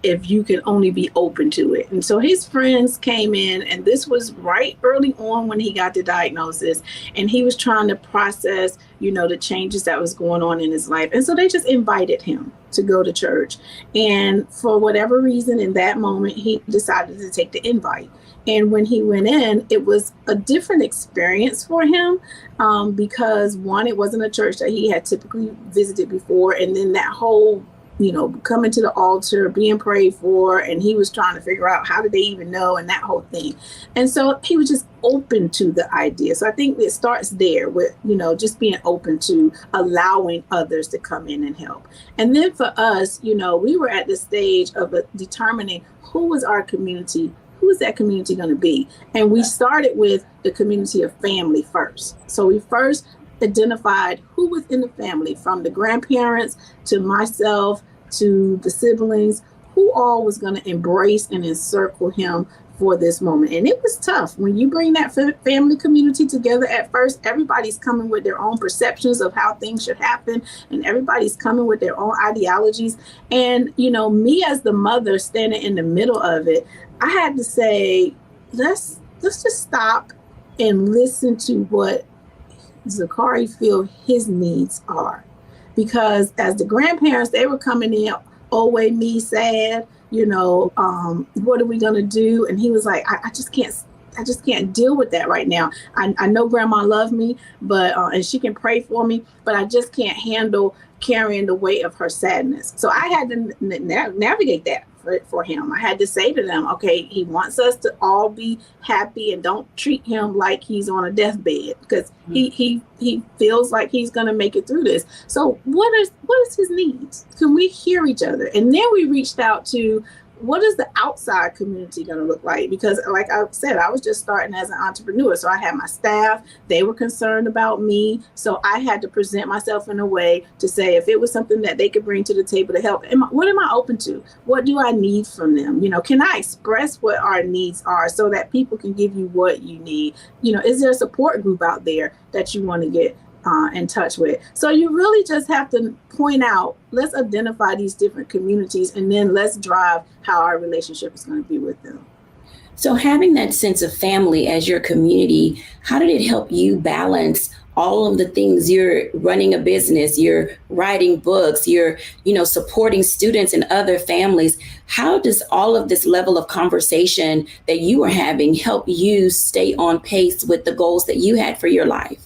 if you can only be open to it. And so his friends came in, and this was right early on when he got the diagnosis, and he was trying to process, the changes that was going on in his life. And so they just invited him to go to church. And for whatever reason, in that moment, he decided to take the invite. And when he went in, it was a different experience for him because, one, it wasn't a church that he had typically visited before. And then that whole, coming to the altar, being prayed for, and he was trying to figure out how did they even know and that whole thing. And so he was just open to the idea. So I think it starts there with, just being open to allowing others to come in and help. And then for us, we were at the stage of determining who was our community. Who is that community going to be? And we started with the community of family first. So we first identified who was in the family, from the grandparents to myself to the siblings, who all was going to embrace and encircle him for this moment. And it was tough. When you bring that family community together at first, everybody's coming with their own perceptions of how things should happen, and everybody's coming with their own ideologies. And, me as the mother standing in the middle of it, I had to say, let's just stop and listen to what Zachary feel his needs are. Because as the grandparents, they were coming in, oh, wait, me sad, what are we going to do? And he was like, I just can't deal with that right now. I know grandma loved me, but and she can pray for me, but I just can't handle carrying the weight of her sadness. So I had to navigate that for him. I had to say to them, okay, he wants us to all be happy, and don't treat him like he's on a deathbed, because he feels like he's going to make it through this. So what is his needs? Can we hear each other? And then we reached out to, what is the outside community going to look like? Because like I said, I was just starting as an entrepreneur. So I had my staff, they were concerned about me. So I had to present myself in a way to say, if it was something that they could bring to the table to help, what am I open to? What do I need from them? Can I express what our needs are so that people can give you what you need? Is there a support group out there that you want to get in touch with? So you really just have to point out, let's identify these different communities, and then let's drive how our relationship is going to be with them. So having that sense of family as your community, how did it help you balance all of the things? You're running a business, you're writing books, you're, supporting students and other families. How does all of this level of conversation that you are having help you stay on pace with the goals that you had for your life?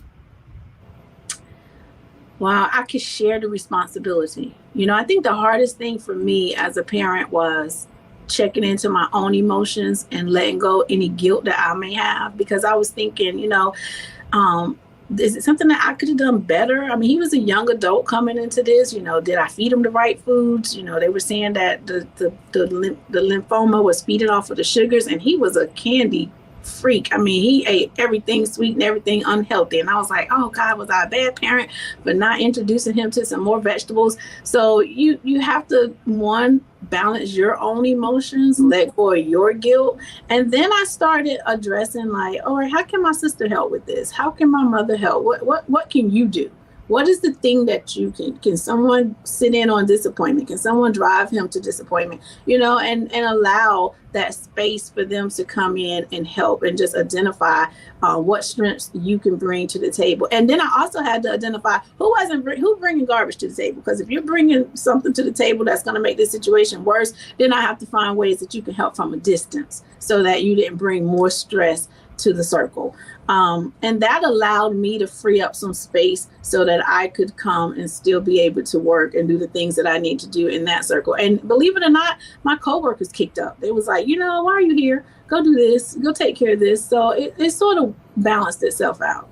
Wow, I could share the responsibility. I think the hardest thing for me as a parent was checking into my own emotions and letting go any guilt that I may have, because I was thinking, is it something that I could have done better? I mean, he was a young adult coming into this. Did I feed him the right foods? They were saying that the lymphoma was feeding off of the sugars, and he was a candy freak. I mean, he ate everything sweet and everything unhealthy. And I was like, oh God, was I a bad parent for not introducing him to some more vegetables? So you have to, one, balance your own emotions, let go of your guilt. And then I started addressing, like, all right, how can my sister help with this? How can my mother help? What can you do? What is the thing that you can someone sit in on disappointment? Can someone drive him to disappointment? And allow that space for them to come in and help and just identify what strengths you can bring to the table. And then I also had to identify who bringing garbage to the table. Because if you're bringing something to the table that's going to make this situation worse, then I have to find ways that you can help from a distance so that you didn't bring more stress to the circle. And that allowed me to free up some space so that I could come and still be able to work and do the things that I need to do in that circle. And believe it or not, my coworkers kicked up. They was like, why are you here? Go do this, go take care of this. So it sort of balanced itself out.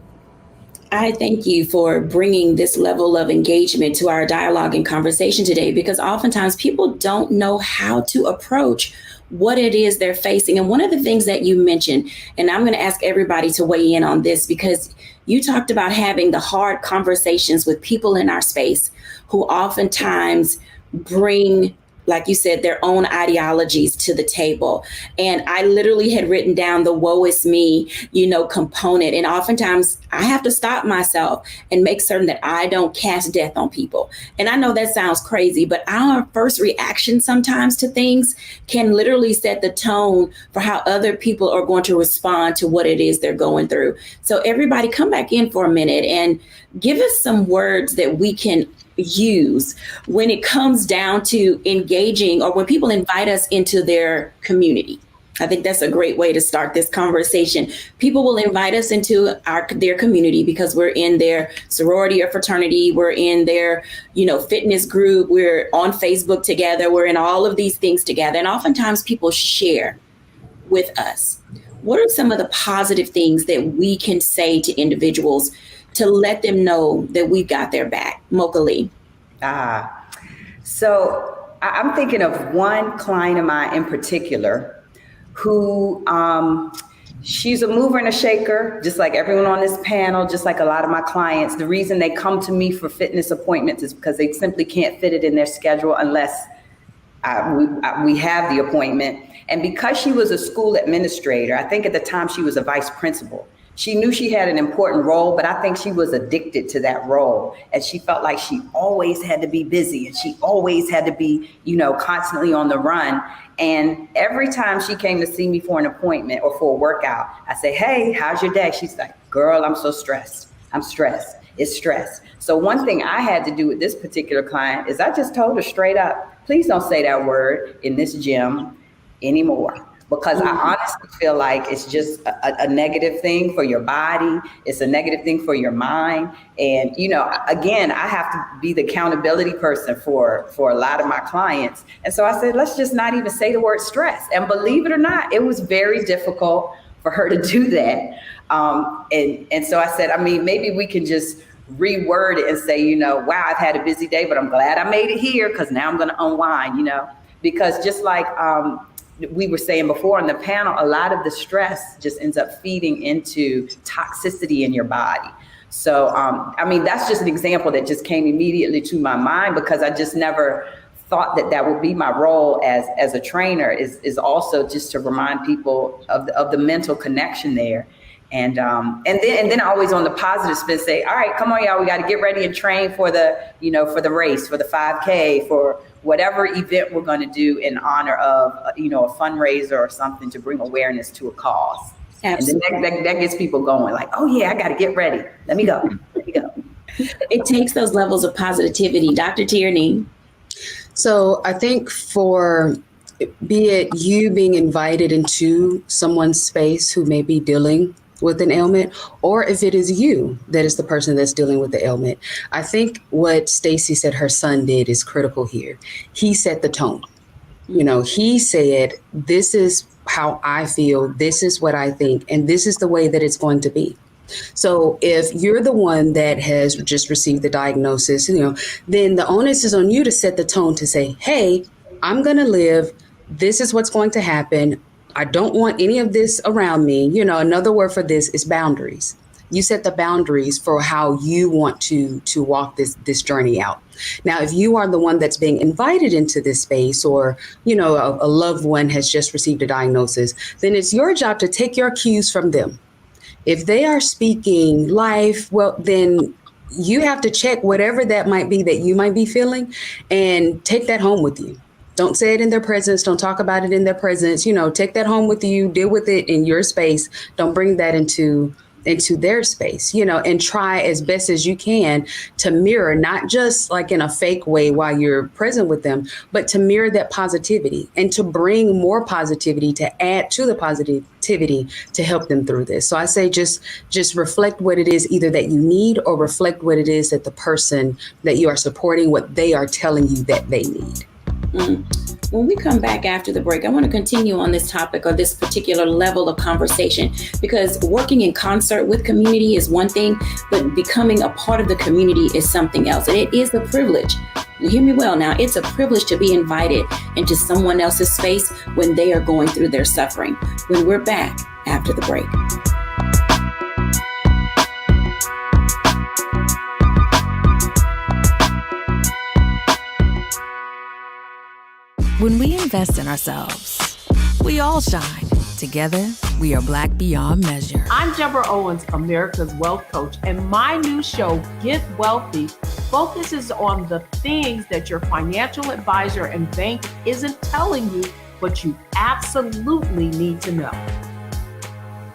I thank you for bringing this level of engagement to our dialogue and conversation today, because oftentimes people don't know how to approach what it is they're facing. And one of the things that you mentioned, and I'm going to ask everybody to weigh in on this, because you talked about having the hard conversations with people in our space who oftentimes bring, like you said, their own ideologies to the table. And I literally had written down the woe is me, component. And oftentimes I have to stop myself and make certain that I don't cast death on people. And I know that sounds crazy, but our first reaction sometimes to things can literally set the tone for how other people are going to respond to what it is they're going through. So everybody come back in for a minute and give us some words that we can use when it comes down to engaging, or when people invite us into their community. I think that's a great way to start this conversation. People will invite us into their community because we're in their sorority or fraternity, we're in their, fitness group, we're on Facebook together, we're in all of these things together. And oftentimes people share with us. What are some of the positive things that we can say to individuals to let them know that we've got their back? Mocha Lee. So I'm thinking of one client of mine in particular who, she's a mover and a shaker, just like everyone on this panel, just like a lot of my clients. The reason they come to me for fitness appointments is because they simply can't fit it in their schedule unless we have the appointment. And because she was a school administrator, I think at the time she was a vice principal. She knew she had an important role, but I think she was addicted to that role. And she felt like she always had to be busy and she always had to be, constantly on the run. And every time she came to see me for an appointment or for a workout, I say, hey, how's your day? She's like, girl, I'm so stressed. I'm stressed. It's stress. So one thing I had to do with this particular client is I just told her straight up, please don't say that word in this gym anymore. Because I honestly feel like it's just a negative thing for your body. It's a negative thing for your mind. And, again, I have to be the accountability person for a lot of my clients. And so I said, let's just not even say the word stress. And believe it or not, it was very difficult for her to do that. And so I said, maybe we can just reword it and say, wow, I've had a busy day, but I'm glad I made it here because now I'm going to unwind, because just like we were saying before on the panel, a lot of the stress just ends up feeding into toxicity in your body. So, that's just an example that just came immediately to my mind because I just never thought that would be my role as a trainer is also just to remind people of the mental connection there. And then always on the positive spin say, all right, come on, y'all, we got to get ready and train for the race, for the 5K, for whatever event we're going to do in honor of, a fundraiser or something to bring awareness to a cause. Absolutely. And then that gets people going like, oh yeah, I got to get ready. Let me go. It takes those levels of positivity. Dr. Tierney. So I think be it you being invited into someone's space who may be dealing with an ailment, or if it is you that is the person that's dealing with the ailment. I think what Stacey said her son did is critical here. He set the tone. He said, this is how I feel, this is what I think, and this is the way that it's going to be. So if you're the one that has just received the diagnosis, then the onus is on you to set the tone to say, hey, I'm going to live. This is what's going to happen. I don't want any of this around me. Another word for this is boundaries. You set the boundaries for how you want to walk this journey out. Now, if you are the one that's being invited into this space or, a loved one has just received a diagnosis, then it's your job to take your cues from them. If they are speaking life, well, then you have to check whatever that might be that you might be feeling and take that home with you. Don't say it in their presence. Don't talk about it in their presence. Take that home with you, deal with it in your space. Don't bring that into their space, and try as best as you can to mirror, not just like in a fake way while you're present with them, but to mirror that positivity and to bring more positivity, to add to the positivity to help them through this. So I say just reflect what it is either that you need, or reflect what it is that the person that you are supporting, what they are telling you that they need. When we come back after the break, I want to continue on this topic or this particular level of conversation, because working in concert with community is one thing, but becoming a part of the community is something else. And it is a privilege. You hear me well now. It's a privilege to be invited into someone else's space when they are going through their suffering. When we're back after the break. When we invest in ourselves, we all shine. Together, we are Black beyond measure. I'm Deborah Owens, America's Wealth Coach, and my new show, Get Wealthy, focuses on the things that your financial advisor and bank isn't telling you, but you absolutely need to know.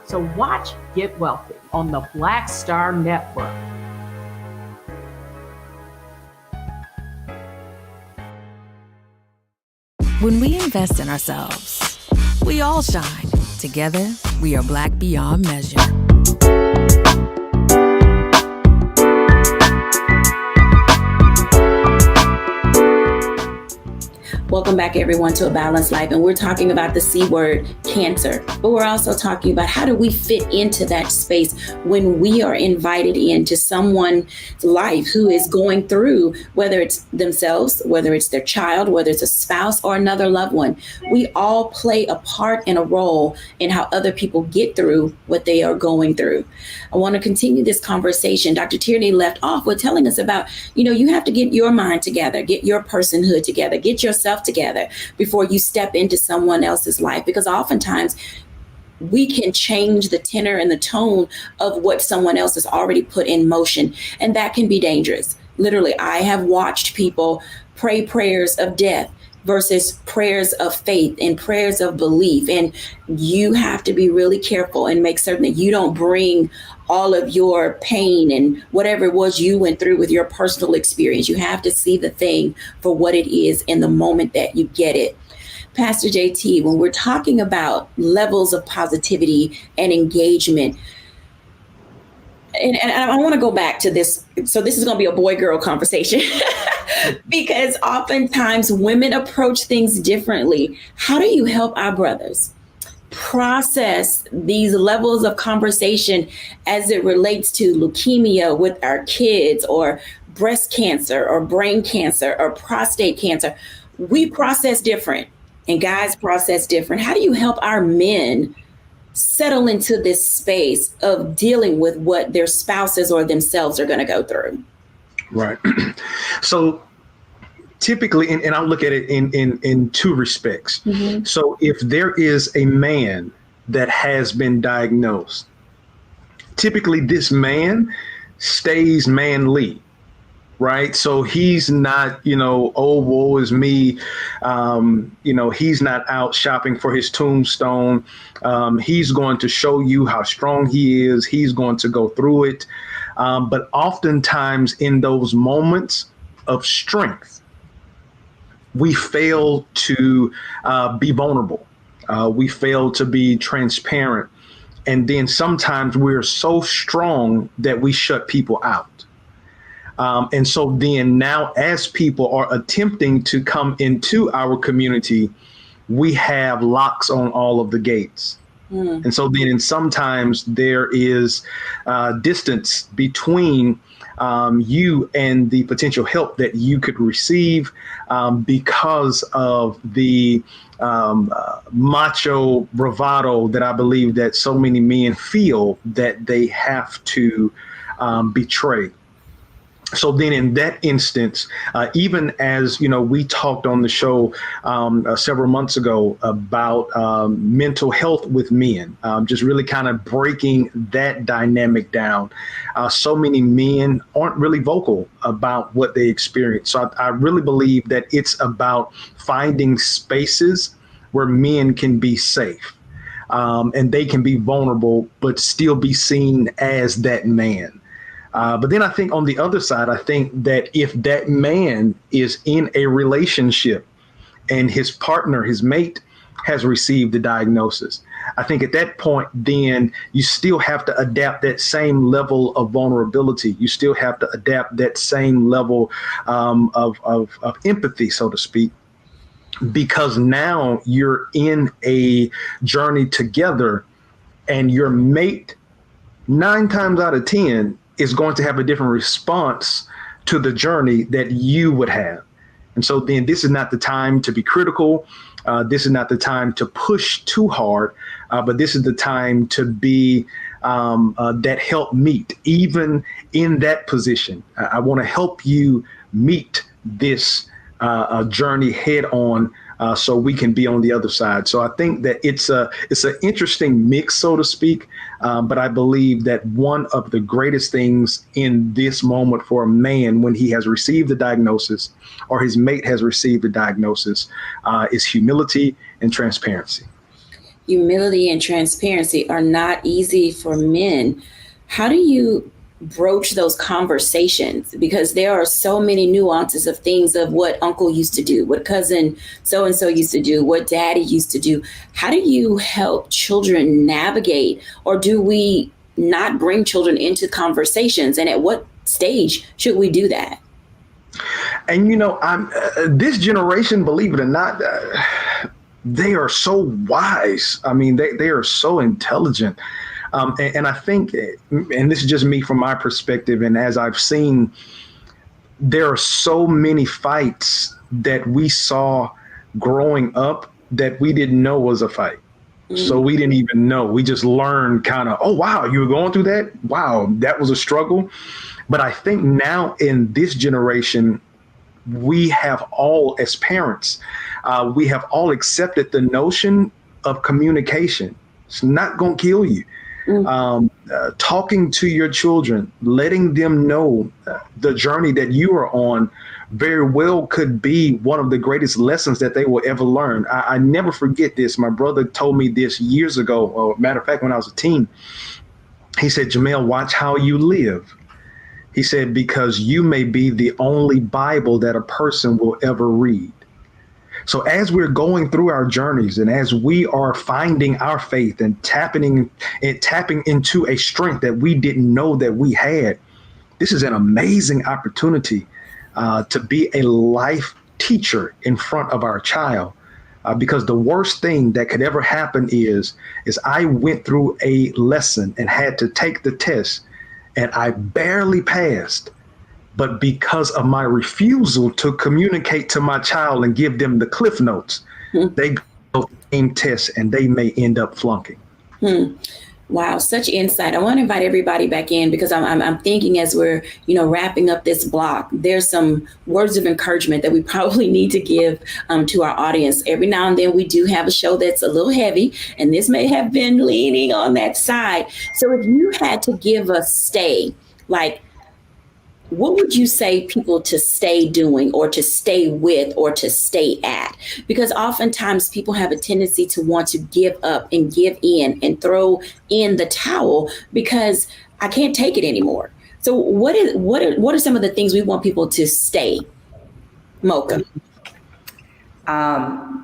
So watch Get Wealthy on the Black Star Network. When we invest in ourselves, we all shine. Together, we are Black beyond measure. Welcome back, everyone, to A Balanced Life. And we're talking about the C word, cancer. But we're also talking about how do we fit into that space when we are invited into someone's life who is going through, whether it's themselves, whether it's their child, whether it's a spouse or another loved one. We all play a part and a role in how other people get through what they are going through. I want to continue this conversation. Dr. Tierney left off with telling us about, you have to get your mind together, get your personhood together, get yourself together before you step into someone else's life, because oftentimes we can change the tenor and the tone of what someone else has already put in motion, and that can be dangerous. Literally, I have watched people pray prayers of death versus prayers of faith and prayers of belief, and you have to be really careful and make certain that you don't bring all of your pain and whatever it was you went through with your personal experience. You have to see the thing for what it is in the moment that you get it. Pastor JT, when we're talking about levels of positivity and engagement, and I want to go back to this. So this is going to be a boy-girl conversation because oftentimes women approach things differently. How do you help our brothers process these levels of conversation as it relates to leukemia with our kids, or breast cancer, or brain cancer, or prostate cancer? We process different, and guys process different. How do you help our men settle into this space of dealing with what their spouses or themselves are going to go through? Right. So typically, and I'll look at it in two respects. Mm-hmm. So if there is a man that has been diagnosed, typically this man stays manly. Right. So he's not, oh, woe is me. He's not out shopping for his tombstone. He's going to show you how strong he is. He's going to go through it. But oftentimes in those moments of strength, we fail to be vulnerable. We fail to be transparent. And then sometimes we're so strong that we shut people out. And so then now, as people are attempting to come into our community, we have locks on all of the gates. Mm. And so then sometimes there is distance between you and the potential help that you could receive because of the macho bravado that I believe that so many men feel that they have to betray. So then in that instance, even as, we talked on the show several months ago about mental health with men, just really kind of breaking that dynamic down. So many men aren't really vocal about what they experience. So I really believe that it's about finding spaces where men can be safe and they can be vulnerable, but still be seen as that man. But then I think on the other side, I think that if that man is in a relationship and his partner, his mate, has received the diagnosis, I think at that point, then you still have to adapt that same level of vulnerability. You still have to adapt that same level of empathy, so to speak, because now you're in a journey together and your mate, 9 times out of 10, is going to have a different response to the journey that you would have. And so then this is not the time to be critical. This is not the time to push too hard, but this is the time to be that help meet. Even in that position, I want to help you meet this journey head on, so we can be on the other side. So I think that it's an interesting mix, so to speak. But I believe that one of the greatest things in this moment for a man when he has received the diagnosis or his mate has received the diagnosis is humility and transparency. Humility and transparency are not easy for men. How do you broach those conversations? Because there are so many nuances of things of what uncle used to do, what cousin so-and-so used to do, what daddy used to do. How do you help children navigate, or do we not bring children into conversations? And at what stage should we do that? And, this generation, believe it or not, they are so wise. I mean, they are so intelligent. And I think, and this is just me from my perspective, and as I've seen, there are so many fights that we saw growing up that we didn't know was a fight. So we didn't even know. We just learned kind of, oh, wow, you were going through that? Wow, that was a struggle. But I think now in this generation, we have all, as parents, we have all accepted the notion of communication. It's not going to kill you. Talking to your children, letting them know the journey that you are on very well could be one of the greatest lessons that they will ever learn. I never forget this. My brother told me this years ago. Or matter of fact, when I was a teen, he said, Jamel, watch how you live. He said, because you may be the only Bible that a person will ever read. So as we're going through our journeys and as we are finding our faith and tapping into a strength that we didn't know that we had, this is an amazing opportunity to be a life teacher in front of our child. Because the worst thing that could ever happen is I went through a lesson and had to take the test and I barely passed. But because of my refusal to communicate to my child and give them the cliff notes, they go through the same tests and they may end up flunking. Wow, such insight. I want to invite everybody back in because I'm thinking as we're, wrapping up this block, there's some words of encouragement that we probably need to give to our audience. Every now and then we do have a show that's a little heavy, and this may have been leaning on that side. So if you had to give a stay, what would you say people to stay doing or to stay with or to stay at? Because oftentimes people have a tendency to want to give up and give in and throw in the towel because I can't take it anymore. So what are some of the things we want people to stay? Mocha. I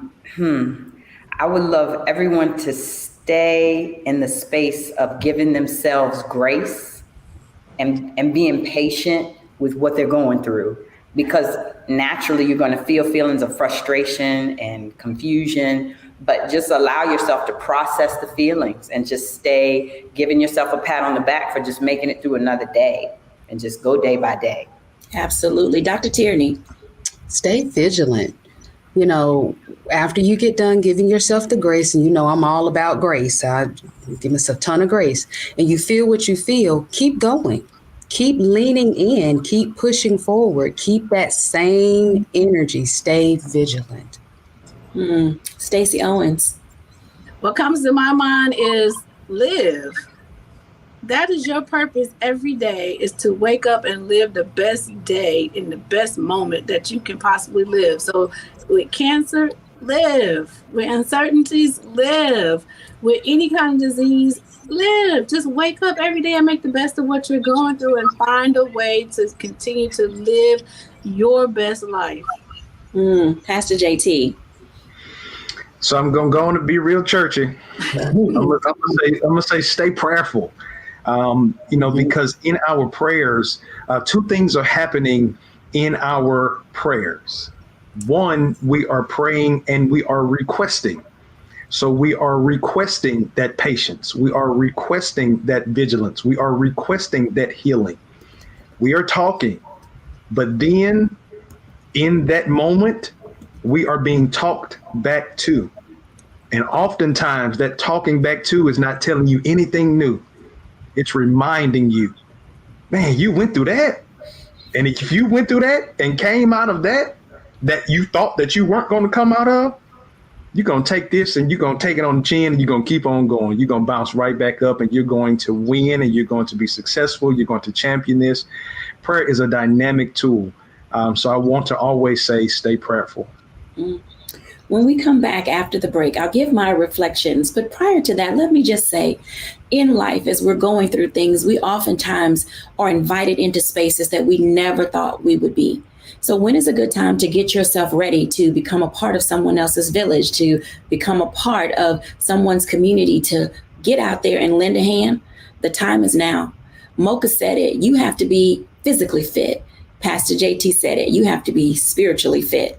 would love everyone to stay in the space of giving themselves grace and being patient with what they're going through, because naturally you're going to feel feelings of frustration and confusion, but just allow yourself to process the feelings and just stay giving yourself a pat on the back for just making it through another day and just go day by day. Absolutely. Dr. Tierney. Stay vigilant. After you get done giving yourself the grace, and I'm all about grace. I give myself a ton of grace, and you feel what you feel, keep going. keep leaning in, keep pushing forward, keep that same energy, stay vigilant. Stacey Owens. What comes to my mind is live. That is your purpose every day, is to wake up and live the best day in the best moment that you can possibly live. So with cancer, live. With uncertainties, live. With any kind of disease, live. Just wake up every day and make the best of what you're going through and find a way to continue to live your best life. Pastor JT. So I'm going to go on and be real churchy. I'm gonna say stay prayerful. Because in our prayers, two things are happening in our prayers. One, we are praying and we are requesting. So we are requesting that patience. We are requesting that vigilance. We are requesting that healing. We are talking, but then in that moment, we are being talked back to. And oftentimes that talking back to is not telling you anything new. It's reminding you, man, you went through that. And if you went through that and came out of that you thought that you weren't going to come out of, you're going to take this and you're going to take it on the chin and you're going to keep on going. You're going to bounce right back up and you're going to win and you're going to be successful. You're going to champion this. Prayer is a dynamic tool. So I want to always say, stay prayerful. When we come back after the break, I'll give my reflections. But prior to that, let me just say, in life, as we're going through things, we oftentimes are invited into spaces that we never thought we would be. So when is a good time to get yourself ready to become a part of someone else's village, to become a part of someone's community, to get out there and lend a hand? The time is now. Mocha said it. You have to be physically fit. Pastor JT said it. You have to be spiritually fit.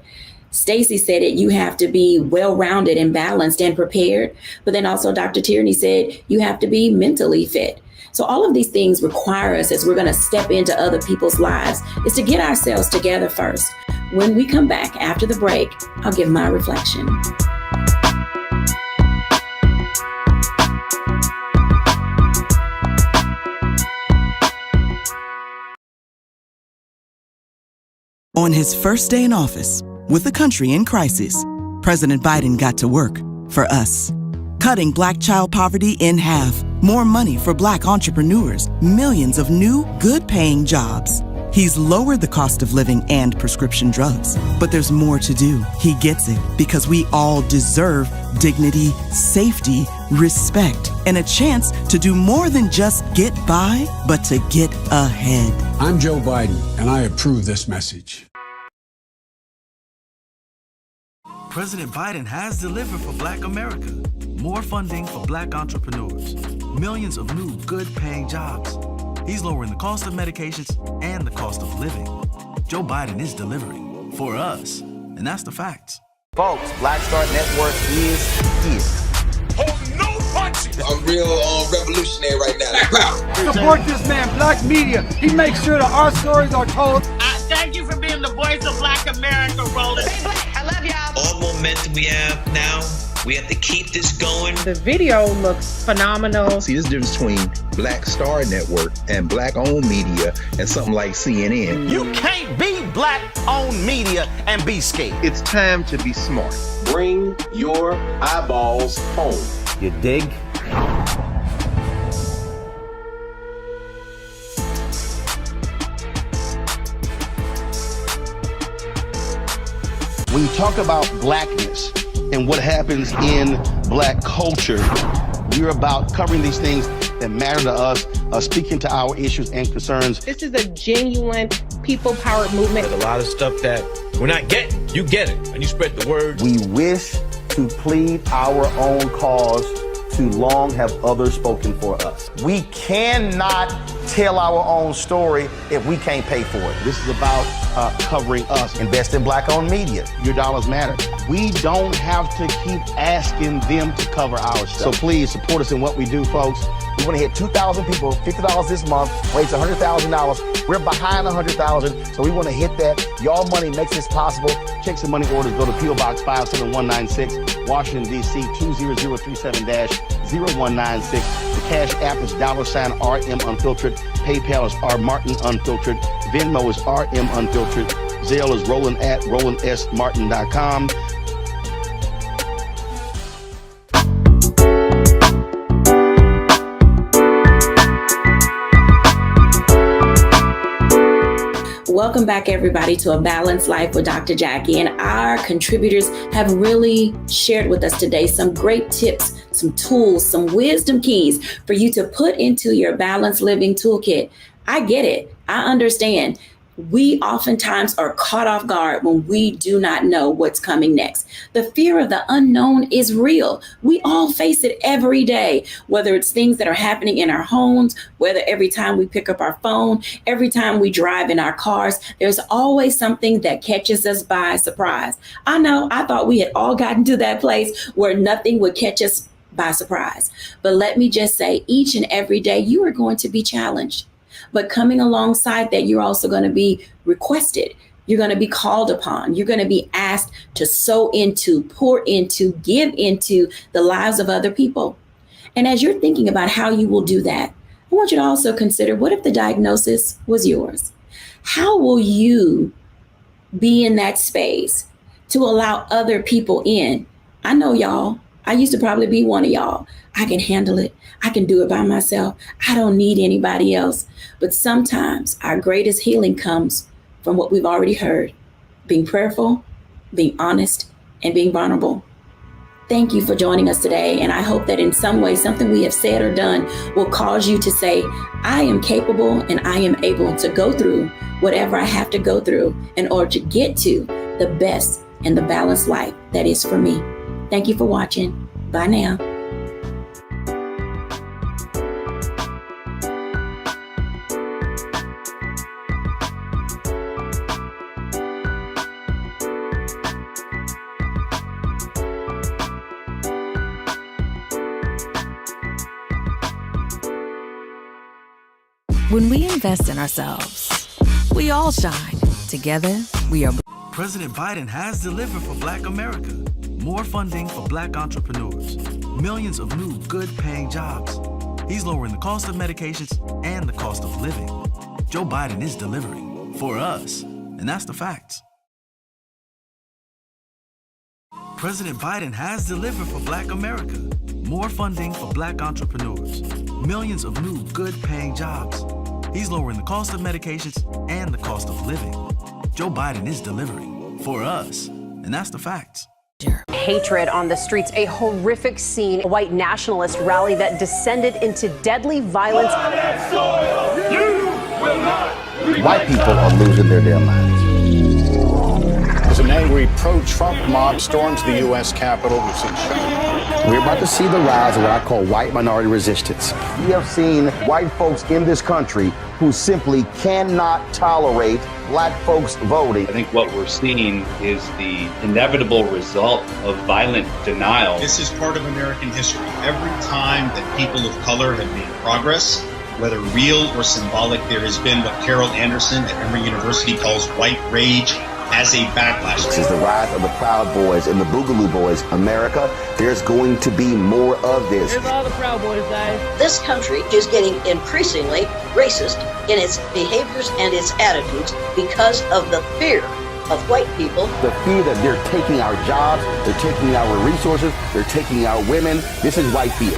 Stacey said it. You have to be well-rounded and balanced and prepared. But then also Dr. Tierney said you have to be mentally fit. So all of these things require us, as we're going to step into other people's lives, is to get ourselves together first. When we come back after the break, I'll give my reflection. On his first day in office, with the country in crisis, President Biden got to work for us. Cutting Black child poverty in half, more money for Black entrepreneurs, millions of new, good-paying jobs. He's lowered the cost of living and prescription drugs. But there's more to do. He gets it, because we all deserve dignity, safety, respect, and a chance to do more than just get by, but to get ahead. I'm Joe Biden, and I approve this message. President Biden has delivered for Black America. More funding for Black entrepreneurs. Millions of new, good-paying jobs. He's lowering the cost of medications and the cost of living. Joe Biden is delivering for us, and that's the facts. Folks, Black Star Network is here. Oh, no punches! I'm real revolutionary right now. Support this man, Black Media. He makes sure that our stories are told. Thank you for being the voice of Black America, Roland. Stay Black. I love y'all. All momentum we have now, we have to keep this going. The video looks phenomenal. See, there's a difference between Black Star Network and Black-owned media and something like CNN. You can't be Black-owned media and be scared. It's time to be smart. Bring your eyeballs home. You dig? When you talk about Blackness and what happens in Black culture, we're about covering these things that matter to us, speaking to our issues and concerns. This is a genuine people-powered movement. There's a lot of stuff that we're not getting. You get it, and you spread the word. We wish to plead our own cause. Too long have others spoken for us. We cannot tell our own story if we can't pay for it. This is about covering us. Invest in Black-owned media. Your dollars matter. We don't have to keep asking them to cover our stuff. So please support us in what we do, folks. We want to hit 2,000 people, $50 this month, raise $100,000. We're behind 100,000, so we want to hit that. Y'all money makes this possible. Checks and money orders go to P.O. Box 57196, Washington, D.C. 20037-0196. Cash App is $RM Unfiltered. PayPal is R Martin Unfiltered. Venmo is RM Unfiltered. Zelle is roland@rolandsmartin.com. Welcome back, everybody, to A Balanced Life with Dr. Jacquie. And our contributors have really shared with us today some great tips, some tools, some wisdom keys for you to put into your balanced living toolkit. I get it. I understand. We oftentimes are caught off guard when we do not know what's coming next. The fear of the unknown is real. We all face it every day, whether it's things that are happening in our homes, whether every time we pick up our phone, every time we drive in our cars, there's always something that catches us by surprise. I know, I thought we had all gotten to that place where nothing would catch us by surprise. But let me just say, each and every day, you are going to be challenged. But coming alongside that, you're also going to be requested. You're going to be called upon. You're going to be asked to sow into, pour into, give into the lives of other people. And as you're thinking about how you will do that, I want you to also consider, what if the diagnosis was yours? How will you be in that space to allow other people in? I know y'all. I used to probably be one of y'all. I can handle it. I can do it by myself. I don't need anybody else. But sometimes our greatest healing comes from what we've already heard: being prayerful, being honest, and being vulnerable. Thank you for joining us today. And I hope that in some way, something we have said or done will cause you to say, I am capable and I am able to go through whatever I have to go through in order to get to the best and the balanced life that is for me. Thank you for watching. Bye now. When we invest in ourselves, we all shine. Together, we are. President Biden has delivered for Black America. More funding for Black entrepreneurs. Millions of new, good-paying jobs. He's lowering the cost of medications and the cost of living. Joe Biden is delivering for us, and that's the facts. President Biden has delivered for Black America. More funding for Black entrepreneurs. Millions of new, good-paying jobs. He's lowering the cost of medications and the cost of living. Joe Biden is delivering for us, and that's the facts. Hatred on the streets, a horrific scene, a white nationalist rally that descended into deadly violence. White people are losing their damn minds. As an angry pro-Trump mob storms the U.S. Capitol, we've seen We're about to see the rise of what I call white minority resistance. We have seen white folks in this country who simply cannot tolerate Black folks voting. I think what we're seeing is the inevitable result of violent denial. This is part of American history. Every time that people of color have made progress, whether real or symbolic, there has been what Carol Anderson at Emory University calls white rage as a backlash. This is the rise of the Proud Boys and the Boogaloo Boys. America, there's going to be more of this. Here's all the Proud Boys, guys. This country is getting increasingly racist in its behaviors and its attitudes because of the fear of white people. The fear that they're taking our jobs, they're taking our resources, they're taking our women. This is white fear.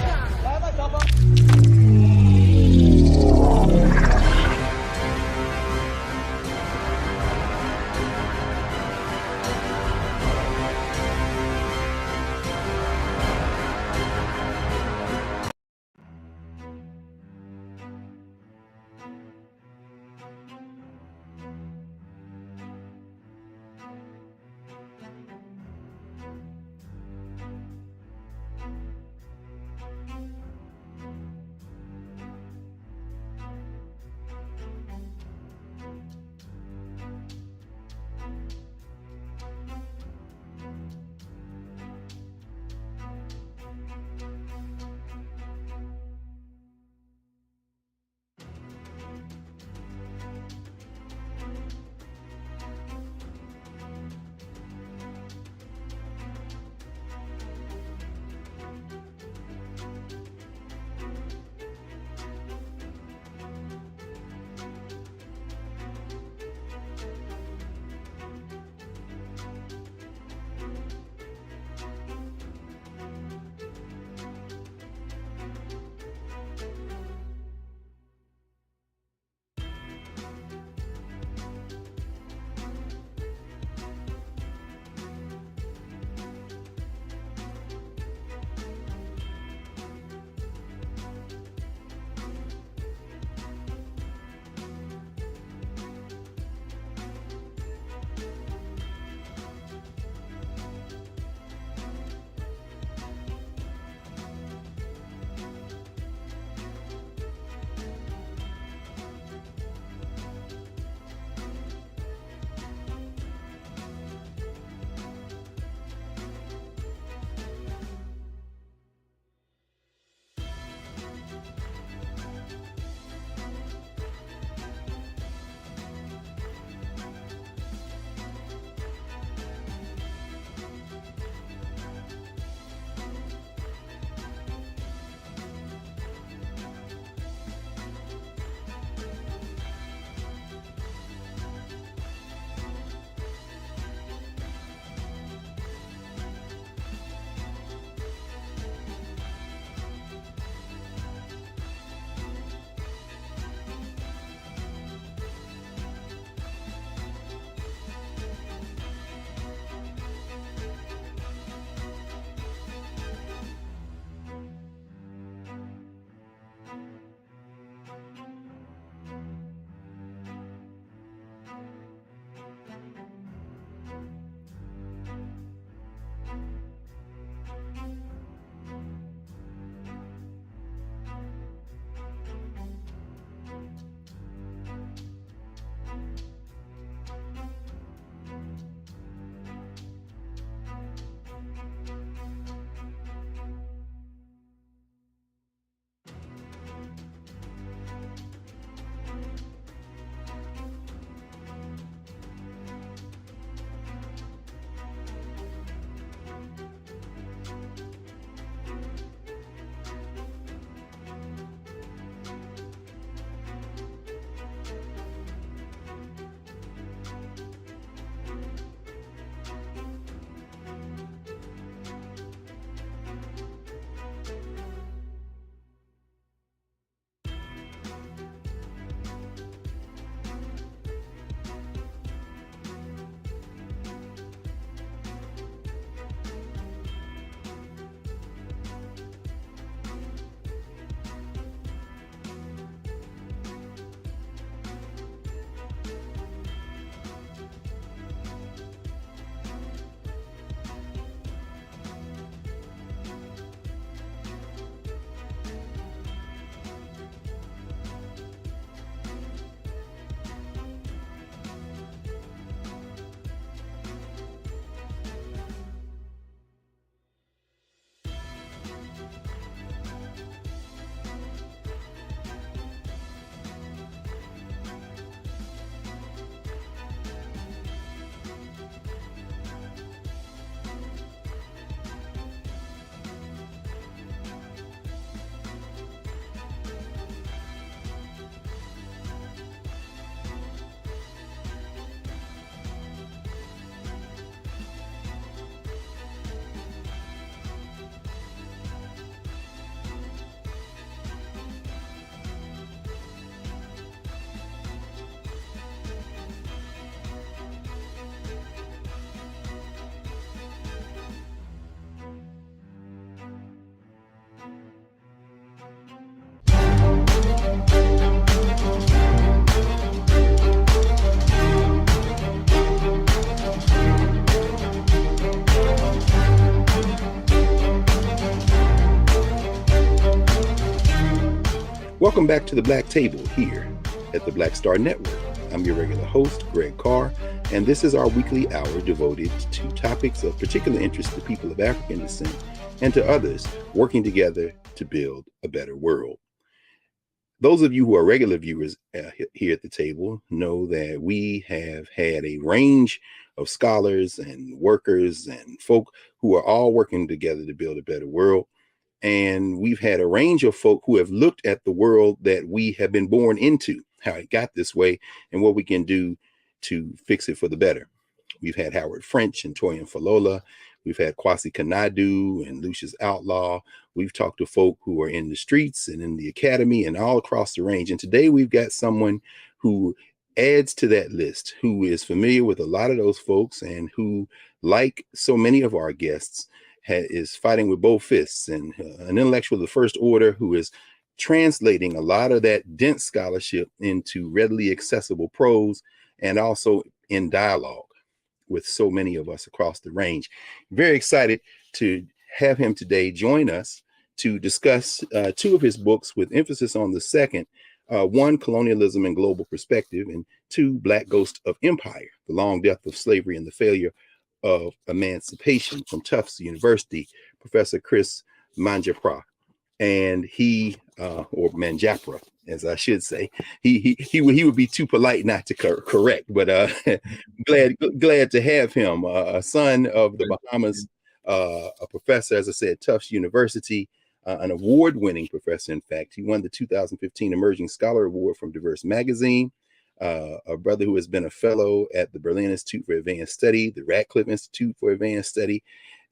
Welcome back to the Black Table here at the Black Star Network. I'm your regular host, Greg Carr, and this is our weekly hour devoted to topics of particular interest to people of African descent and to others working together to build a better world. Those of you who are regular viewers here at the table know that we have had a range of scholars and workers and folk who are all working together to build a better world. And we've had a range of folk who have looked at the world that we have been born into, how it got this way, and what we can do to fix it for the better. We've had Howard French and Toyin Falola. We've had Kwasi Kanadu and Lucius Outlaw. We've talked to folk who are in the streets and in the academy and all across the range. And today we've got someone who adds to that list, who is familiar with a lot of those folks and who, like so many of our guests, is fighting with both fists, and an intellectual of the first order who is translating a lot of that dense scholarship into readily accessible prose and also in dialogue with so many of us across the range. Very excited to have him today join us to discuss two of his books with emphasis on the second, one, Colonialism and Global Perspective, and two, Black Ghost of Empire, The Long Death of Slavery and the Failure of Emancipation, from Tufts University, Professor Chris Manjapra. And he, or Manjapra, as I should say, he would be too polite not to correct, but glad to have him, a son of the Bahamas, a professor, as I said, Tufts University, an award-winning professor. In fact, he won the 2015 Emerging Scholar Award from Diverse Magazine. A brother who has been a fellow at the Berlin Institute for Advanced Study, the Radcliffe Institute for Advanced Study,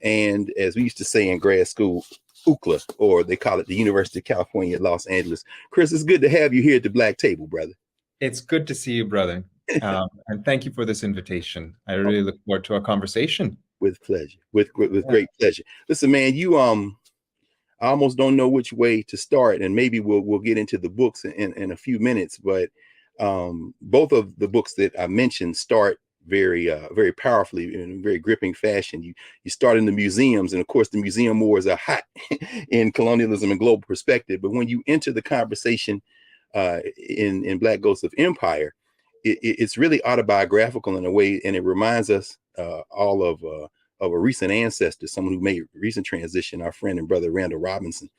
and as we used to say in grad school, UCLA, or they call it the University of California at Los Angeles. Chris, it's good to have you here at the Black Table, brother. It's good to see you, brother. And thank you for this invitation. I really look forward to our conversation. With pleasure, with great pleasure. Listen, man, you I almost don't know which way to start, and maybe we'll get into the books in a few minutes, but both of the books that I mentioned start very powerfully in a very gripping fashion. You start in the museums, and of course the museum wars are hot in Colonialism and Global Perspective. But when you enter the conversation in Black Ghosts of Empire, it's really autobiographical in a way, and it reminds us all of a recent ancestor, someone who made recent transition, our friend and brother Randall Robinson,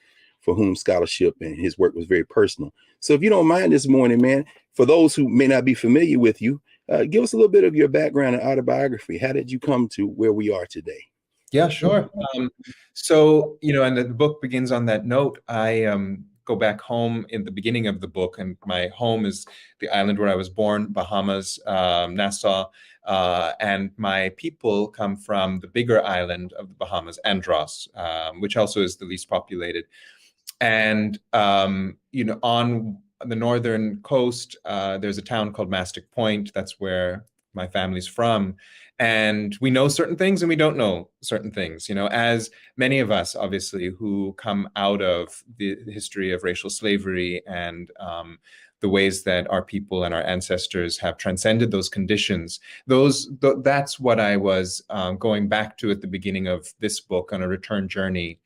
for whom scholarship and his work was very personal. So if you don't mind this morning, man, for those who may not be familiar with you, give us a little bit of your background and autobiography. How did you come to where we are today? Yeah, sure. So, and the book begins on that note. I go back home in the beginning of the book, and my home is the island where I was born, Bahamas, Nassau, and my people come from the bigger island of the Bahamas, Andros, which also is the least populated. And, on the northern coast, there's a town called Mastic Point. That's where my family's from. And we know certain things and we don't know certain things, as many of us, obviously, who come out of the history of racial slavery and the ways that our people and our ancestors have transcended those conditions. That's what I was going back to at the beginning of this book on a return journey.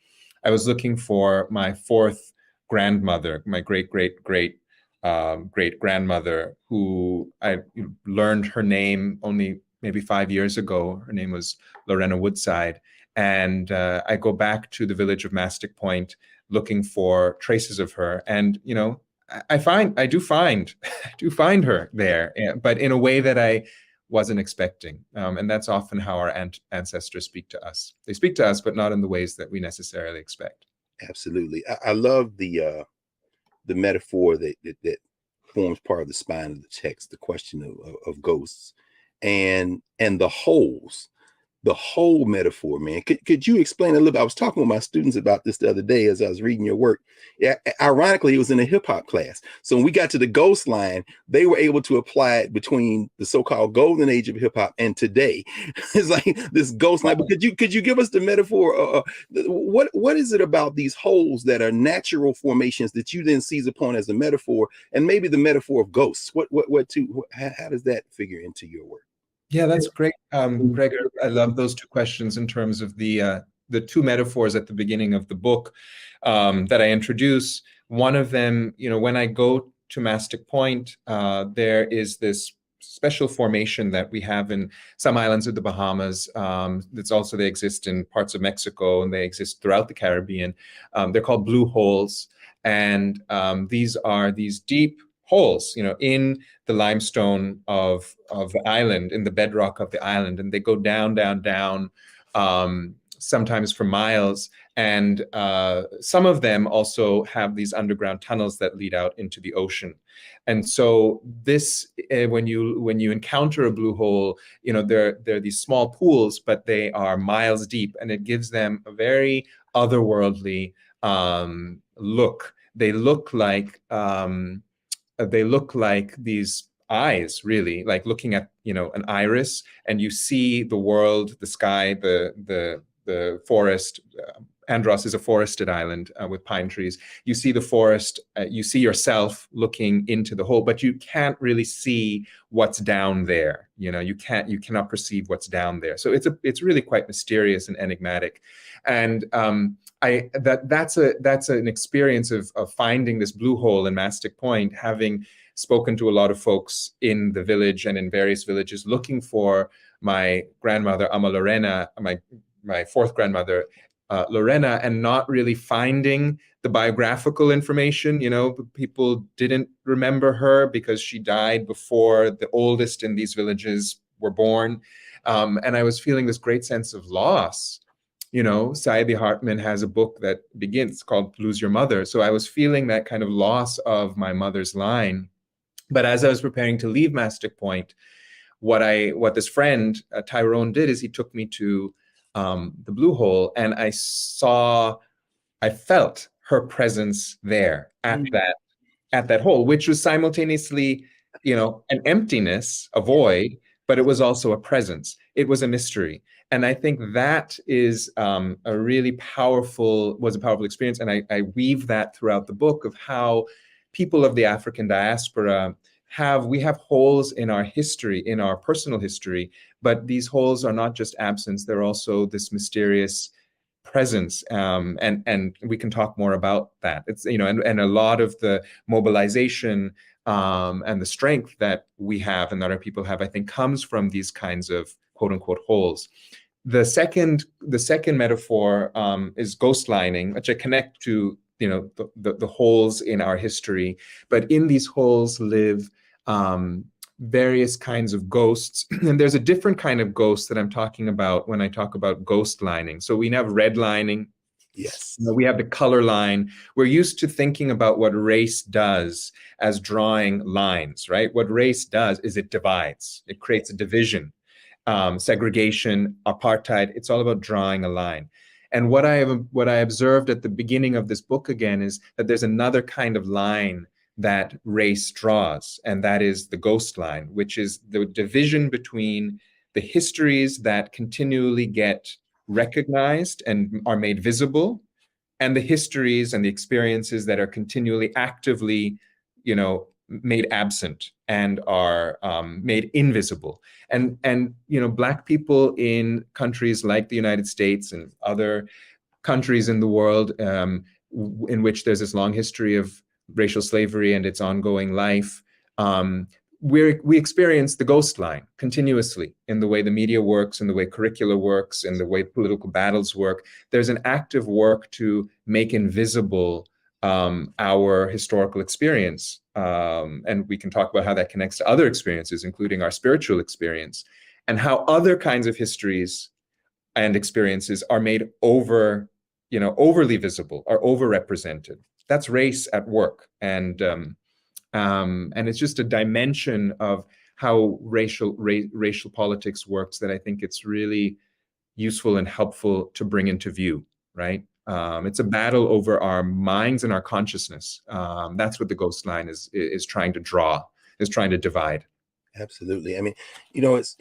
I was looking for my fourth grandmother, my great-great-great-grandmother, who I learned her name only maybe 5 years ago. Her name was Lorena Woodside. And I go back to the village of Mastic Point looking for traces of her. And, I do find her there, but in a way that I wasn't expecting. And that's often how our ancestors speak to us. They speak to us, but not in the ways that we necessarily expect. Absolutely. I love the metaphor that forms part of the spine of the text, the question of ghosts and the holes, the whole metaphor, man. Could you explain a little bit? I was talking with my students about this the other day as I was reading your work. Yeah, ironically, it was in a hip hop class. So when we got to the ghost line, they were able to apply it between the so-called golden age of hip hop and today. It's like this ghost line. But could you give us the metaphor? What is it about these holes that are natural formations that you then seize upon as a metaphor, and maybe the metaphor of ghosts? How does that figure into your work? Yeah, that's great, Greg. I love those two questions in terms of the two metaphors at the beginning of the book that I introduce. One of them, when I go to Mastic Point, there is this special formation that we have in some islands of the Bahamas. They exist in parts of Mexico, and they exist throughout the Caribbean. They're called blue holes. And these are these deep holes, in the limestone of the island, in the bedrock of the island. And they go down, down, down, sometimes for miles. And some of them also have these underground tunnels that lead out into the ocean. And so this, when you encounter a blue hole, they're these small pools, but they are miles deep, and it gives them a very otherworldly look. They look like these eyes, really, like looking at an iris, and you see the world, the sky, the forest. Andros is a forested island with pine trees. You see the forest, you see yourself looking into the hole, but you can't really see what's down there. You cannot perceive what's down there. So it's really quite mysterious and enigmatic. And that's an experience of finding this blue hole in Mastic Point, having spoken to a lot of folks in the village and in various villages looking for my grandmother, Ama Lorena, my fourth grandmother, Lorena, and not really finding the biographical information. People didn't remember her because she died before the oldest in these villages were born. And I was feeling this great sense of loss. Saidi Hartman has a book that begins called Lose Your Mother. So I was feeling that kind of loss of my mother's line. But as I was preparing to leave Mastic Point, what this friend, Tyrone, did is he took me to the blue hole, and I felt her presence there at that hole, which was simultaneously, an emptiness, a void, but it was also a presence. It was a mystery. And I think that is a powerful experience. And I weave that throughout the book of how people of the African diaspora we have holes in our history, in our personal history, but these holes are not just absence, they're also this mysterious presence. And we can talk more about that. It's, and a lot of the mobilization and the strength that we have and that our people have, I think, comes from these kinds of quote unquote holes. The second metaphor is ghost lining, which I connect to the holes in our history. But in these holes live various kinds of ghosts. And there's a different kind of ghost that I'm talking about when I talk about ghost lining. So we have red lining. Yes. We have the color line. We're used to thinking about what race does as drawing lines, right? What race does is it divides. It creates a division, segregation, apartheid. It's all about drawing a line. And what I observed at the beginning of this book again is that there's another kind of line that race draws, and that is the ghost line, which is the division between the histories that continually get recognized and are made visible, and the histories and the experiences that are continually actively, made absent and are made invisible. And Black people in countries like the United States and other countries in the world in which there's this long history of racial slavery and its ongoing life, we experience the ghost line continuously in the way the media works, in the way curricula works, in the way political battles work. There's an active work to make invisible our historical experience. And we can talk about how that connects to other experiences, including our spiritual experience, and how other kinds of histories and experiences are made overly visible, are overrepresented. That's race at work. And it's just a dimension of how racial politics works that I think it's really useful and helpful to bring into view, right? It's a battle over our minds and our consciousness. That's what the ghost line is trying to draw, is trying to divide. Absolutely. I mean, it's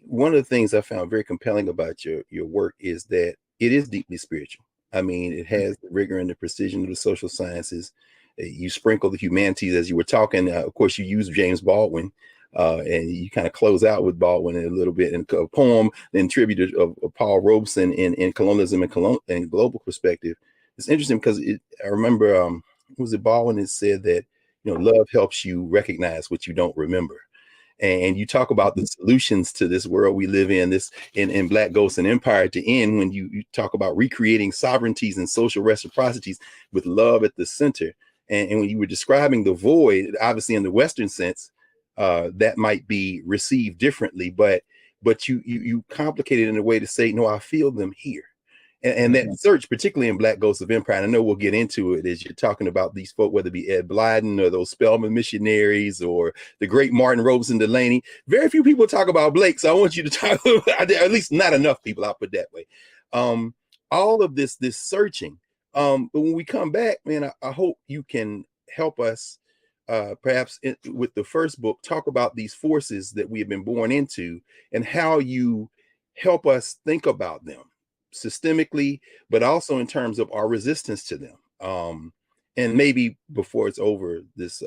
one of the things I found very compelling about your work is that it is deeply spiritual. I mean, it has the rigor and the precision of the social sciences. You sprinkle the humanities as you were talking. Of course, you use James Baldwin, and you kind of close out with Baldwin a little bit in a poem, then tribute of Paul Robeson in colonialism and global perspective. It's interesting because I remember was it Baldwin that said that, love helps you recognize what you don't remember. And you talk about the solutions to this world we live in, this in Black Ghosts and Empire to end, when you talk about recreating sovereignties and social reciprocities with love at the center. And when you were describing the void, obviously in the Western sense, that might be received differently, but you complicate it in a way to say, no, I feel them here. And that search, particularly in Black Ghosts of Empire, and I know we'll get into it as you're talking about these folk, whether it be Ed Blyden or those Spelman missionaries or the great Martin Robeson Delaney. Very few people talk about Blake, so I want you to talk, at least not enough people, I'll put that way. All of this searching. But when we come back, man, I hope you can help us, perhaps with the first book, talk about these forces that we have been born into and how you help us think about them systemically, but also in terms of our resistance to them. And maybe before it's over, this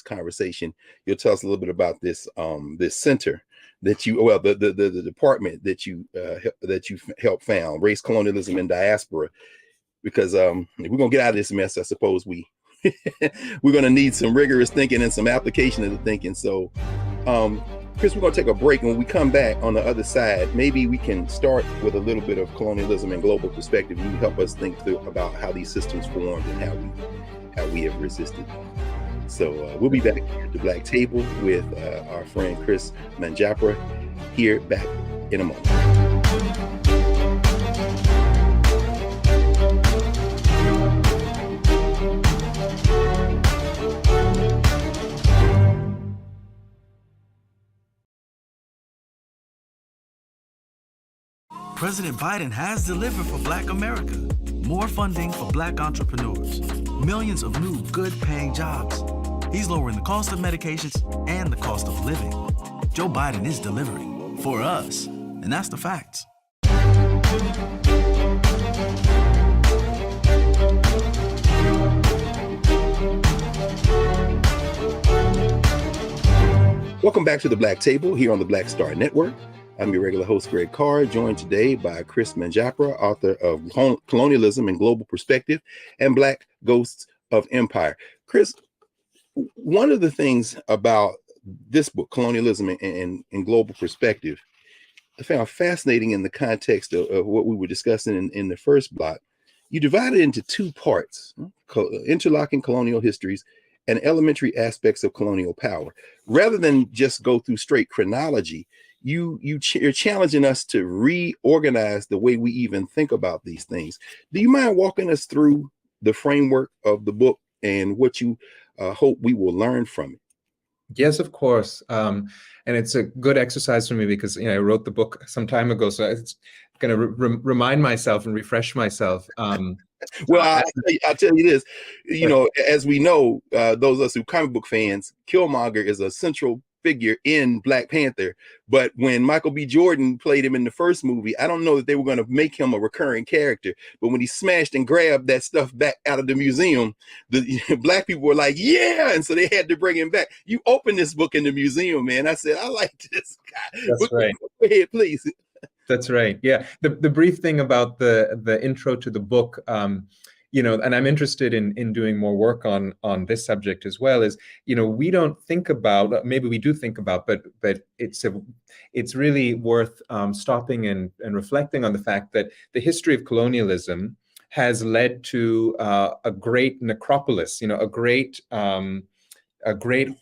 conversation, you'll tell us a little bit about this this center that you, well, the department that you helped found, Race, Colonialism, and Diaspora, because if we're gonna get out of this mess, I suppose we're gonna need some rigorous thinking and some application of the thinking. So Chris, we're going to take a break. When we come back on the other side, maybe we can start with a little bit of colonialism and global perspective. You help us think through about how these systems formed and how we have resisted. So we'll be back at the Black Table with our friend Chris Manjapra here back in a moment. President Biden has delivered for Black America. More funding for Black entrepreneurs. Millions of new, good-paying jobs. He's lowering the cost of medications and the cost of living. Joe Biden is delivering for us, and that's the facts. Welcome back to the Black Table here on the Black Star Network. I'm your regular host, Greg Carr, joined today by Chris Manjapra, author of Colonialism and Global Perspective and Black Ghosts of Empire. Chris, one of the things about this book, Colonialism and Global Perspective, I found fascinating in the context of what we were discussing in the first block. You divide it into two parts, interlocking colonial histories and elementary aspects of colonial power. Rather than just go through straight chronology, you're challenging us to reorganize the way we even think about these things. Do you mind walking us through the framework of the book and what you hope we will learn from it? Yes, of course. And it's a good exercise for me because I wrote the book some time ago, so it's going to remind myself and refresh myself. Well, I'll tell you this, as we know, those of us who comic book fans, Killmonger is a central figure in Black Panther, but when Michael B. Jordan played him in the first movie, I don't know that they were going to make him a recurring character, but when he smashed and grabbed that stuff back out of the museum, the Black people were like, yeah, and so they had to bring him back. You opened this book in the museum, man. I said, I like this guy. That's right. Go ahead, please. That's right. Yeah. The brief thing about the intro to the book, and I'm interested in doing more work on this subject as well, is, we don't think about, maybe we do think about, but it's really worth stopping and reflecting on the fact that the history of colonialism has led to a great necropolis, a great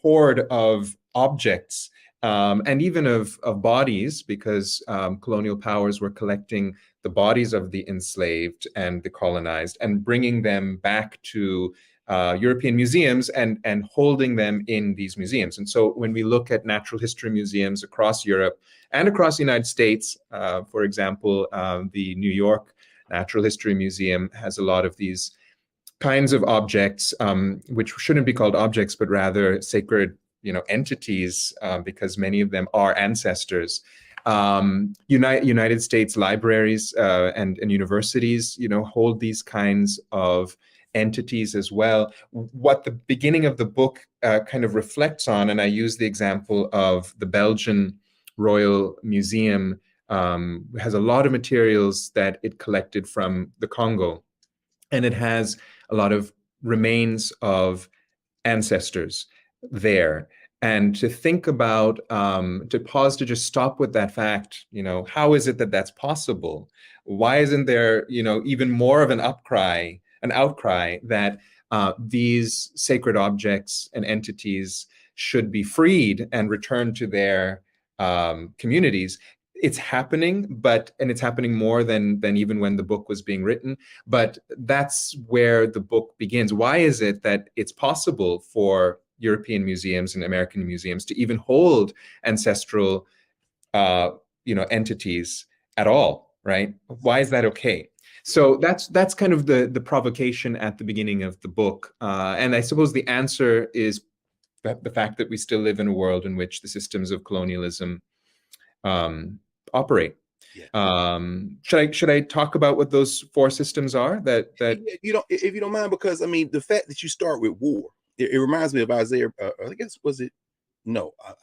hoard of objects, and even of bodies, because colonial powers were collecting the bodies of the enslaved and the colonized and bringing them back to European museums and holding them in these museums. And so when we look at natural history museums across Europe and across the United States, for example, the New York Natural History Museum has a lot of these kinds of objects, which shouldn't be called objects, but rather sacred entities, because many of them are ancestors. United States libraries and universities, hold these kinds of entities as well. What the beginning of the book kind of reflects on, and I use the example of the Belgian Royal Museum, has a lot of materials that it collected from the Congo, and it has a lot of remains of ancestors there. And to think about, to pause, to just stop with that fact, how is it that that's possible? Why isn't there, even more of an outcry that these sacred objects and entities should be freed and returned to their communities? It's happening, and it's happening more than even when the book was being written. But that's where the book begins. Why is it that it's possible for European museums and American museums to even hold ancestral, entities at all, right? Why is that okay? So that's kind of the provocation at the beginning of the book. And I suppose the answer is the fact that we still live in a world in which the systems of colonialism operate. Yeah. Should I talk about what those four systems are? That if you don't mind, because I mean, the fact that you start with war, it reminds me of Isaiah. I guess I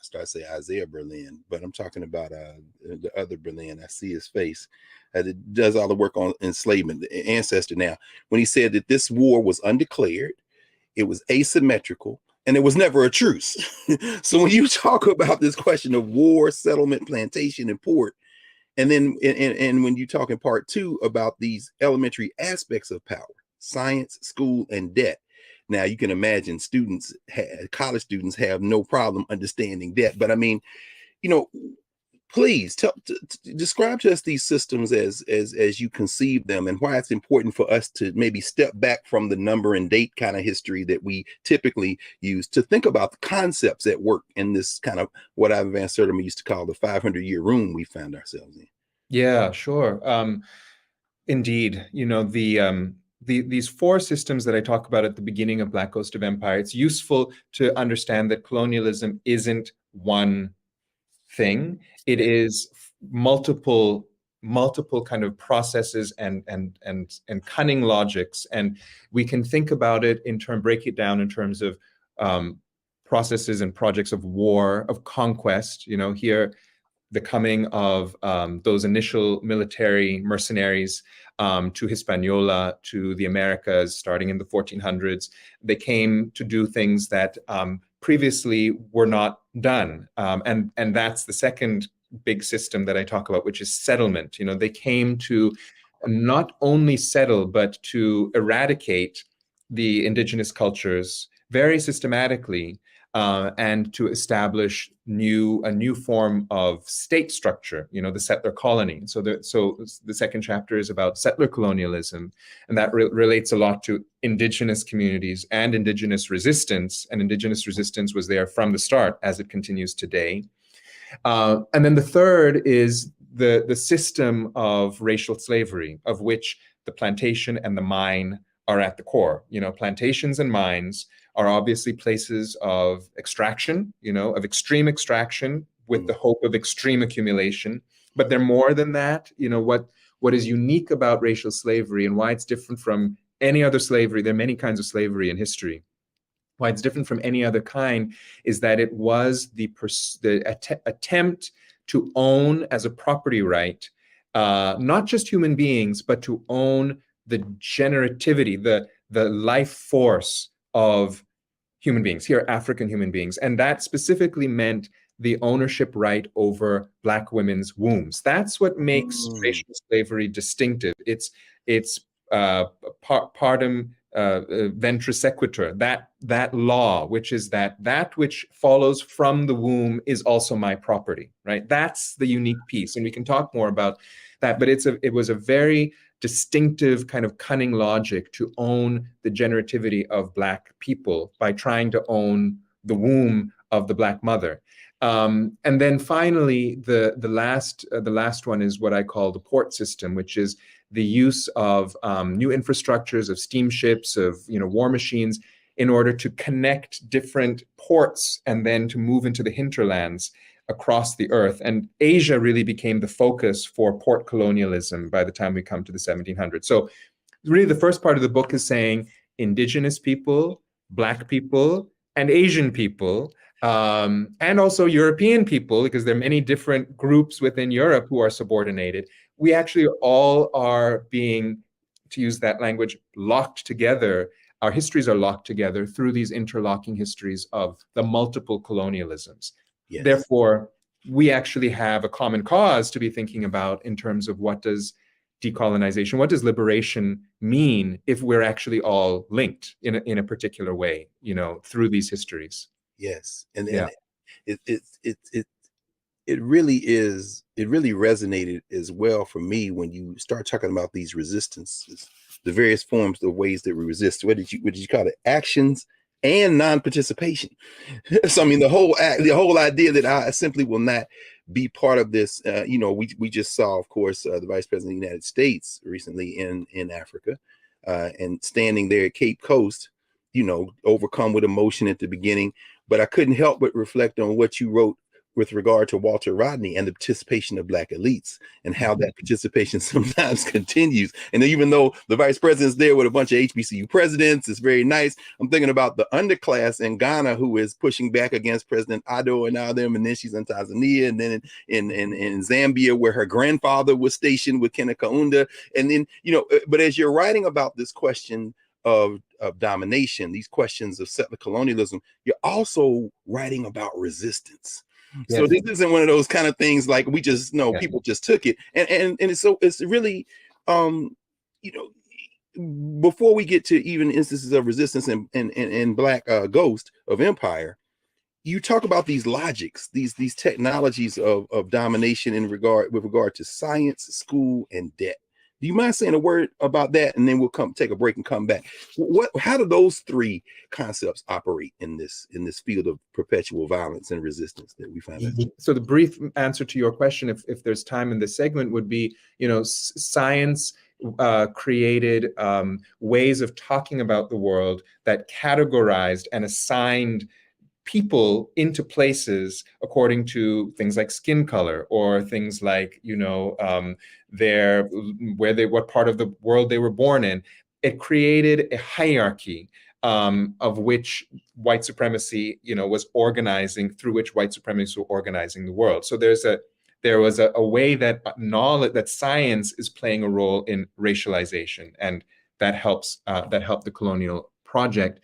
started to say Isaiah Berlin, but I'm talking about the other Berlin. I see his face. That does all the work on enslavement, the ancestor. Now, when he said that this war was undeclared, it was asymmetrical, and it was never a truce. So when you talk about this question of war, settlement, plantation, and port, and then and when you talk in part two about these elementary aspects of power, science, school, and debt. Now you can imagine college students have no problem understanding debt. But I mean, please describe to us these systems as you conceive them, and why it's important for us to maybe step back from the number and date kind of history that we typically use to think about the concepts at work in this kind of what Van Sertima used to call the 500-year room we found ourselves in. Yeah, sure. Indeed, these four systems that I talk about at the beginning of Black Ghost of Empire, it's useful to understand that colonialism isn't one thing. It is multiple kind of processes and cunning logics. And we can think about it break it down in terms of processes and projects of war, of conquest. Here, the coming of those initial military mercenaries to Hispaniola, to the Americas, starting in the 1400s. They came to do things that previously were not done. And that's the second big system that I talk about, which is settlement. They came to not only settle, but to eradicate the indigenous cultures very systematically, and to establish a new form of state structure, the settler colony. So the second chapter is about settler colonialism, and that relates a lot to indigenous communities and indigenous resistance. And indigenous resistance was there from the start, as it continues today. And then the third is the system of racial slavery, of which the plantation and the mine are at the core. Plantations and mines are obviously places of extraction, of extreme extraction with the hope of extreme accumulation. But they're more than that. What is unique about racial slavery and why it's different from any other slavery, there are many kinds of slavery in history. Why it's different from any other kind is that it was the attempt to own as a property right, not just human beings, but to own the generativity, the life force of human beings, here African human beings. And that specifically meant the ownership right over Black women's wombs. That's what makes racial slavery distinctive. It's partum ventris sequitur, that law, which is that which follows from the womb is also my property, right? That's the unique piece. And we can talk more about that, but it was a very distinctive kind of cunning logic to own the generativity of Black people by trying to own the womb of the Black mother. And then finally, the last one is what I call the port system, which is the use of new infrastructures, of steamships, of war machines, in order to connect different ports and then to move into the hinterlands across the earth. And Asia really became the focus for port colonialism by the time we come to the 1700s. So really the first part of the book is saying indigenous people, Black people, and Asian people, and also European people, because there are many different groups within Europe who are subordinated. We actually all are being, to use that language, locked together our histories are locked together through these interlocking histories of the multiple colonialisms. Yes. Therefore, we actually have a common cause to be thinking about in terms of what does decolonization, what does liberation mean if we're actually all linked in a particular way, through these histories. Yes, and it really is. It really resonated as well for me when you start talking about these resistances, the various forms of ways that we resist. What did you call it? Actions and non-participation. So I mean, the whole idea that I simply will not be part of this. We just saw, of course, the Vice President of the United States recently in Africa, and standing there at Cape Coast, overcome with emotion at the beginning. But I couldn't help but reflect on what you wrote with regard to Walter Rodney and the participation of Black elites and how that participation sometimes continues. And even though the vice president's there with a bunch of HBCU presidents, it's very nice. I'm thinking about the underclass in Ghana who is pushing back against President Addo and all them. And then she's in Tanzania, and then in Zambia, where her grandfather was stationed with Kenneth Kaunda. And then, but as you're writing about this question of domination, these questions of settler colonialism, you're also writing about resistance. Yes. So this isn't one of those kind of things like we just people just took it, and it's really before we get to even instances of resistance and Black Ghost of Empire, you talk about these logics, these technologies of domination with regard to science, school, and debt. Do you mind saying a word about that, and then we'll take a break and come back? How do those three concepts operate in this field of perpetual violence and resistance that we find? So the brief answer to your question, if there's time in this segment, would be, science created ways of talking about the world that categorized and assigned people into places according to things like skin color or things like, what part of the world they were born in. It created a hierarchy of which white supremacy, was organizing, through which white supremacists were organizing the world. So there was a way that that science is playing a role in racialization, and that helped the colonial project.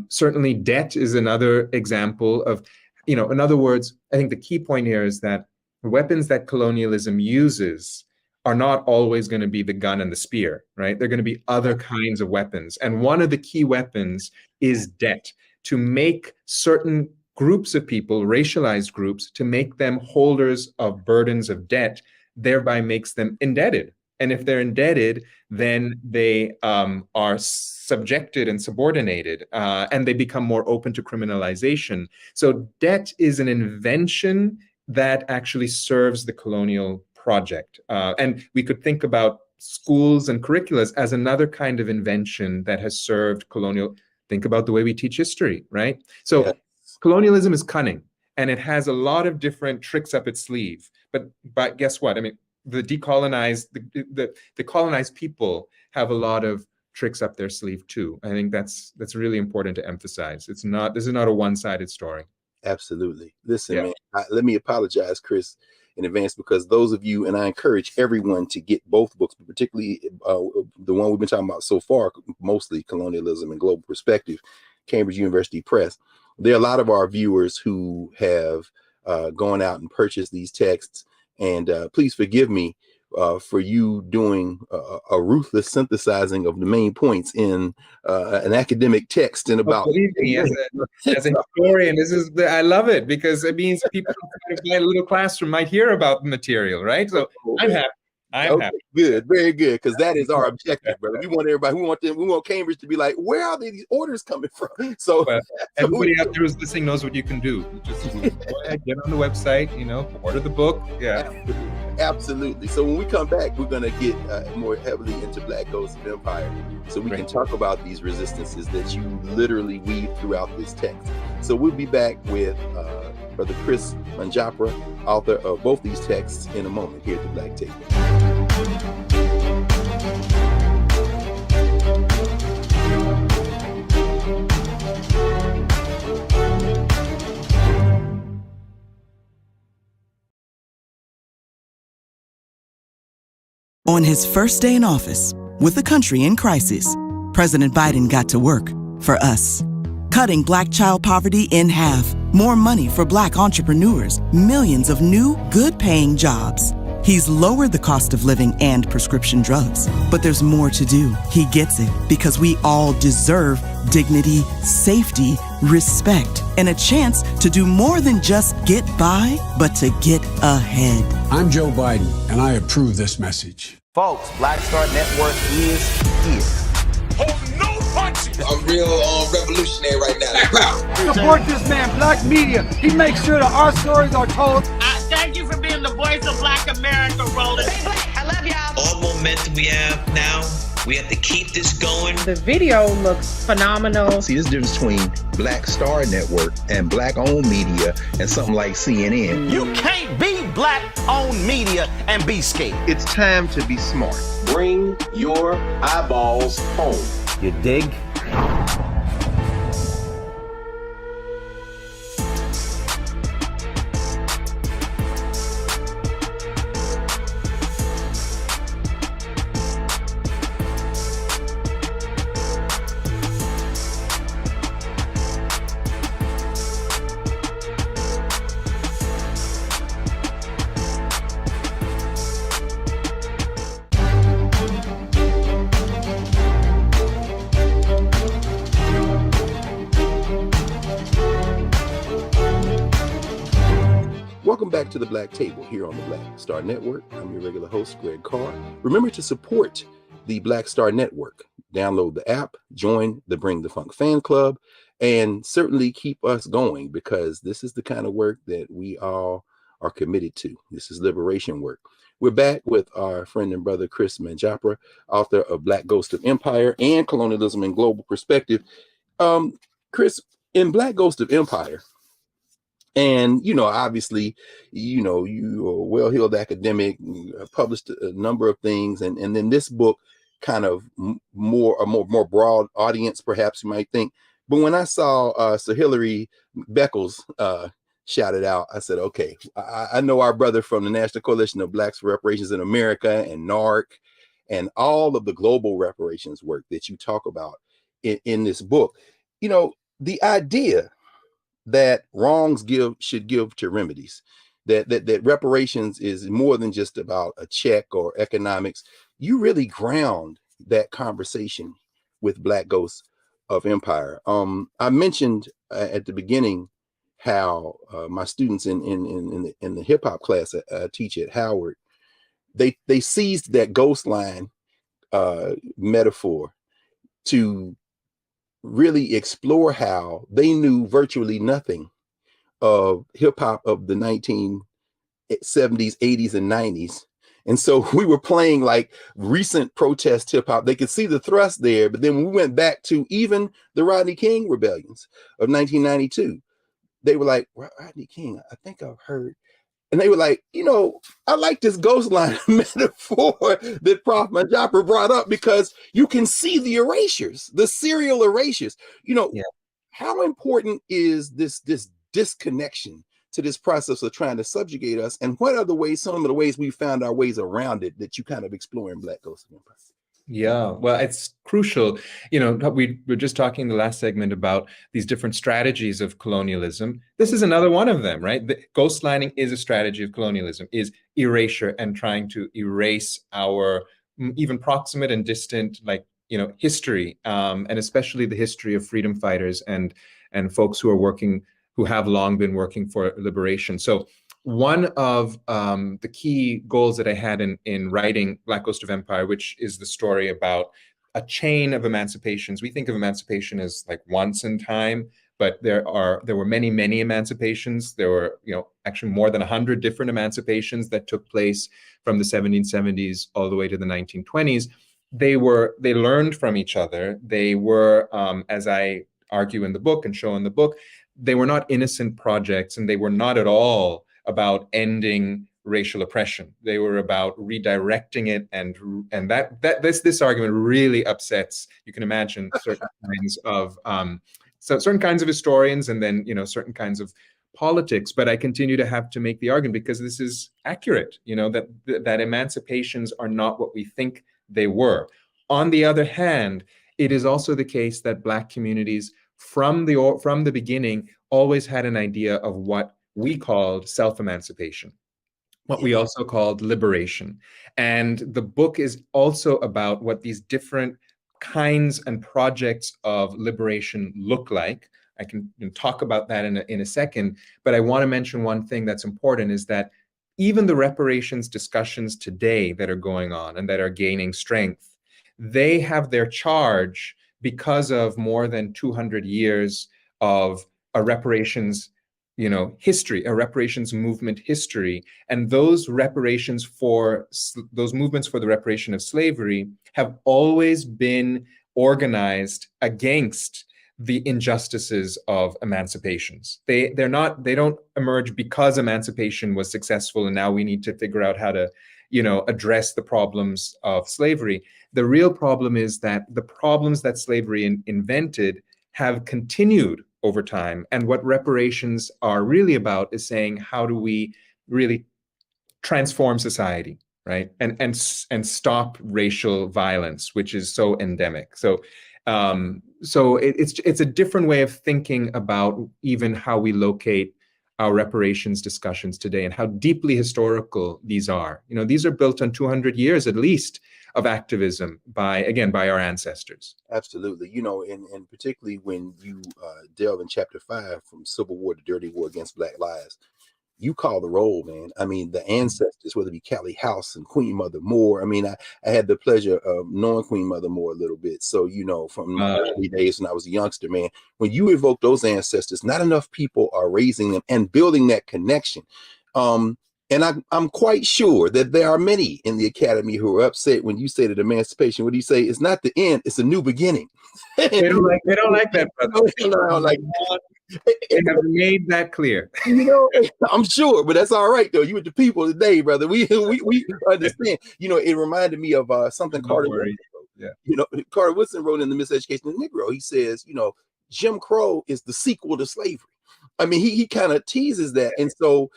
Certainly debt is another example of, in other words, I think the key point here is that the weapons that colonialism uses are not always going to be the gun and the spear, right? They're going to be other kinds of weapons. And one of the key weapons is debt, to make certain groups of people, racialized groups, to make them holders of burdens of debt, thereby makes them indebted. And if they're indebted, then they are subjected and subordinated, and they become more open to criminalization. So debt is an invention that actually serves the colonial project. And we could think about schools and curricula as another kind of invention that has served colonial. Think about the way we teach history, right? So colonialism is cunning, and it has a lot of different tricks up its sleeve. But guess what? I mean, the colonized people have a lot of tricks up their sleeve too. I think that's really important to emphasize. This is not a one-sided story. Absolutely. Listen, man, let me apologize, Chris, in advance, because those of you, and I encourage everyone to get both books, but particularly the one we've been talking about so far, mostly Colonialism and Global Perspective, Cambridge University Press. There are a lot of our viewers who have gone out and purchased these texts, and please forgive me for you doing a ruthless synthesizing of the main points in an academic text in about. Believe me, as a historian, I love it, because it means people in a little classroom might hear about the material, right? So I'm happy. I'm happy. Good, very good, because that is our objective, brother. We want everybody. We want Cambridge to be like, where are these orders coming from? So everybody out there who's listening knows what you can do. Just go ahead, get on the website, order the book. Yeah, absolutely. So when we come back, we're gonna get more heavily into Black Ghost of Empire, so we can talk about these resistances that you literally weave throughout this text. So we'll be back with Brother Chris Manjapra, author of both these texts, in a moment here at the Black Table. On his first day in office, with the country in crisis, President Biden got to work for us. Cutting Black child poverty in half. More money for Black entrepreneurs. Millions of new, good-paying jobs. He's lowered the cost of living and prescription drugs. But there's more to do. He gets it because we all deserve dignity, safety, respect, and a chance to do more than just get by, but to get ahead. I'm Joe Biden, and I approve this message. Folks, Black Star Network is here. I'm real revolutionary right now. Support this man, Black media. He makes sure that our stories are told. Thank you for being the voice of Black America, Roland. I love y'all. All momentum we have now, we have to keep this going. The video looks phenomenal. See, this difference between Black Star Network and Black-owned media and something like CNN. You can't be Black-owned media and be scared. It's time to be smart. Bring your eyeballs home. You dig? Welcome back to the Black Table here on the Black Star Network. I'm your regular host, Greg Carr. Remember to support the Black Star Network. Download the app, join the Bring the Funk fan club, and certainly keep us going because this is the kind of work that we all are committed to. This is liberation work. We're back with our friend and brother, Chris Manjapra, author of Black Ghost of Empire and Colonialism and Global Perspective. Chris, in Black Ghost of Empire, and, obviously, you are a well-heeled academic, published a number of things. And then this book kind of a more broad audience, perhaps you might think. But when I saw Sir Hilary Beckles shouted out, I said, okay, I know our brother from the National Coalition of Blacks for Reparations in America and NARC and all of the global reparations work that you talk about in this book. The idea that wrongs should give to remedies, that reparations is more than just about a check or economics. You really ground that conversation with Black Ghosts of Empire. I mentioned at the beginning how my students in the hip hop class I teach at Howard, they seized that ghost line metaphor to really explore how they knew virtually nothing of hip hop of the 1970s, 80s, and 90s. And so we were playing like recent protest hip hop. They could see the thrust there. But then when we went back to even the Rodney King rebellions of 1992, they were like, Rodney King, I think I've heard. And they were like, I like this ghost line metaphor that Prof. Manjapra brought up because you can see the erasures, the serial erasures. How important is this disconnection to this process of trying to subjugate us? And what are some of the ways we found our ways around it that you kind of explore in Black Ghost of Empire? Yeah, well, it's crucial. We were just talking in the last segment about these different strategies of colonialism. This is another one of them, right? The ghostlining is a strategy of colonialism, is erasure and trying to erase our even proximate and distant, history, and especially the history of freedom fighters and folks who have long been working for liberation. So one of the key goals that I had in writing Black Ghost of Empire, which is the story about a chain of emancipations. We think of emancipation as like once in time, but there were many, many emancipations. There were, actually more than 100 different emancipations that took place from the 1770s all the way to the 1920s. They learned from each other. They were, as I argue in the book and show in the book, they were not innocent projects, and they were not at all about ending racial oppression. They were about redirecting it, and this argument really upsets, you can imagine, certain kinds of certain kinds of historians, and then certain kinds of politics. But I continue to have to make the argument because this is accurate. That emancipations are not what we think they were. On the other hand, it is also the case that Black communities from the beginning always had an idea of what we called self-emancipation, what we also called liberation. And the book is also about what these different kinds and projects of liberation look like. I can talk about that in a second, but I want to mention one thing that's important is that even the reparations discussions today that are going on and that are gaining strength, they have their charge because of more than 200 years of a reparations history, a reparations movement history. And those movements for the reparation of slavery have always been organized against the injustices of emancipations. They don't emerge because emancipation was successful and now we need to figure out how to, address the problems of slavery. The real problem is that the problems that slavery invented have continued over time. And what reparations are really about is saying, how do we really transform society, right? And stop racial violence, which is so endemic. So it's a different way of thinking about even how we locate our reparations discussions today and how deeply historical these are. These are built on 200 years at least of activism by our ancestors. Absolutely. And particularly when you delve in chapter 5 from Civil War to Dirty War Against Black Lives, you call the roll, man. I mean, the ancestors, whether it be Callie House and Queen Mother Moore. I mean, I had the pleasure of knowing Queen Mother Moore a little bit. So, from my early days when I was a youngster, man, when you evoke those ancestors, not enough people are raising them and building that connection. And I'm quite sure that there are many in the academy who are upset when you say that emancipation, what do you say? It's not the end, it's a new beginning. They don't like that, brother. They have made that clear. I'm sure, but that's all right though. You with the people today, brother. We understand. It reminded me of something Carter Woodson wrote. Yeah. Carter Woodson wrote in The Miseducation of the Negro. He says, Jim Crow is the sequel to slavery. I mean, he kind of teases that, and so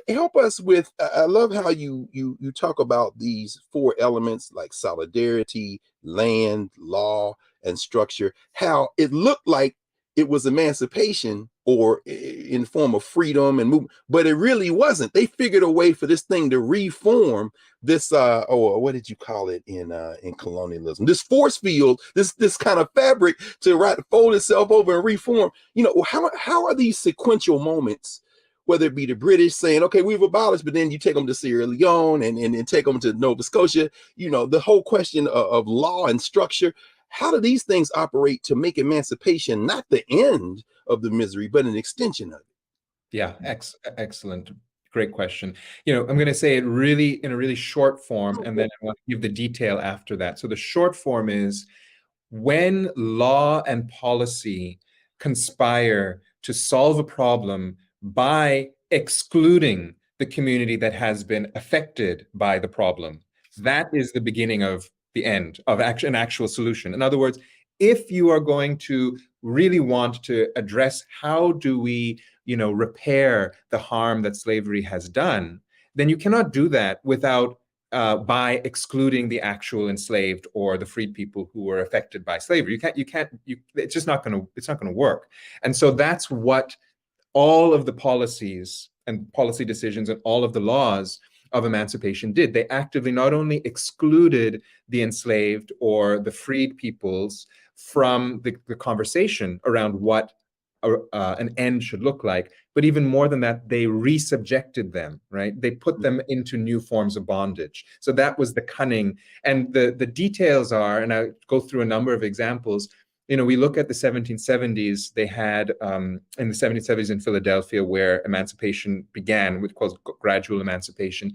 help us with. I love how you talk about these 4 elements like solidarity, land, law, and structure. How it looked like it was emancipation or in the form of freedom and movement, but it really wasn't. They figured a way for this thing to reform this, what did you call it in colonialism? This force field, this kind of fabric to fold itself over and reform. How are these sequential moments, whether it be the British saying, okay, we've abolished, but then you take them to Sierra Leone and take them to Nova Scotia, the whole question of law and structure. How do these things operate to make emancipation not the end of the misery, but an extension of it? Yeah, excellent. Great question. I'm going to say it really in a really short form, and then I want to give the detail after that. So the short form is when law and policy conspire to solve a problem by excluding the community that has been affected by the problem, that is the beginning of the end of an actual solution. In other words, if you are going to really want to address how do we, repair the harm that slavery has done, then you cannot do that without by excluding the actual enslaved or the freed people who were affected by slavery. It's just not going to work. And so that's what all of the policies and policy decisions and all of the laws of emancipation did. They actively not only excluded the enslaved or the freed peoples from the conversation around what an end should look like, but even more than that, they resubjected them, right? They put them into new forms of bondage. So that was the cunning. And the details are, and I go through a number of examples. We look at the 1770s, they had, in the 1770s in Philadelphia, where emancipation began, which was gradual emancipation,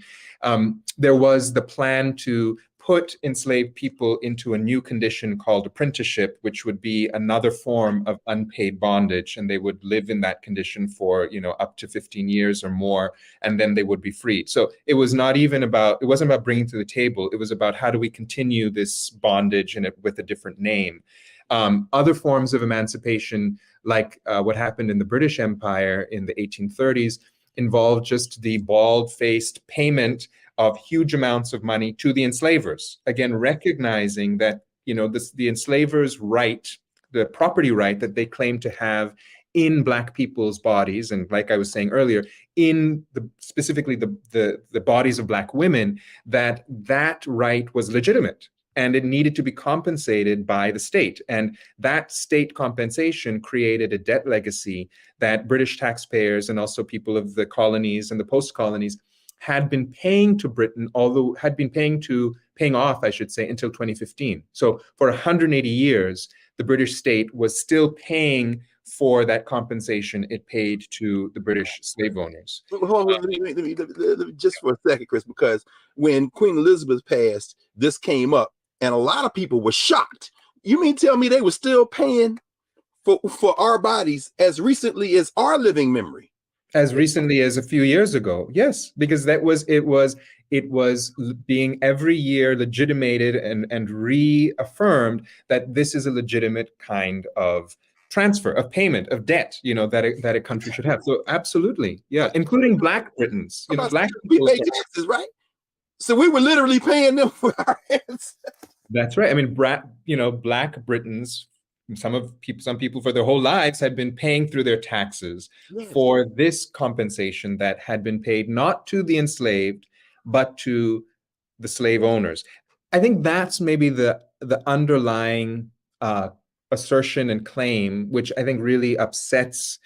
there was the plan to put enslaved people into a new condition called apprenticeship, which would be another form of unpaid bondage. And they would live in that condition for, up to 15 years or more, and then they would be freed. So it was it wasn't about bringing to the table. It was about how do we continue this bondage with a different name. Other forms of emancipation, like what happened in the British Empire in the 1830s, involved just the bald-faced payment of huge amounts of money to the enslavers. Again, recognizing that the enslavers' right, the property right that they claim to have in Black people's bodies, and like I was saying earlier, in specifically the bodies of Black women, that right was legitimate and it needed to be compensated by the state. And that state compensation created a debt legacy that British taxpayers and also people of the colonies and the post-colonies had been paying to Britain, although had been paying off, I should say, until 2015. So for 180 years, the British state was still paying for that compensation it paid to the British slave owners. Hold on, let me just for a second, Chris, because when Queen Elizabeth passed, this came up, and a lot of people were shocked. You mean tell me they were still paying for our bodies as recently as our living memory? As recently as a few years ago, yes, because it was being every year legitimated and reaffirmed that this is a legitimate kind of transfer of payment of debt, that a country should have. So absolutely, yeah, including Black Britons. Black people pay taxes, right? So we were literally paying them for our heads. That's right. I mean, Black Britons, some people for their whole lives had been paying through their taxes for this compensation that had been paid not to the enslaved, but to the slave owners. I think that's maybe the underlying assertion and claim, which I think really upsets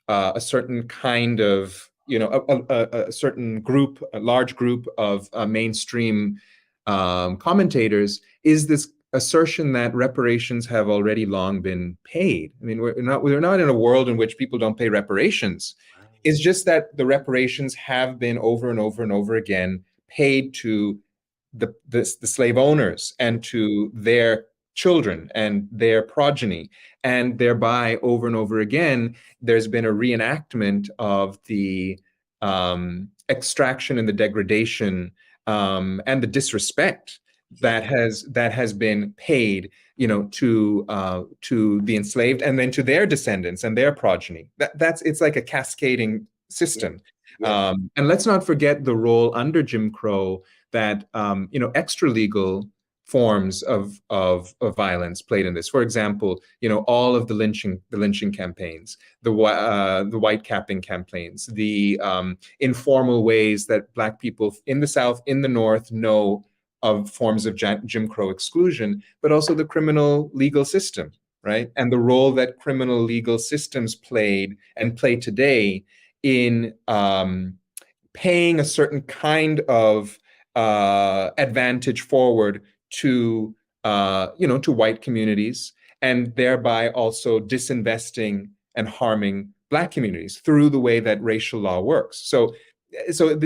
a certain kind of, a certain group, a large group of mainstream commentators, is this assertion that reparations have already long been paid. I mean, we're not in a world in which people don't pay reparations. It's just that the reparations have been over and over and over again paid to the slave owners and to their children and their progeny, and thereby over and over again there's been a reenactment of the extraction and the degradation and the disrespect that has been paid, to the enslaved and then to their descendants and their progeny. It's like a cascading system. Yeah. And let's not forget the role under Jim Crow that extra legal forms of violence played in this. For example, all of the lynching campaigns, the white capping campaigns, the informal ways that Black people in the South, in the North know of forms of Jim Crow exclusion, but also the criminal legal system, right? And the role that criminal legal systems played and play today in paying a certain kind of advantage forward to white communities, and thereby also disinvesting and harming Black communities through the way that racial law works. So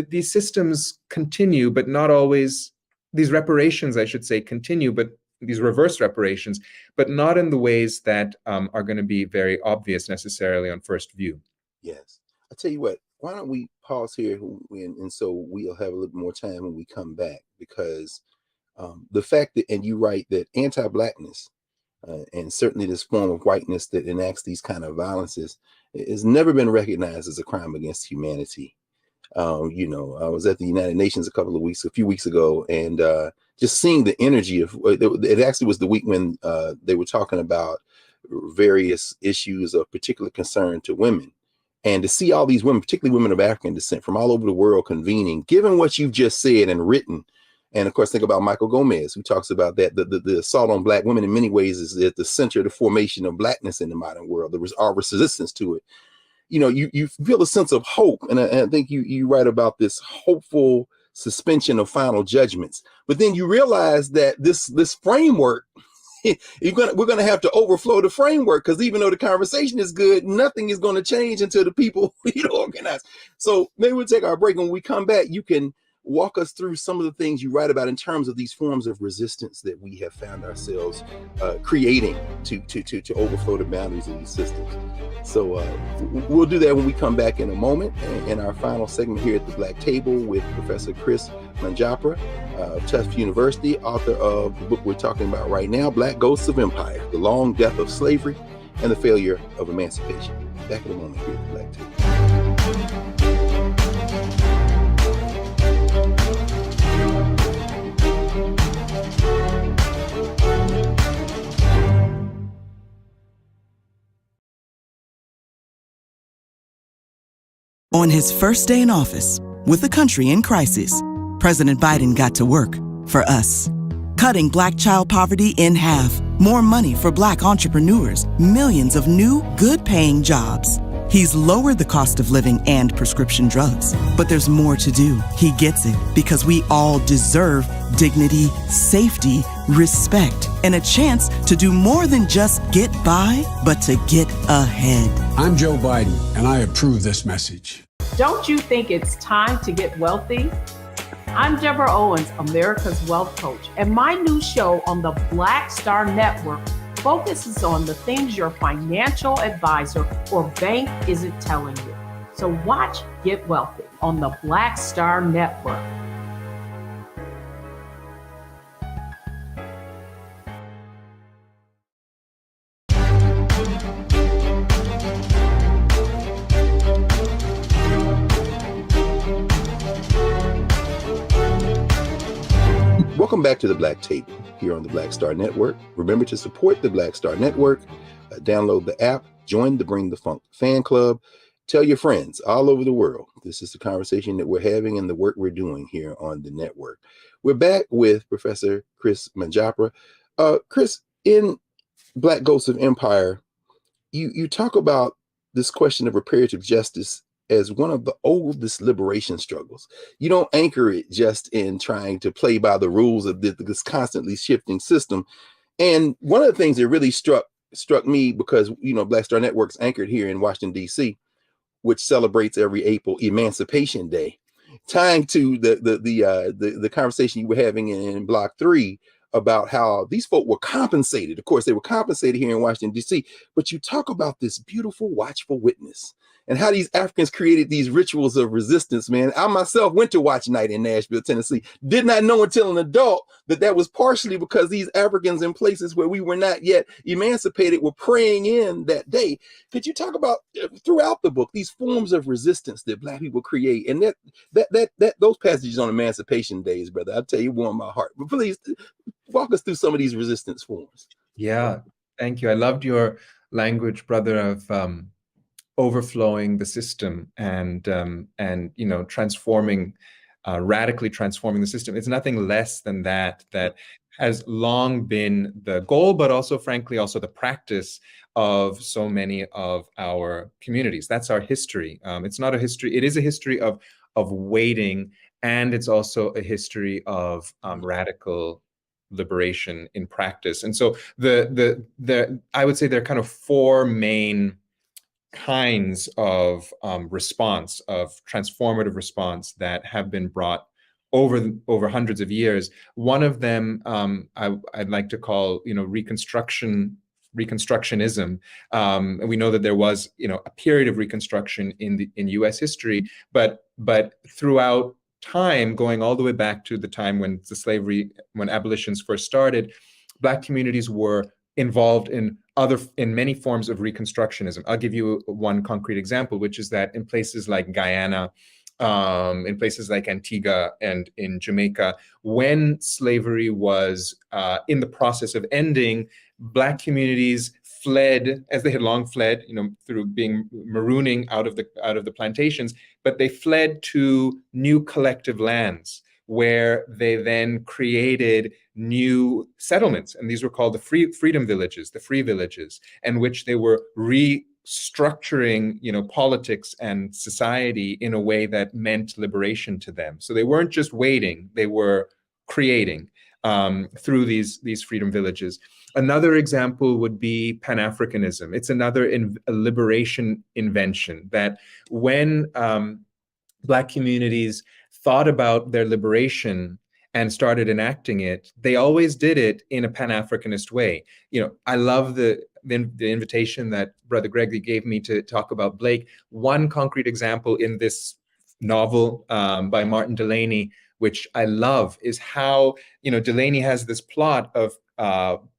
these systems continue, but not always. These reparations, I should say, continue, but these reverse reparations, but not in the ways that are going to be very obvious necessarily on first view. Yes. I'll tell you what, why don't we pause here and so we'll have a little more time when we come back, because the fact that, and you write that anti-Blackness and certainly this form of whiteness that enacts these kind of violences has never been recognized as a crime against humanity. I was at the United Nations a few weeks ago, and just seeing the energy of it actually was the week when they were talking about various issues of particular concern to women. And to see all these women, particularly women of African descent from all over the world convening, given what you've just said and written. And of course, think about Michael Gomez, who talks about that the assault on Black women in many ways is at the center of the formation of Blackness in the modern world. There was our resistance to it. You feel a sense of hope. And I think you write about this hopeful suspension of final judgments. But then you realize that this framework, we're going to have to overflow the framework, because even though the conversation is good, nothing is going to change until the people organize. So maybe we'll take our break. When we come back, you can walk us through some of the things you write about in terms of these forms of resistance that we have found ourselves creating to overflow the boundaries of these systems. So we'll do that when we come back in a moment, in our final segment here at the Black Table with Professor Chris Manjapra of Tufts University, author of the book we're talking about right now, Black Ghosts of Empire, The Long Death of Slavery and the Failure of Emancipation. Back in a moment here at the Black Table. On his first day in office, with the country in crisis, President Biden got to work for us. Cutting Black child poverty in half, more money for Black entrepreneurs, millions of new, good-paying jobs. He's lowered the cost of living and prescription drugs. But there's more to do. He gets it because we all deserve dignity, safety, respect, and a chance to do more than just get by, but to get ahead. I'm Joe Biden, and I approve this message. Don't you think it's time to get wealthy? I'm Deborah Owens, America's Wealth Coach, and my new show on the Black Star Network focuses on the things your financial advisor or bank isn't telling you. So watch Get Wealthy on the Black Star Network. Welcome back to the Black Table here on the Black Star Network. Remember to support the Black Star Network. Download the app, join the Bring the Funk fan club, tell your friends all over the world. This is the conversation that we're having and the work we're doing here on the network. We're back with Professor Chris Manjapra. Chris, in Black Ghosts of Empire, you talk about this question of reparative justice as one of the oldest liberation struggles. You don't anchor it just in trying to play by the rules of this constantly shifting system. And one of the things that really struck me, because, you know, Black Star Network's anchored here in Washington, D.C., which celebrates every April Emancipation Day, tying to the conversation you were having in Block 3 about how these folk were compensated. Of course, they were compensated here in Washington, D.C., but you talk about this beautiful, watchful witness and how these Africans created these rituals of resistance, man. I myself went to Watch Night in Nashville, Tennessee. Did not know until an adult that was partially because these Africans in places where we were not yet emancipated were praying in that day. Could you talk about, throughout the book, these forms of resistance that Black people create? And that those passages on Emancipation Days, brother, I'll tell you, warm my heart. But please walk us through some of these resistance forms. Yeah, thank you. I loved your language, brother, of overflowing the system and you know, transforming, radically transforming the system. It's nothing less than that has long been the goal, but also, frankly, also the practice of so many of our communities. That's our history. It's not a history. It is a history of waiting, and it's also a history of radical liberation in practice. And so I would say there are kind of four main kinds of response, of transformative response, that have been brought over hundreds of years. One of them I'd like to call, you know, Reconstructionism. And we know that there was, you know, a period of Reconstruction in U.S. history, but throughout time, going all the way back to the time when when abolitions first started, Black communities were involved in many forms of Reconstructionism. I'll give you one concrete example, which is that in places like Guyana, in places like Antigua and in Jamaica, when slavery was in the process of ending, Black communities fled, as they had long fled, you know, through being marooning out of the plantations, but they fled to new collective lands, where they then created new settlements. And these were called the freedom villages, the free villages, in which they were restructuring, you know, politics and society in a way that meant liberation to them. So they weren't just waiting, they were creating through these freedom villages. Another example would be Pan-Africanism. It's another liberation invention that when Black communities thought about their liberation and started enacting it, they always did it in a Pan-Africanist way. You know, I love the invitation that Brother Gregory gave me to talk about Blake. One concrete example in this novel by Martin Delany, which I love, is how, you know, Delany has this plot of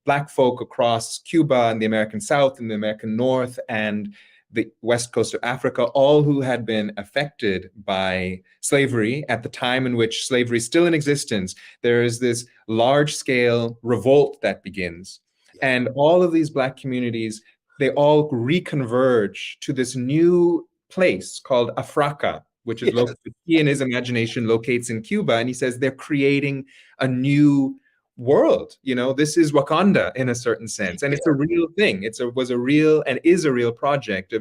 Black folk across Cuba and the American South and the American North and the west coast of Africa, all who had been affected by slavery at the time in which slavery is still in existence. There is this large-scale revolt that begins. And all of these Black communities, they all reconverge to this new place called Africa, which is he in his imagination locates in Cuba. And he says they're creating a new world. This is Wakanda in a certain sense. And it's a real thing. Was a real and is a real project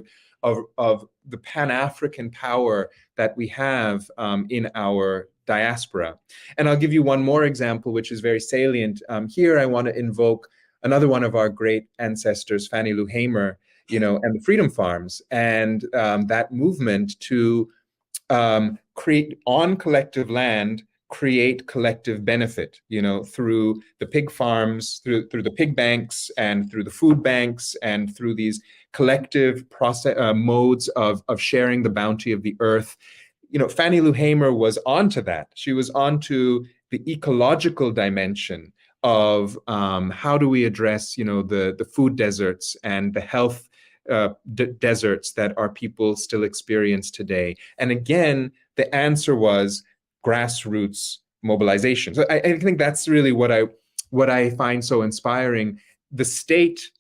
of the Pan-African power that we have in our diaspora. And I'll give you one more example, which is very salient. Here, I want to invoke another one of our great ancestors, Fannie Lou Hamer, and the Freedom Farms, and that movement to create on collective land, create collective benefit, through the pig farms, through the pig banks, and through the food banks, and through these collective modes of sharing the bounty of the earth. Fannie Lou Hamer was onto that. She was onto the ecological dimension of how do we address, the food deserts and the health deserts that our people still experience today. And again, the answer was grassroots mobilization. So I think that's really what I find so inspiring. The state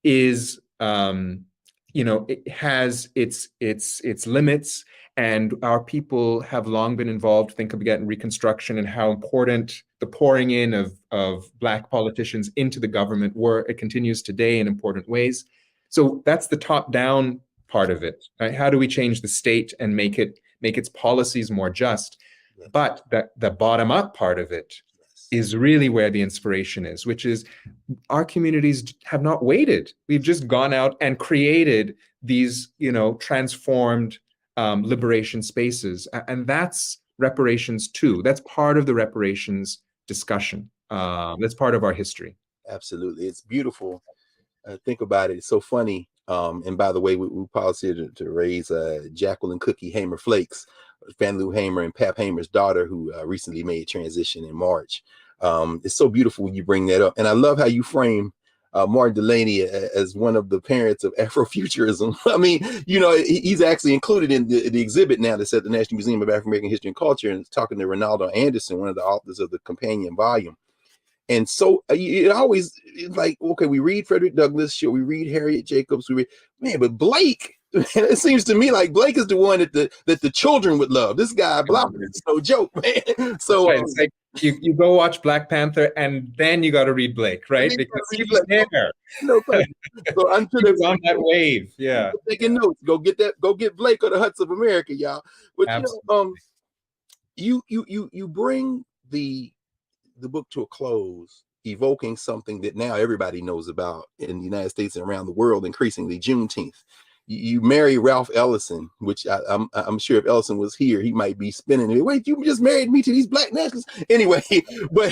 is, it has its limits, and our people have long been involved. Think again Reconstruction and how important the pouring in of Black politicians into the government it continues today in important ways. So that's the top-down part of it. Right? How do we change the state and make its policies more just? Yes. But the bottom-up part of it is really where the inspiration is, which is our communities have not waited. We've just gone out and created these, transformed liberation spaces. And that's reparations too. That's part of the reparations discussion. That's part of our history. Absolutely. It's beautiful. Think about it. It's so funny. And by the way, we policy to raise Jacqueline Cookie Hamer Flakes, Fannie Lou Hamer and Pap Hamer's daughter, who recently made transition in March. It's so beautiful when you bring that up. And I love how you frame Martin Delaney as one of the parents of Afrofuturism. I mean, he's actually included in the exhibit now that's at the National Museum of African American History and Culture, and talking to Ronaldo Anderson, one of the authors of the companion volume. And so it always is like, okay, we read Frederick Douglass, sure, we read Harriet Jacobs, but Blake, it seems to me like Blake is the one that the children would love. This guy, Block, is no joke, man. So it's like you go watch Black Panther and then you got to read Blake, right? Because he's there. No, so I'm sure he's on that wave. Yeah. Taking notes. Go get Blake or the Huts of America, y'all. But you bring the book to a close, evoking something that now everybody knows about in the United States and around the world, increasingly, Juneteenth. You marry Ralph Ellison, which I'm sure if Ellison was here, he might be spinning it. Wait, you just married me to these Black nationalists? Anyway, but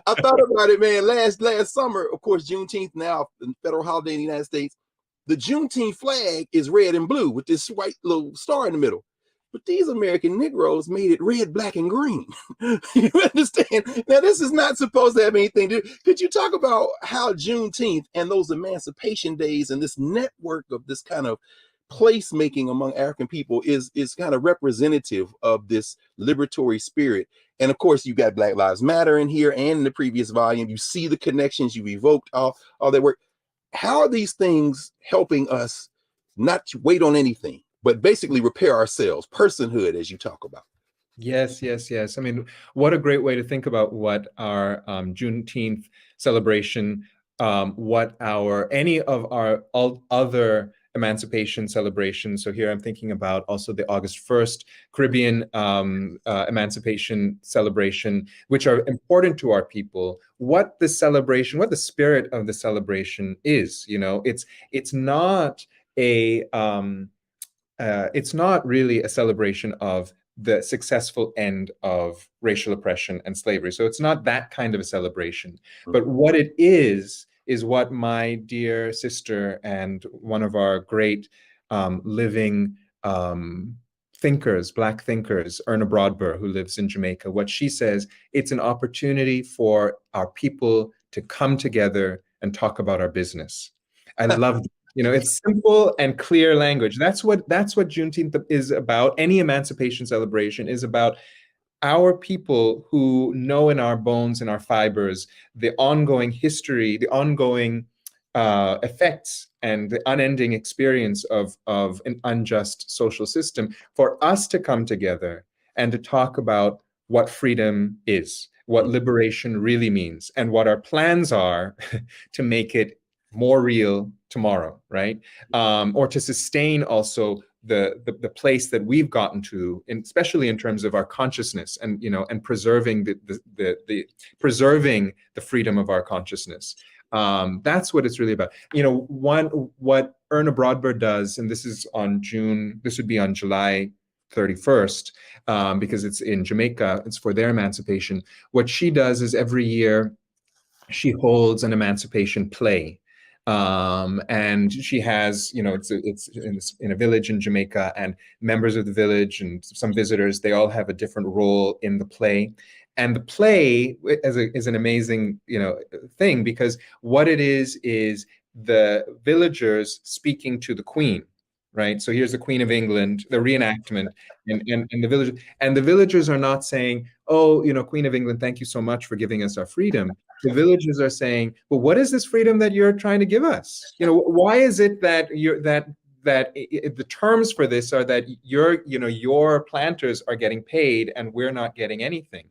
I thought about it, man. Last summer, of course, Juneteenth, now a federal holiday in the United States. The Juneteenth flag is red and blue with this white little star in the middle. But these American Negroes made it red, black, and green. You understand? Now, this is not supposed to have anything to do. Could you talk about how Juneteenth and those Emancipation days and this network of this kind of placemaking among African people is kind of representative of this liberatory spirit? And of course, you got Black Lives Matter in here, and in the previous volume, you see the connections, you evoked all that work. How are these things helping us not to wait on anything, but basically repair ourselves, personhood, as you talk about? Yes. I mean, what a great way to think about what our Juneteenth celebration, what any of our other emancipation celebrations. So here I'm thinking about also the August 1st Caribbean emancipation celebration, which are important to our people. What the spirit of the celebration is, it's not it's not really a celebration of the successful end of racial oppression and slavery. So it's not that kind of a celebration. But what it is what my dear sister and one of our great living thinkers, Black thinkers, Erna Broadbur, who lives in Jamaica, what she says, it's an opportunity for our people to come together and talk about our business. I love it's simple and clear language. That's what Juneteenth is about. Any emancipation celebration is about our people who know in our bones and our fibers the ongoing history, the ongoing effects and the unending experience of an unjust social system, for us to come together and to talk about what freedom is, what liberation really means, and what our plans are to make it more real tomorrow, right? Or to sustain also the place that we've gotten to, especially in terms of our consciousness, and and preserving preserving the freedom of our consciousness. That's what it's really about. What Erna Broadbent does, and this would be on July 31st, because it's in Jamaica, it's for their emancipation. What she does is every year she holds an emancipation play. And she has, it's in a village in Jamaica, and members of the village and some visitors, they all have a different role in the play. And the play is an amazing, thing, because what it is the villagers speaking to the Queen, right? So here's the Queen of England, the reenactment, and the villagers are not saying, "Oh, Queen of England, thank you so much for giving us our freedom." The villagers are saying, "Well, what is this freedom that you're trying to give us? Why is it that the terms for this are that your planters are getting paid and we're not getting anything?"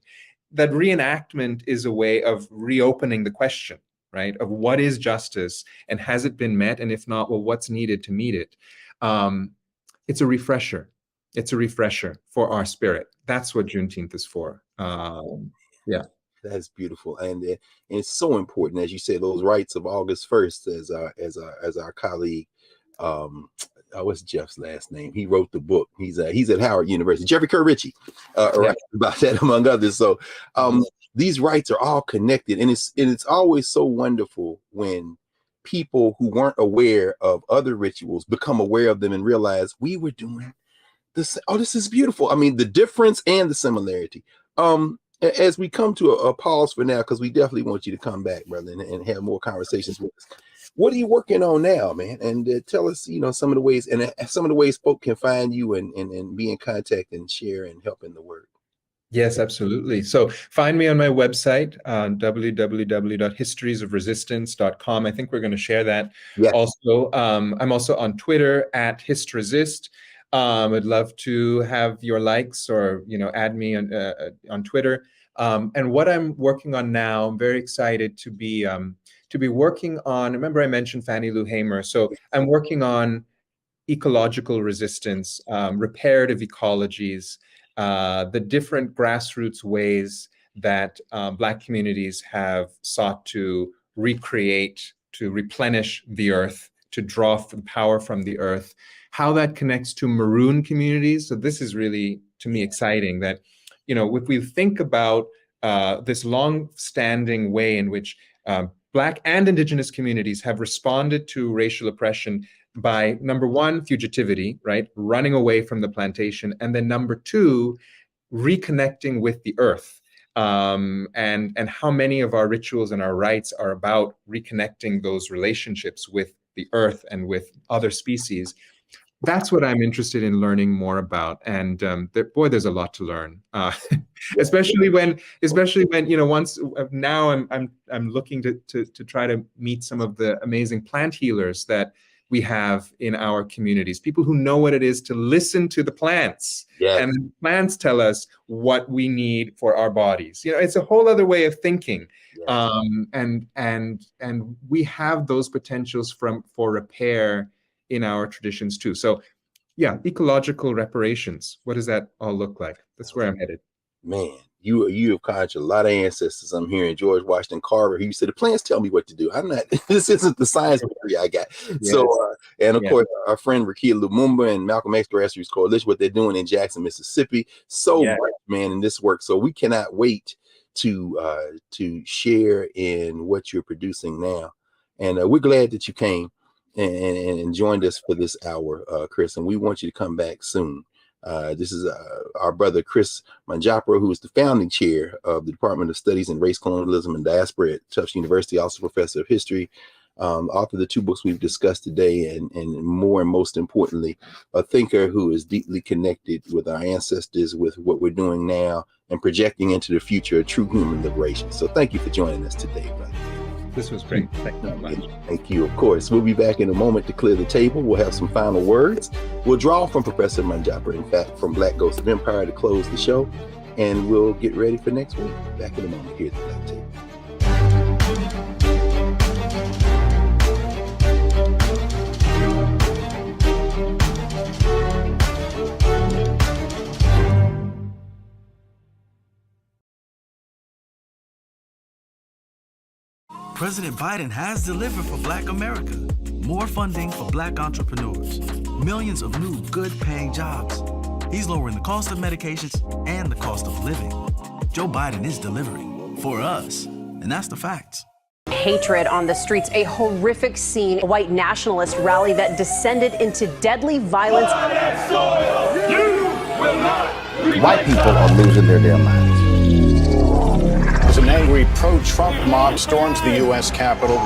That reenactment is a way of reopening the question, right? Of what is justice, and has it been met? And if not, well, what's needed to meet it? It's a refresher. It's a refresher for our spirit. That's what Juneteenth is for. Yeah. That's beautiful, and it's so important, as you say, those rights of August 1st, as our colleague, what's Jeff's last name? He wrote the book. He's at Howard University. Jeffrey Kerr Ritchie, writes about that, among others. So these rights are all connected, and it's always so wonderful when people who weren't aware of other rituals become aware of them and realize we were doing this. Oh, this is beautiful. I mean, the difference and the similarity. As we come to a pause for now, because we definitely want you to come back, brother, and have more conversations with us. What are you working on now, man? And tell us, some of the ways, and some of the ways folk can find you and be in contact and share and help in the work. Yes, absolutely. So find me on my website, www.historiesofresistance.com. I think we're going to share that. Yes. Also. I'm also on Twitter at HistResist. I'd love to have your likes, or add me on Twitter. And what I'm working on now, I'm very excited to be working on. Remember, I mentioned Fannie Lou Hamer. So I'm working on ecological resistance, reparative ecologies, the different grassroots ways that Black communities have sought to recreate, to replenish the earth, to draw power from the earth, how that connects to maroon communities. So this is really, to me, exciting, that, if we think about this long-standing way in which Black and Indigenous communities have responded to racial oppression by, number one, fugitivity, right? Running away from the plantation. And then number two, reconnecting with the earth. And how many of our rituals and our rites are about reconnecting those relationships with the earth and with other species. That's what I'm interested in learning more about. And there's a lot to learn, especially when once now I'm looking to try to meet some of the amazing plant healers that we have in our communities, people who know what it is to listen to the plants. Yes. And the plants tell us what we need for our bodies. It's a whole other way of thinking. Yes. And we have those potentials for repair in our traditions too. So yeah, ecological reparations. What does that all look like? That's where I'm headed. Man, you have conjured a lot of ancestors. I'm hearing George Washington Carver. He said, the plants tell me what to do. I'm not, this isn't the science degree I got. Yes. So, and of course, our friend Rakia Lumumba and Malcolm X Grassroots Coalition, what they're doing in Jackson, Mississippi. So much, man, in this work. So we cannot wait to share in what you're producing now. And we're glad that you came and joined us for this hour, Chris, and we want you to come back soon. This is our brother Chris Manjapra, who is the founding chair of the Department of Studies in Race, Colonialism, and Diaspora at Tufts University, also professor of history, author of the two books we've discussed today, and more and most importantly, a thinker who is deeply connected with our ancestors, with what we're doing now, and projecting into the future a true human liberation. So thank you for joining us today, brother. This was great. Thank you very much. Thank you. Of course, we'll be back in a moment to clear the table. We'll have some final words. We'll draw from Professor Manjapra, in fact, from Black Ghost of Empire to close the show, and we'll get ready for next week. Back in a moment here at the Black Table. President Biden has delivered for Black America. More funding for Black entrepreneurs. Millions of new good-paying jobs. He's lowering the cost of medications and the cost of living. Joe Biden is delivering for us, and that's the facts. Hatred on the streets, a horrific scene, a white nationalist rally that descended into deadly violence. White people are losing their damn minds. An angry pro-Trump mob storms the U.S. Capitol.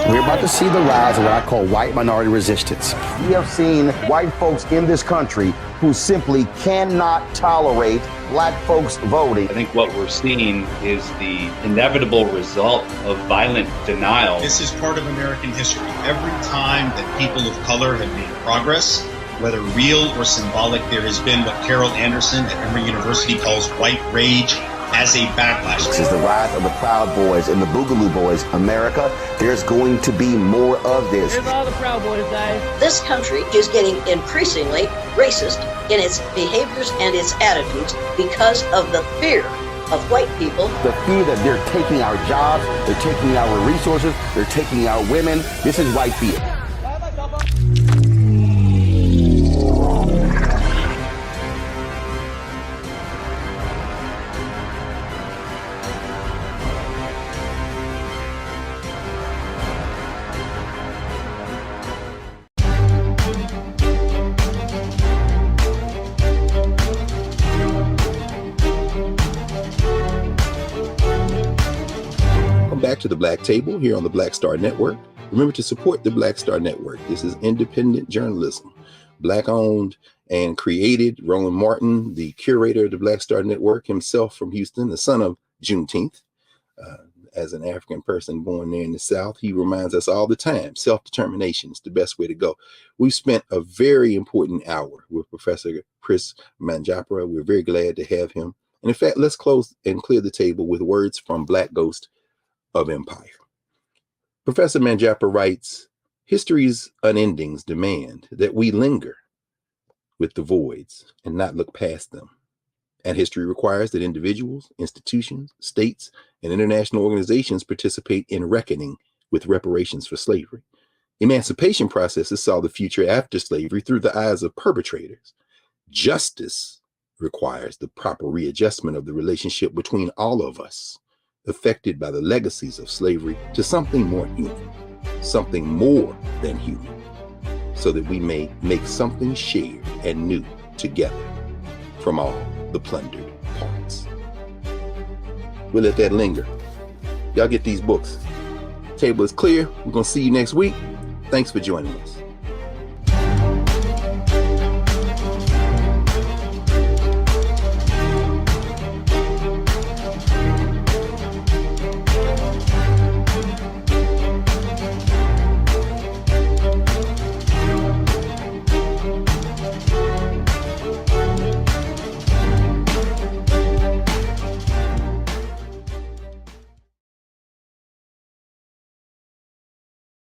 We're about to see the rise of what I call white minority resistance. We have seen white folks in this country who simply cannot tolerate black folks voting. I think what we're seeing is the inevitable result of violent denial. This is part of American history. Every time that people of color have made progress, whether real or symbolic, there has been what Carol Anderson at Emory University calls white rage as a backlash. This is the rise of the Proud Boys and the Boogaloo Boys. America, there's going to be more of this. Here's all the Proud Boys, guys. This country is getting increasingly racist in its behaviors and its attitudes because of the fear of white people. The fear that they're taking our jobs, they're taking our resources, they're taking our women. This is white fear. Back to the Black Table here on the Black Star Network. Remember to support the Black Star Network. This is independent journalism, Black owned and created. Roland Martin, the curator of the Black Star Network, himself from Houston, the son of Juneteenth. As an African person born there in the South, he reminds us all the time, self-determination is the best way to go. We've spent a very important hour with Professor Chris Manjapra. We're very glad to have him. And in fact, let's close and clear the table with words from Black Ghost of Empire. Professor Manjapra writes, history's unendings demand that we linger with the voids and not look past them. And history requires that individuals, institutions, states, and international organizations participate in reckoning with reparations for slavery. Emancipation processes saw the future after slavery through the eyes of perpetrators. Justice requires the proper readjustment of the relationship between all of us, affected by the legacies of slavery, to something more human, something more than human, so that we may make something shared and new together from all the plundered parts. We'll let that linger. Y'all get these books. Table is clear. We're going to see you next week. Thanks for joining us.